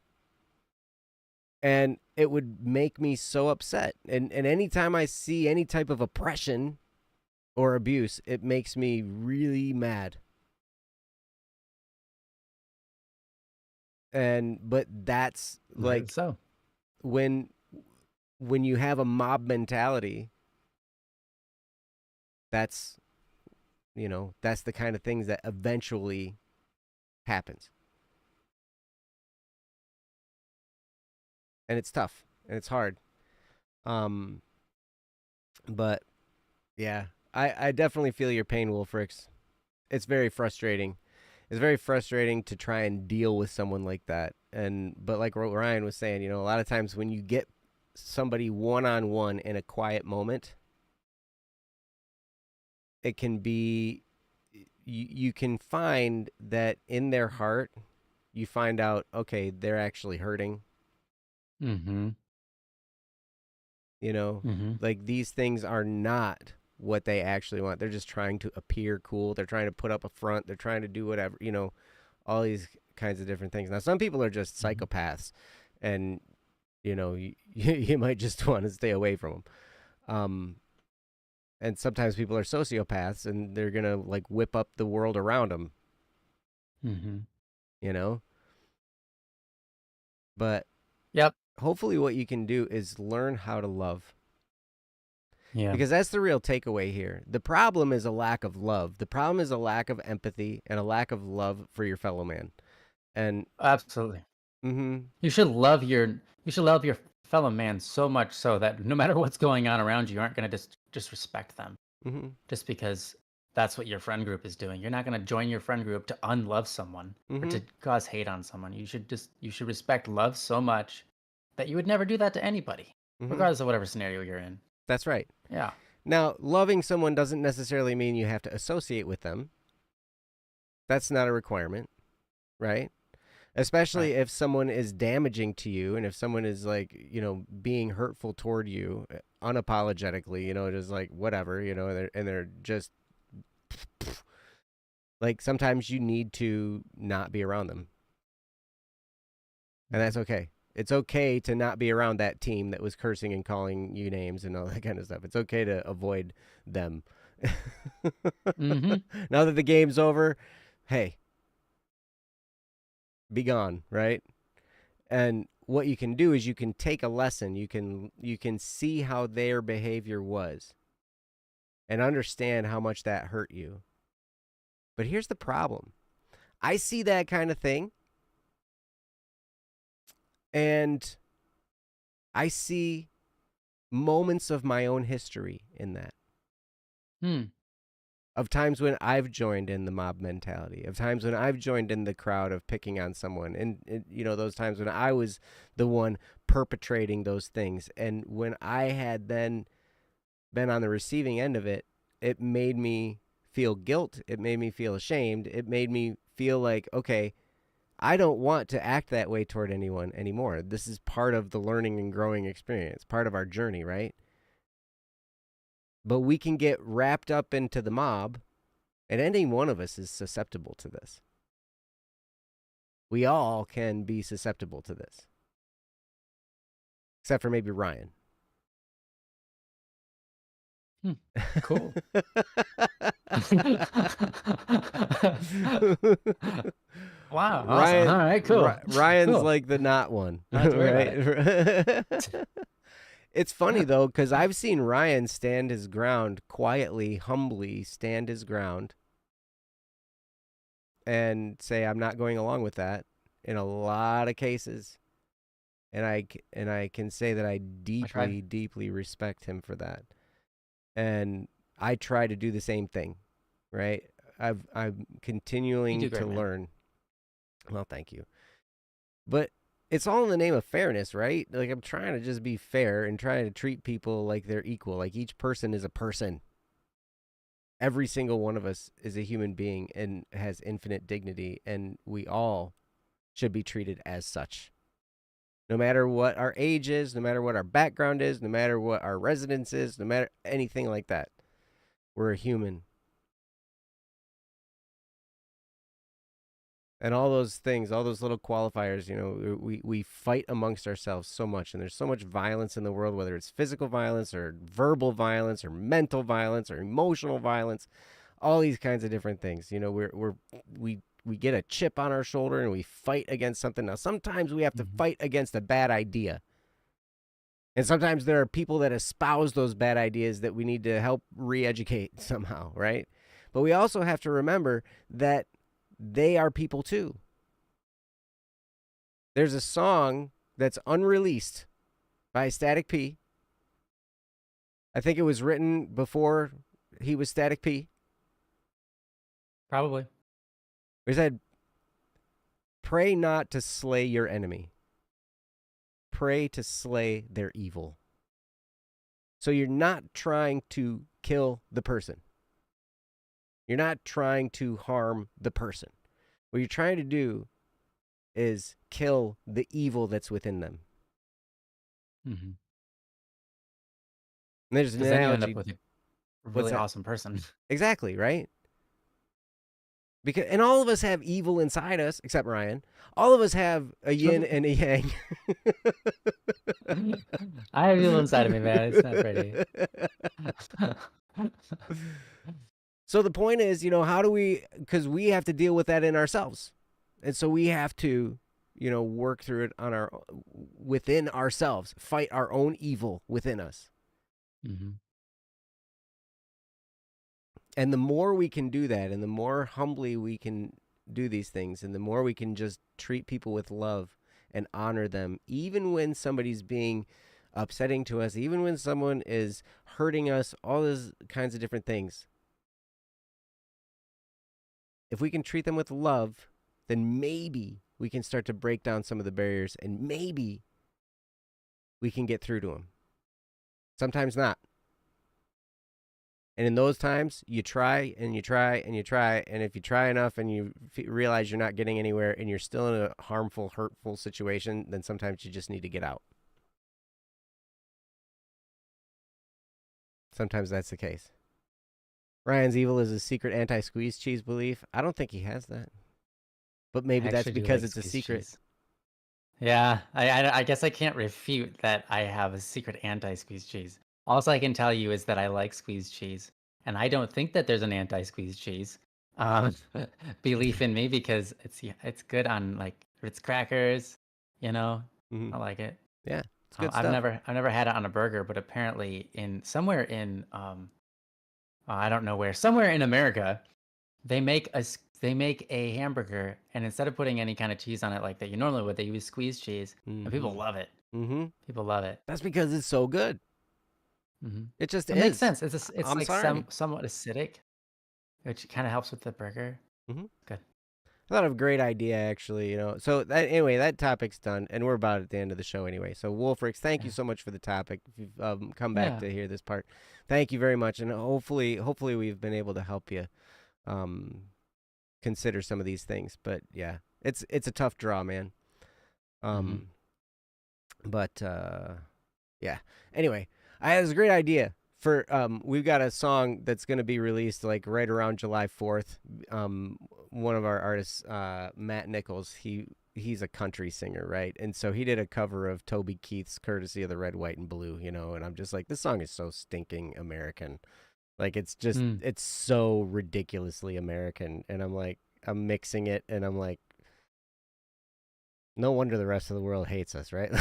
And it would make me so upset. And anytime I see any type of oppression or abuse, it makes me really mad. And but that's Right. like So. when when you have a mob mentality, that's, you know, that's the kind of things that eventually happens. And it's tough and it's hard. Um but yeah, I definitely feel your pain, Wolfrix. It's very frustrating. It's very frustrating to try and deal with someone like that. And but like what Ryan was saying, you know, a lot of times when you get somebody one on one in a quiet moment, it can be you can find that in their heart, you find out, okay, they're actually hurting. Mm-hmm. You know, Mm-hmm. like these things are not what they actually want. They're just trying to appear cool. They're trying to put up a front. They're trying to do whatever, you know, all these kinds of different things. Now, some people are just Mm-hmm. psychopaths, and you know, you might just want to stay away from them. Um, and sometimes people are sociopaths, and they're gonna like whip up the world around them. Mm-hmm. You know, but Yep. hopefully, what you can do is learn how to love. Yeah. Because that's the real takeaway here. The problem is a lack of love. The problem is a lack of empathy and a lack of love for your fellow man. And Absolutely. mm-hmm, You should love your fellow man so much so that no matter what's going on around you, you aren't gonna disrespect them mm-hmm, just because that's what your friend group is doing. You're not gonna join your friend group to unlove someone or mm-hmm, to cause hate on someone. You should respect love so much that you would never do that to anybody, mm-hmm. regardless of whatever scenario you're in. That's right. Yeah. Now, loving someone doesn't necessarily mean you have to associate with them. That's not a requirement, right? Especially Right. if someone is damaging to you and if someone is like, you know, being hurtful toward you unapologetically, you know, just like whatever, you know, and they're just like sometimes you need to not be around them. And Mhm. that's okay. It's okay to not be around that team that was cursing and calling you names and all that kind of stuff. It's okay to avoid them. Mhm. Now that the game's over, hey, be gone, right? And what you can do is you can take a lesson. You can see how their behavior was and understand how much that hurt you. But here's the problem. I see that kind of thing and I see moments of my own history in that. Hmm. Of times when I've joined in the mob mentality, of times when I've joined in the crowd of picking on someone, and you know those times when I was the one perpetrating those things, and when I had then been on the receiving end of it, it made me feel guilt. It made me feel ashamed. It made me feel like, okay, I don't want to act that way toward anyone anymore. This is part of the learning and growing experience, part of our journey, right? But we can get wrapped up into the mob, and any one of us is susceptible to this. We all can be susceptible to this, except for maybe Ryan. Hmm. Cool. Wow, awesome. All right, cool. Ryan's Cool. like the not one, Not have to worry about it. right? It's funny though, because I've seen Ryan stand his ground quietly, humbly stand his ground and say, I'm not going along with that in a lot of cases. and I can say that I I tried. deeply, deeply respect him for that. And I try to do the same thing, right? I'm You do continuing to great, man. learn. Well, thank you. But it's all in the name of fairness, right? Like I'm trying to just be fair and trying to treat people like they're equal. Like each person is a person. Every single one of us is a human being and has infinite dignity, and we all should be treated as such. No matter what our age is, no matter what our background is, no matter what our residence is, no matter anything like that, we're a human. And all those things, all those little qualifiers, we fight amongst ourselves so much, and there's so much violence in the world, whether it's physical violence or verbal violence or mental violence or emotional violence, all these kinds of different things. We get a chip on our shoulder and we fight against something. Now, sometimes we have to Mhm. fight against a bad idea. And sometimes there are people that espouse those bad ideas that we need to help re-educate somehow, right? But we also have to remember that they are people too. There's a song that's unreleased by Static P. I think it was written before he was Static P. Probably. He said, "Pray not to slay your enemy. Pray to slay their evil." So you're not trying to kill the person. You're not trying to harm the person. What you're trying to do is kill the evil that's within them. Because And there's an then you end up analogy. with a What's really that? awesome person. Exactly, right? And all of us have evil inside us, except Ryan. All of us have a yin and a yang. I have evil inside of me, man. It's not pretty. So the point is, how do we, because we have to deal with that in ourselves. And so we have to, work through it within ourselves, fight our own evil within us. And the more we can do that, and the more humbly we can do these things, and the more we can just treat people with love and honor them, even when somebody's being upsetting to us, even when someone is hurting us, all those kinds of different things. If we can treat them with love, then maybe we can start to break down some of the barriers, and maybe we can get through to them. Sometimes not. And in those times, you try and you try and you try. And if you try enough and you realize you're not getting anywhere and you're still in a harmful, hurtful situation, then sometimes you just need to get out. Sometimes that's the case. Ryan's evil is a secret anti-squeeze cheese belief. I don't think he has that. But I maybe that's actually do because like it's a squeeze secret. cheese. Yeah, I guess I can't refute that I have a secret anti-squeeze cheese. All I can tell you is that I like squeeze cheese, and I don't think that there's an anti-squeeze cheese um, belief in me because it's good on like Ritz crackers, you know. Mm-hmm. I like it. Yeah, it's good I've stuff. never had it on a burger, but apparently in somewhere in I don't know where, somewhere in America, they make a hamburger, and instead of putting any kind of cheese on it like that you normally would, they use squeezed cheese, and people Mm-hmm. love it. Mm-hmm. People love it. That's because it's so good. hmm It just It makes is. sense. It's I'm like sorry. somewhat acidic, which kind of helps with the burger. Mm-hmm. Good. I thought of a great idea, actually. So anyway, that topic's done, and we're about at the end of the show anyway. So Wolfrix, thank you Yeah. so much for the topic. If you've come back Yeah. to hear this part, thank you very much, and hopefully we've been able to help you um, consider some of these things. But yeah, it's a tough draw, man. hmm Um, but yeah. Anyway, I had this great idea for we've got a song that's going to be released like right around July 4th. One of our artists, Matt Nichols, he's a country singer, right? And so he did a cover of Toby Keith's Courtesy of the Red, White, and Blue, and I'm just like, this song is so stinking American. Like Mm. it's so ridiculously American. And I'm like, I'm mixing it and I'm like, No wonder the rest of the world hates us, right?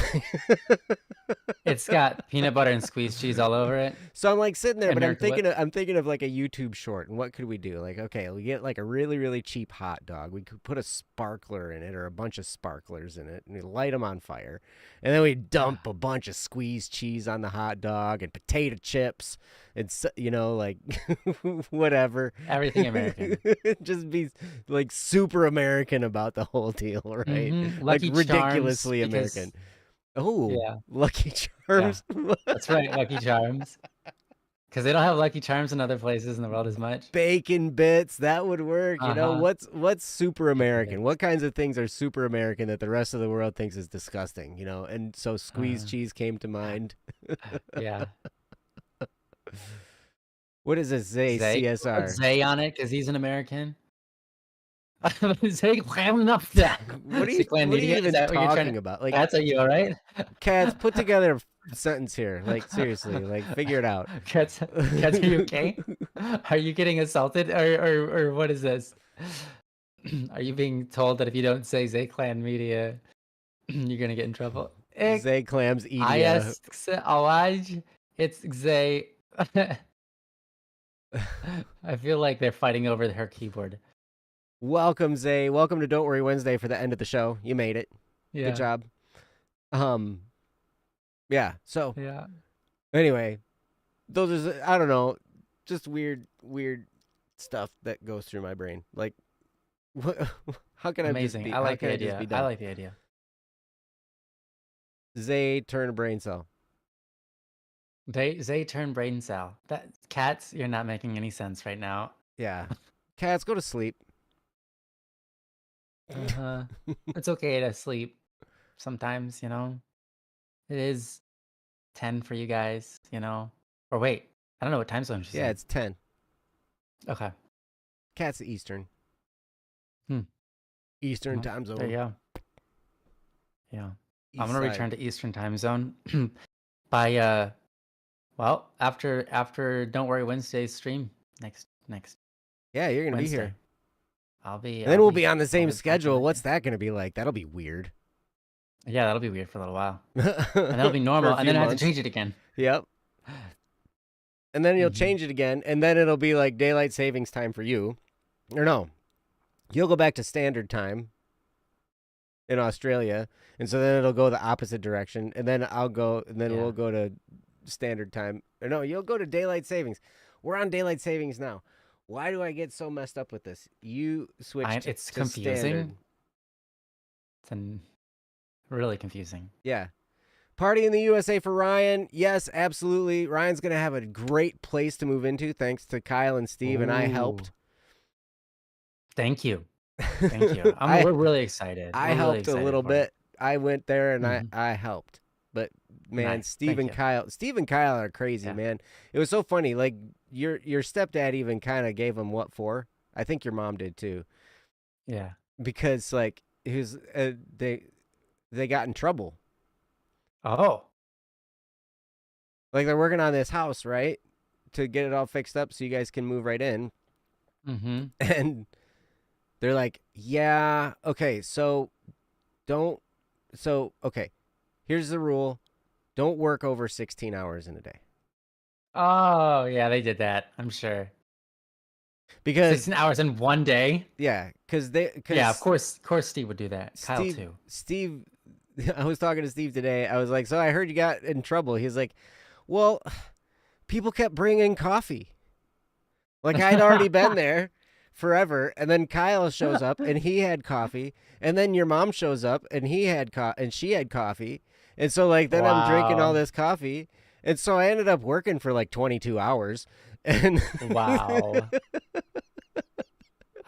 It's got peanut butter and squeezed cheese all over it. So I'm like sitting there, but I'm America, what? thinking of like a YouTube short, and what could we do? Like, okay, we get like a really really cheap hot dog. We could put a sparkler in it or a bunch of sparklers in it, and we light them on fire, and then we dump a bunch of squeezed cheese on the hot dog and potato chips, and like whatever. Everything American. Just be like super American about the whole deal, right? Like Lucky Charms, ridiculously because American. Oh, yeah, Lucky yeah, Charms. that's right, Lucky Charms. Because they don't have Lucky Charms in other places in the world as much. Bacon bits, that would work. Uh-huh. What's super Bacon American? bits. What kinds of things are super American that the rest of the world thinks is disgusting? And so squeezed cheese came to mind. Yeah. What does it say? Zay. Put CSR. Zay on it because he's an American. Zay clam up that. What are you Is even that what you're trying talking to? about? Like, Cats, are you all right? Cats, put together a sentence here. Like, seriously, like, figure it out. Cats, are you okay? Are you getting assaulted, or what is this? Are you being told that if you don't say Zay Clan Media, you're gonna get in trouble? Zay clams Ayas Edia. Awaj, it's Zay. I feel like they're fighting over her keyboard. Welcome, Zay. Welcome to Don't Worry Wednesday for the end of the show. You made it. Yeah. Good job. Yeah. So Yeah. anyway, those are, I don't know, just weird stuff that goes through my brain. Like, what? How can Amazing. I like the idea. I like the idea. Zay turn a brain cell. Zay turn brain cell. That Cats, you're not making any sense right now. Yeah. Cats, go to sleep. It's okay to sleep sometimes, It is 10 for you guys, Or wait, I don't know what time zone she's in. Yeah, it's 10. Okay. Cats Eastern. Eastern time zone. There you go. Yeah. East I'm gonna side. return to Eastern time zone by after Don't Worry Wednesday's stream next. Yeah, you're gonna Wednesday. be here. I'll be. And then we'll be on the same schedule. What's that gonna be like? That'll be weird. Yeah, that'll be weird for a little while, and that'll be normal, and then I have to change it again. Yep. And then you'll change it again, and then it'll be like daylight savings time for you, or no, you'll go back to standard time in Australia, and so then it'll go the opposite direction, and then I'll go, and then we'll go to standard time. Or no, you'll go to daylight savings. We're on daylight savings now. Why do I get so messed up with this? You switched It's to confusing. standard. It's really confusing. Yeah. Party in the USA for Ryan. Yes, absolutely. Ryan's going to have a great place to move into thanks to Kyle and Steve, and I helped. Thank you. Thank you. We're really excited. I helped a little bit. I went there and I helped. But man, Nice. Steve and Kyle are crazy, man. It was so funny. Like your stepdad even kind of gave him what for? I think your mom did too. Yeah. Because like he was they got in trouble. Oh. Like they're working on this house, right? To get it all fixed up so you guys can move right in. And they're like, yeah, okay, okay, here's the rule. Don't work over 16 hours in a day. Oh, yeah, they did that, I'm sure. Because 16 hours in one day? Yeah, yeah, of course Steve would do that. Kyle too. Steve, I was talking to Steve today. I was like, so I heard you got in trouble. He's like, well, people kept bringing coffee. Like I'd already been there forever, and then Kyle shows up and he had coffee, and then your mom shows up and she had coffee, and so like then I'm drinking all this coffee, and so I ended up working for like 22 hours, and wow.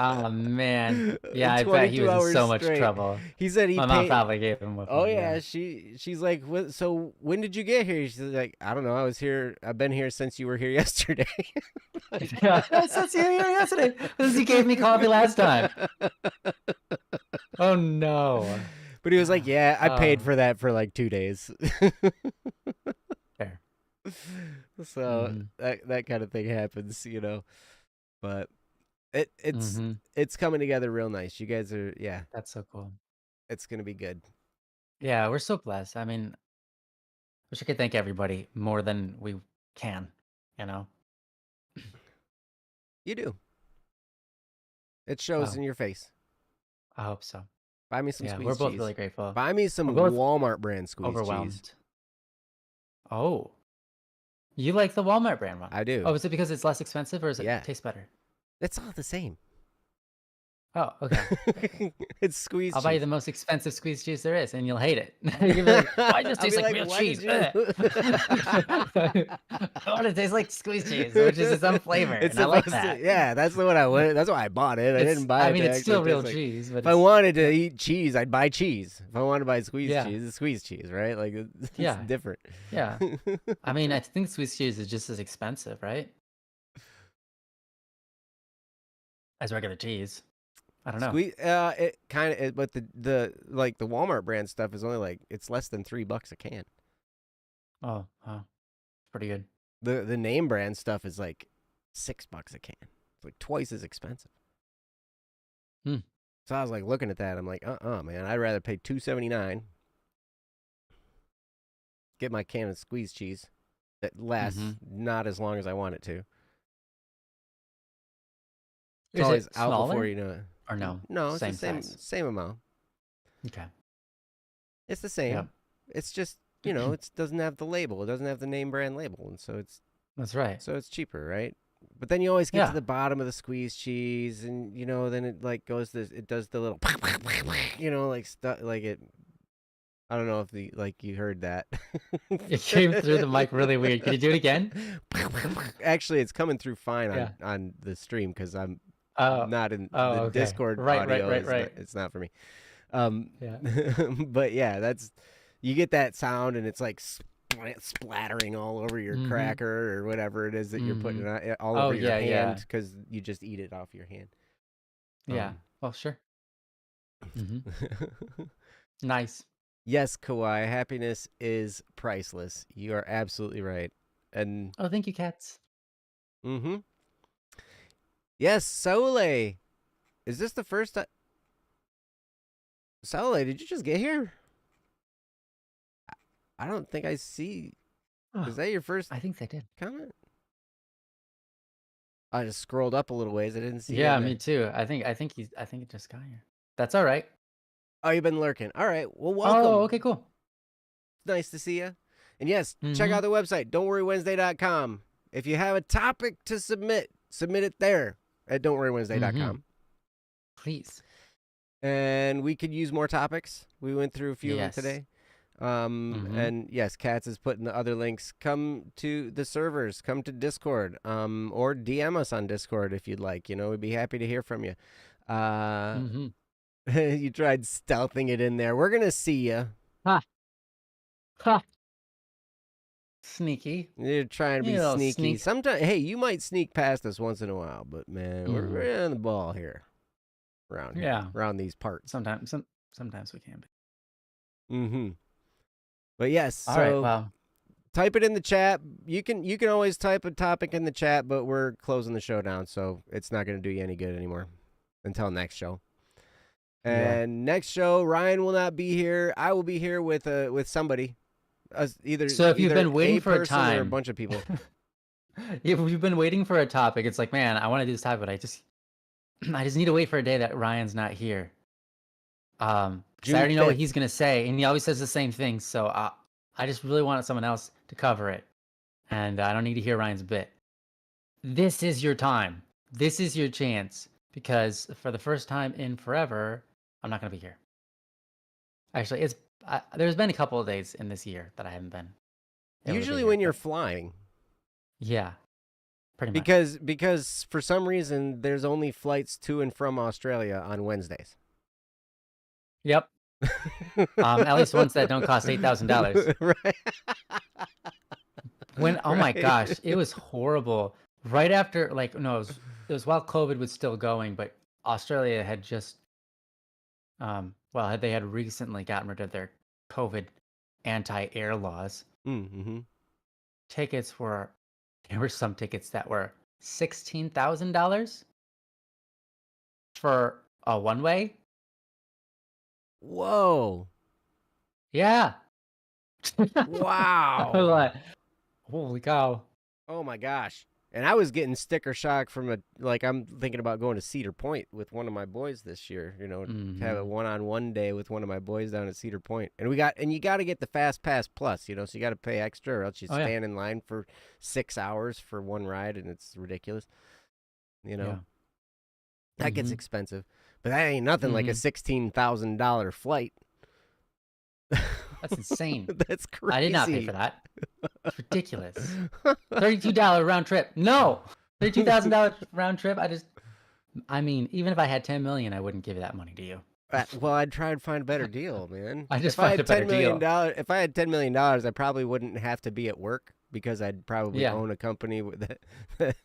Oh man, yeah, I bet he was in so much trouble. He said my mom probably gave him. Oh yeah, she's like, so when did you get here? She's like, I don't know. I've been here since you were here yesterday. Yeah, since you were here yesterday. Since you gave me coffee last time. Oh no. But he was like, yeah, I paid for that for like 2 days. Fair. So that kind of thing happens, but. It's coming together real nice. You guys are, yeah. That's so cool. It's gonna be good. Yeah, we're so blessed. I mean, wish I could thank everybody more than we can, you know? You do. It shows Wow, in your face. I hope so. Buy me some Yeah, we're squeezed both cheese. really grateful. Buy me We're some both Walmart brand squeezed cheese. overwhelmed. Oh, you like the Walmart brand one? I do. Oh, is it because it's less expensive or does it Yeah. taste better? It's all the same. Oh, okay. It's squeezed I'll buy you cheese. the most expensive squeezed cheese there is, and you'll hate it. You'll be like, "Why does this I'll taste be like like, real why did cheese? you? Ugh." I want it to taste like squeezed cheese, which is its own flavor, It's and I like supposed to. that. Yeah, that's what I wanted. That's why I bought it. I didn't buy I it mean, to it's actually still real taste like. cheese, but If I it's wanted to yeah, eat cheese, I'd buy cheese. If I wanted to buy squeezed yeah, cheese, it's squeezed cheese, right? Like it's yeah, different. yeah. I mean, I think squeezed cheese is just as expensive, right, as regular cheese. I don't know. It kind of, but the like the Walmart brand stuff is only like it's less than $3 a can. Oh, wow, pretty good. The name brand stuff is like $6 a can. It's like twice as expensive. Hmm. So I was like looking at that. I'm like, man, I'd rather pay $2.79, get my can of squeezed cheese that lasts Mm-hmm. not as long as I want it to. It's Is always it out before smaller you know it. or no? No, it's the Same same size. same amount. Okay. It's the Yep. same. It's just it doesn't have the label. It doesn't have the name brand label, and That's right. so it's cheaper, right? But then you always get to Yeah. the bottom of the squeezed cheese, and then it like goes this. It does the little, like stuff like it. I don't know if you heard that. It came through the mic really weird. Can you do it again? Actually, it's coming through fine Yeah. on the stream because I'm Oh. not in Oh, the okay. Discord Right, right, audio right, is not, right. it's not for me. Um, Yeah. but yeah, you get that sound and it's like splattering all over your Mm-hmm. cracker or whatever it is that you're Mm-hmm. putting all Oh, over your yeah, hand yeah. because you just eat it off your hand. Yeah. Well, sure. Mm-hmm. Um, Nice. yes, Kawhi, happiness is priceless. You are absolutely right. And Oh, thank you, cats. mm-hmm. Yes, Soleil. Is this the first time? Soleil, did you just get here? I don't think I see. Oh, Is that your first I think they did. comment? I just scrolled up a little ways. I didn't see you Yeah, in me there. too. I think it just got here. That's all right. Oh, you've been lurking. All right. Well, Oh, welcome. okay, cool. It's nice to see you. And yes, check Mm-hmm. out the website, don'tworrywednesday.com. If you have a topic to submit it there at don'tworrywednesday.com. Mm-hmm. Please. And we could use more topics. We went through a few of them Yes. today. Mm-hmm. And yes, Katz is putting the other links. Come to the servers, come to Discord, or DM us on Discord if you'd like. We'd be happy to hear from you. Mm-hmm. You tried stealthing it in there. We're gonna see you. Ha. Ha. Sneaky. You're trying to You be little sneaky. sneak. Sometimes, hey, you might sneak past us once in a while, but man, Mm-hmm. we're on the ball here, Yeah. around these parts. Sometimes we can be. Mm-hmm. But yes, All right. so Well, type it in the chat. You can always type a topic in the chat, but we're closing the show down, so it's not going to do you any good anymore until next show. yeah. And next show, Ryan will not be here. I will be here with somebody, either So if you've been waiting a for a person or a time, bunch of people. if you've been waiting for a topic, it's like, man, I want to do this topic, but I just need to wait for a day that Ryan's not here. 'Cause June I already know what 5th. he's gonna say, and he always says the same thing. So I just really wanted someone else to cover it, and I don't need to hear Ryan's bit. This is your time. This is your chance, because for the first time in forever, I'm not gonna be here. Actually, there's been a couple of days in this year that I haven't been able to be Usually here, when you're but flying, yeah, pretty much. because for some reason there's only flights to and from Australia on Wednesdays. Yep. At least ones that don't cost $8,000. Right. Oh my Right. gosh, it was horrible. Right after, like, no, it was while COVID was still going, but Australia had just, they had recently gotten rid of their COVID anti-air laws. Mm-hmm. There were some tickets that were $16,000 for a one-way. Whoa. Yeah. I was Wow. like, holy cow. Oh my gosh. And I was getting sticker shock from I'm thinking about going to Cedar Point with one of my boys this year, have a Mm-hmm. one-on-one day with one of my boys down at Cedar Point. And you got to get the Fast Pass Plus, so you got to pay extra or else you Oh yeah. stand in line for 6 hours for one ride and it's ridiculous, you know. Yeah. That gets Mm-hmm. expensive. But that ain't nothing like a Mm-hmm. $16,000 flight. That's insane. That's I did not pay crazy. for that. It's ridiculous. $32 round trip. No. $32,000 round trip. I mean, even if I had 10 million, I wouldn't give that money to you. Well, I'd try and find a better deal, man. I just If I find a had better deal. if I had $10 million, I probably wouldn't have to be at work because I'd probably Yeah. own a company that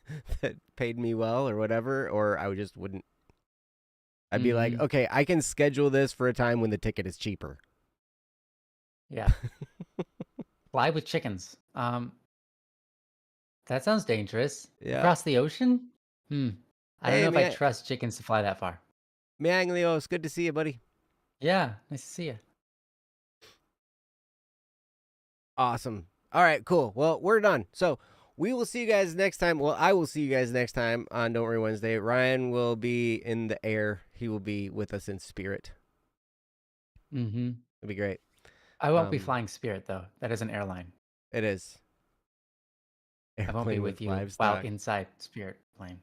that paid me well or whatever, or I just wouldn't. I'd be like, Mm-hmm. okay, I can schedule this for a time when the ticket is cheaper. Yeah. Fly with chickens. That sounds dangerous. Yeah. Across the ocean? Hmm. I don't Hey, know if I man, trust chickens to fly that far. Leo, it's good to see you, buddy. Yeah. Nice to see you. Awesome. All right, cool. Well, we're done. So we will see you guys next time. Well, I will see you guys next time on Don't Worry Wednesday. Ryan will be in the air. He will be with us in spirit. Mm-hmm. It'll be great. I won't be flying Spirit, though. That is an airline. It is. I won't be Airplane with with you while livestock. inside Spirit plane.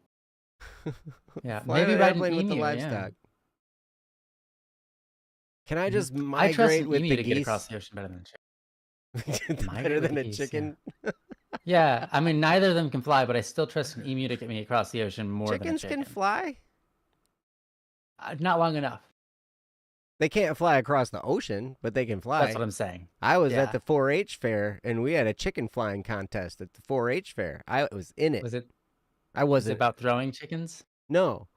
Yeah. Flying Maybe an ride an airplane with the emu. Yeah. livestock. Can I Mhm. just I trust migrate an with emu the to get across geese? the ocean better than a chicken. Better Migrate with than the a geese. Yeah. chicken? Yeah. I mean, neither of them can fly, but I still trust an emu to get me across the ocean more than a Chickens can chicken. fly? Not long enough. They can't fly across the ocean, but they can That's what fly. I'm saying. I was at Yeah. the 4-H fair, and we had a chicken flying contest at the 4-H fair. I was in it. Was it I was it wasn't. about throwing chickens? No,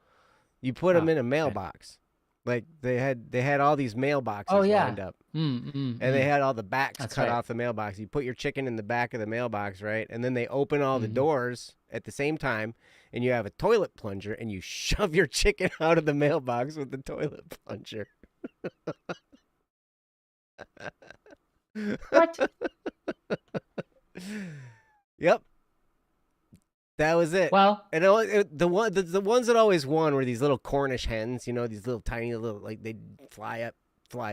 you put them Oh, in a okay. mailbox. Like they had all these Oh mailboxes yeah. lined up. Mm, mm, And they mm. had all the backs That's cut right. off the mailbox. You put your chicken in the back of the mailbox, right? And then they open all the Mm-hmm. doors at the same time, and you have a toilet plunger, and you shove your chicken out of the mailbox with the toilet plunger. What? Yep, that was it. Well, And the ones that always won were these little Cornish hens. These little tiny little like they fly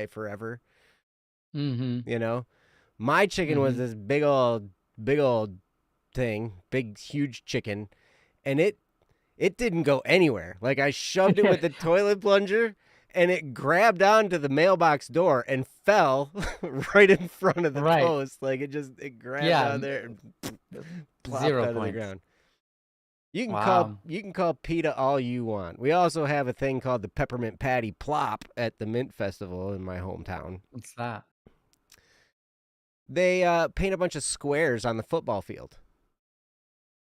forever. mm-hmm. My chicken was Mm-hmm. this big old thing, big huge chicken, and it didn't go anywhere. Like I shoved it with the toilet plunger and it grabbed onto the mailbox door and fell right in front of the Right. post. Like it grabbed Yeah. on there and plopped 0 onto the points. ground. Wow. You can call PETA all you want. We also have a thing called the Peppermint Patty Plop at the Mint Festival in my hometown. What's that? They paint a bunch of squares on the football field,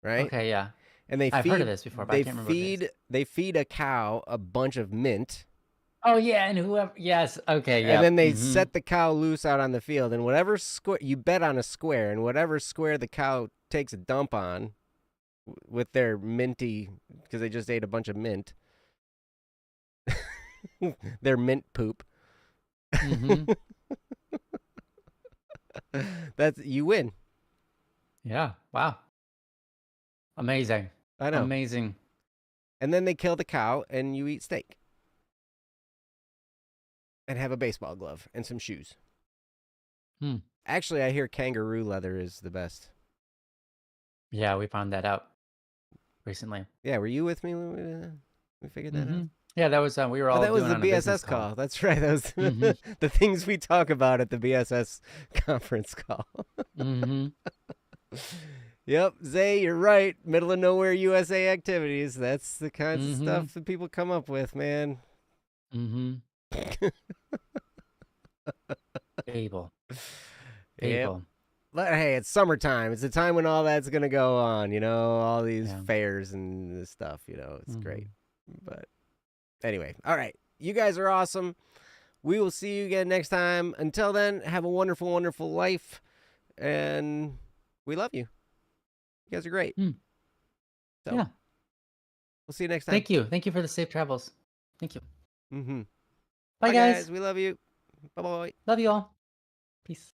right? Okay, yeah. And they I've heard of feed this before, but I they can't remember what it is. feed a cow a bunch of mint, Oh yeah, and whoever yes, okay, and yep. then they Mm-hmm. set the cow loose out on the field, and whatever square you bet on a square, and whatever square the cow takes a dump on with their minty, because they just ate a bunch of mint, their mint poop. Mm-hmm. That's you win. Yeah. Wow. Amazing. I know. Amazing. And then they kill the cow, and you eat steak, and have a baseball glove and some shoes. Hmm. Actually, I hear kangaroo leather is the best. Yeah, we found that out recently. Yeah, were you with me when we figured that Mm-hmm. out? Yeah, that was we were all That was doing the on a business BSS call. call. That's right. That was Mm-hmm. the things we talk about at the BSS conference call. Mm-hmm. Yep, Zay, you're right. Middle of nowhere USA activities. That's the kinds of Mm-hmm. stuff that people come up with, man. Mm-hmm. Babel. Yep. Babel. But hey, it's summertime. It's the time when all that's gonna go on. All these Yeah. fairs and this stuff. It's Mhm. great. But anyway, all right. You guys are awesome. We will see you again next time. Until then, have a wonderful, wonderful life, and we love you. You guys are great. Mm. So Yeah. we'll see you next time. Thank you. Thank you for the safe travels. Thank you. Mm-hmm. Bye, Bye, guys. guys. We love you. Bye-bye. Love you all. Peace.